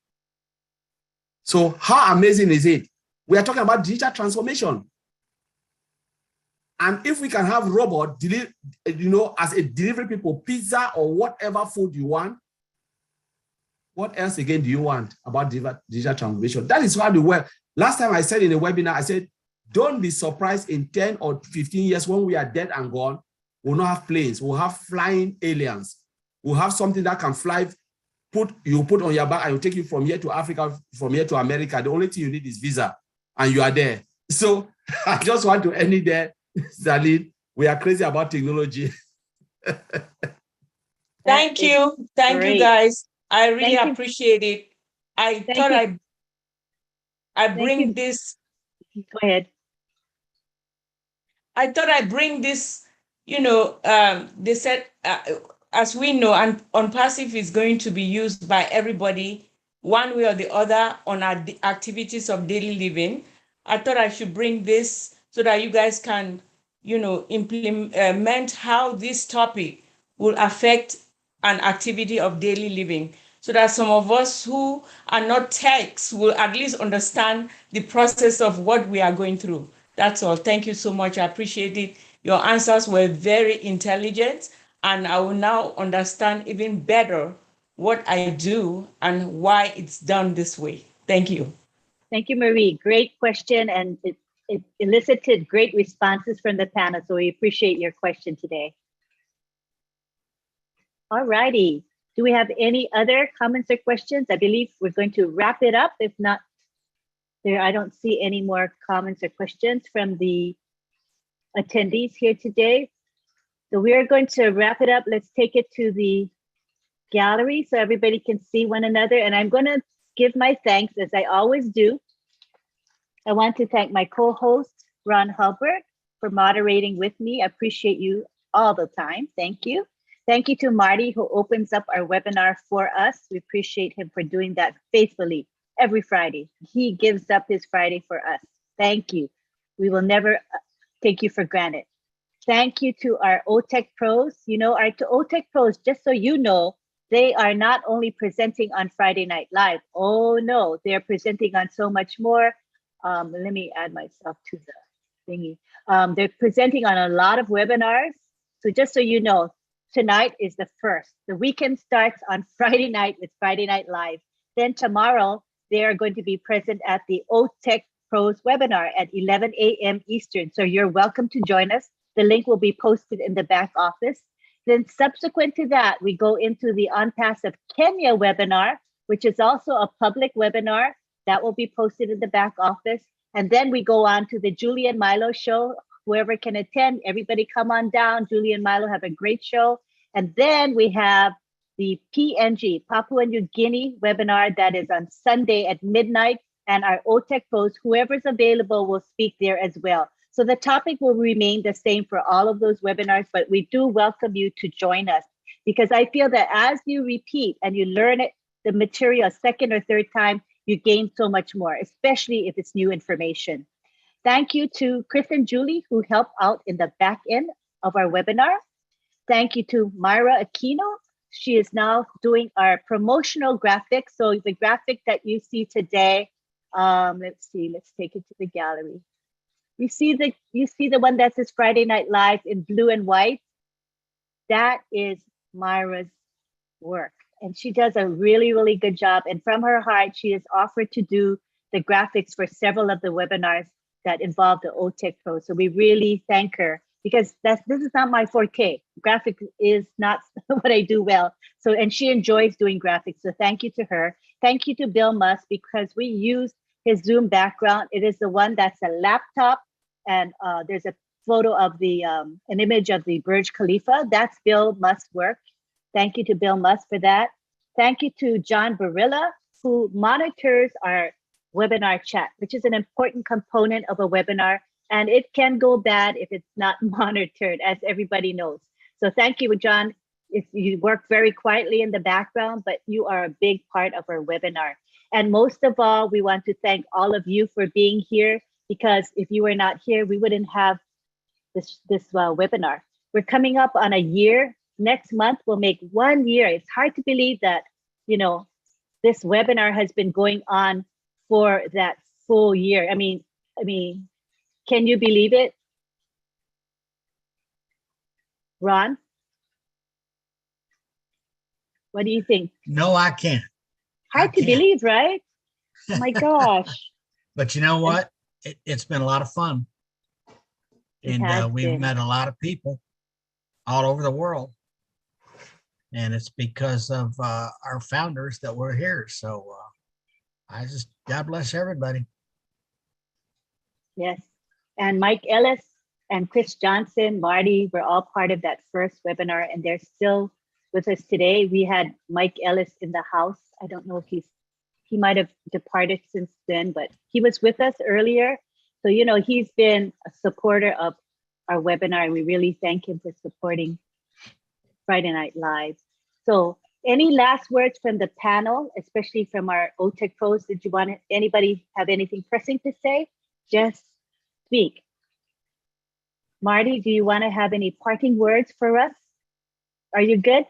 B: So how amazing is it? We are talking about digital transformation. And if we can have robot, as a delivery people, pizza or whatever food you want, what else again do you want about digital transformation? That is how the world. Last time I said in a webinar, I said, don't be surprised in 10 or 15 years when we are dead and gone, we'll not have planes, we'll have flying aliens. We'll have something that can fly, you put on your back and will take you from here to Africa, from here to America. The only thing you need is visa and you are there. So I just want to end it there. Zaline, we are crazy about technology.
L: Thank you. Thank you, guys. I really
D: Thank you.
L: appreciate it. I
D: Thank
L: thought
D: you.
L: I
D: Thank
L: bring
D: you.
L: this.
D: Go ahead.
L: I thought I bring this, they said, as we know, and ONPASSIVE is going to be used by everybody one way or the other on our activities of daily living. I thought I should bring this so that you guys can, implement how this topic will affect an activity of daily living, so that some of us who are not techs will at least understand the process of what we are going through. That's all. Thank you so much. I appreciate it. Your answers were very intelligent, and I will now understand even better what I do and why it's done this way. Thank you.
D: Thank you, Marie. Great question, and it elicited great responses from the panel, so we appreciate your question today. All righty. Do we have any other comments or questions? I believe we're going to wrap it up. If not, I don't see any more comments or questions from the attendees here today. So we are going to wrap it up. Let's take it to the gallery so everybody can see one another. And I'm going to give my thanks, as I always do. I want to thank my co-host, Ron Hulbert, for moderating with me. I appreciate you all the time. Thank you. Thank you to Marty, who opens up our webinar for us. We appreciate him for doing that faithfully every Friday. He gives up his Friday for us. Thank you. We will never take you for granted. Thank you to our OTEC pros. Our OTEC pros, just so you know, they are not only presenting on Friday Night Live. Oh no, they're presenting on so much more. Let me add myself to the thingy. They're presenting on a lot of webinars. So just so you know, tonight is the first. The weekend starts on Friday night with Friday Night Live. Then tomorrow, they are going to be present at the OTEC Pros webinar at 11 a.m. Eastern. So you're welcome to join us. The link will be posted in the back office. Then subsequent to that, we go into the ONPASSIVE Kenya webinar, which is also a public webinar that will be posted in the back office. And then we go on to the Julie and Milo show. Whoever can attend, everybody come on down. Julie and Milo have a great show. And then we have the PNG, Papua New Guinea webinar that is on Sunday at midnight. And our OTEC pros, whoever's available will speak there as well. So the topic will remain the same for all of those webinars, but we do welcome you to join us, because I feel that as you repeat and you learn it, the material a second or third time, you gain so much more, especially if it's new information. Thank you to Chris and Julie, who help out in the back end of our webinar. Thank you to Myra Aquino. She is now doing our promotional graphics. So the graphic that you see today, let's take it to the gallery. You see the one that says Friday Night Live in blue and white? That is Myra's work. And she does a really, really good job. And from her heart, she has offered to do the graphics for several of the webinars that involve the OTEC Pro. So we really thank her, because this is not my forte. Graphics is not what I do well. So, and she enjoys doing graphics. So thank you to her. Thank you to Bill Musk, because we use his Zoom background. It is the one that's a laptop, and there's a photo of the, an image of the Burj Khalifa. That's Bill Musk's work. Thank you to Bill Musk for that. Thank you to John Barilla, who monitors our webinar chat, which is an important component of a webinar, and it can go bad if it's not monitored, as everybody knows. So thank you, John. You work very quietly in the background, but you are a big part of our webinar. And most of all, we want to thank all of you for being here, because if you were not here, we wouldn't have this webinar. We're coming up on a year. Next month, we'll make 1 year. It's hard to believe that, this webinar has been going on for that full year. I mean, can you believe it? Ron? What do you think?
A: No, I can't.
D: Hard to believe, right? Oh my gosh.
A: But you know what? It's been a lot of fun. And we've met a lot of people all over the world. And it's because of our founders that we're here. So God bless everybody.
D: Yes. And Mike Ellis and Chris Johnson, Marty, were all part of that first webinar, and they're still with us today. We had Mike Ellis in the house. I don't know if he might have departed since then, but he was with us earlier. So, you know, he's been a supporter of our webinar, and we really thank him for supporting Friday Night Live. So any last words from the panel, especially from our OTEC pros? Did you want anybody have anything pressing to say? Just speak. Marty, do you want to have any parting words for us? Are you good?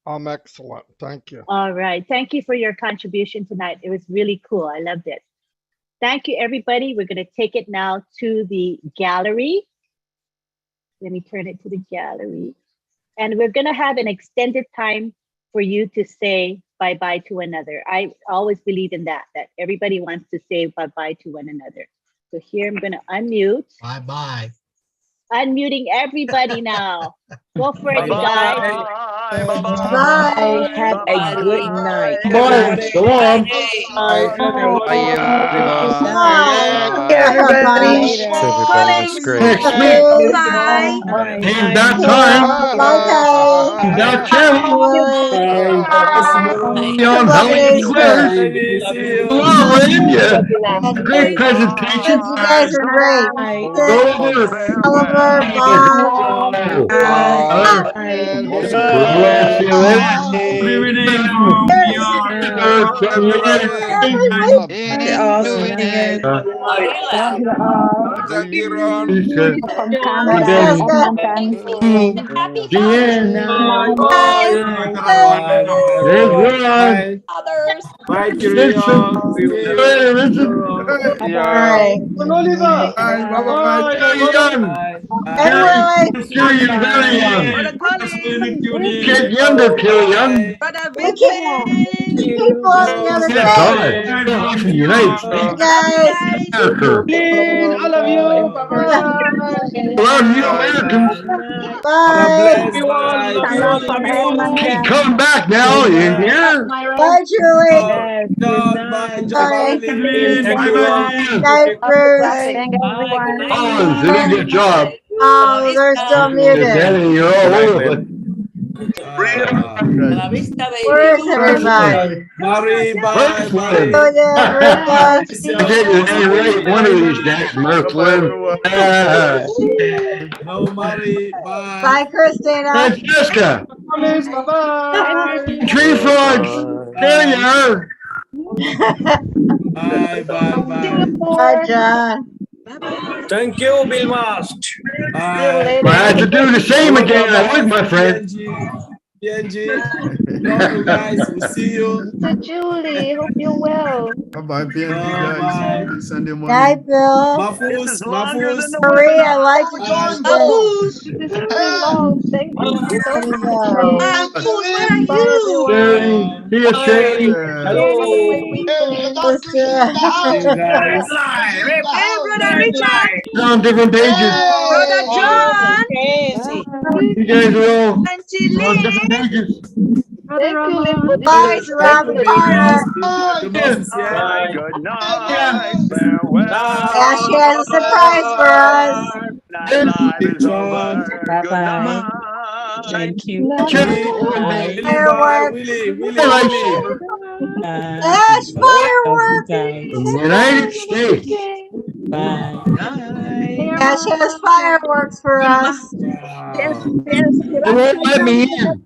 G: I'm excellent. Thank you.
D: All right. Thank you for your contribution tonight. It was really cool. I loved it. Thank you, everybody. We're going to take it now to the gallery. Let me turn it to the gallery. And we're going to have an extended time for you to say bye-bye to another. I always believe in that everybody wants to say bye-bye to one another. So here I'm going to unmute.
A: Bye-bye.
D: Unmuting everybody now. Go for it, you guys.
K: Bye. Have a good night.
R: Bye. Shalom.
K: Everybody.
D: Later.
R: Everybody was great.
K: Next
R: week.
K: Bye.
R: Same that time. Same that channel. On Helen Square. Hello, Lydia. Great presentation.
S: You guys are great.
R: Go over.
S: Oliver, Bob.
R: Bless you,
D: Love you all. From Canada, Edmonton.
I: Others. Bye, Kirion.
S: Bye.
R: Get younger, Kirion.
S: People on the other side.
R: From the United States.
S: Guys.
R: America.
S: I love you. Bye-bye.
R: Love you, Americans.
S: Bye.
R: Hey, come back now, you hear?
S: Bye, Julie. Bye. Night, Bruce.
R: Oh, did a good job.
S: Oh, they're still muted.
R: Daddy, you're all over it.
S: Where is everybody?
B: Murray, bye.
S: Oh, yeah, Rufus.
R: I get your name right one of these days, Merklin.
B: No, Murray, bye.
S: Bye, Christina.
R: Francesca. Tree frogs. There you are.
B: Bye.
S: Bye, John.
I: Thank you, Bill Mast.
B: Bye.
R: I had to do the same again. I would, my friend.
B: PNG. Love you guys. We'll see you.
D: So Julie, hope you're well.
E: Bye-bye, PNG guys. See you Sunday morning.
S: Night, Bill.
B: Mafus.
S: Marie, I like what you did.
D: This is really long. Thank you so much.
R: Sherry. See you, Sherry.
S: Hey,
K: Brother Richard.
R: On different pages.
K: Brother John.
R: You guys are all on different pages.
S: Bye, Robert Carter.
I: Good night.
S: Yeah, she has a surprise for us.
L: Bye-bye. Thank you.
S: Fireworks. Yes, fireworks.
R: In the United States.
L: Bye.
S: Yeah, she has fireworks for us.
R: They won't let me in.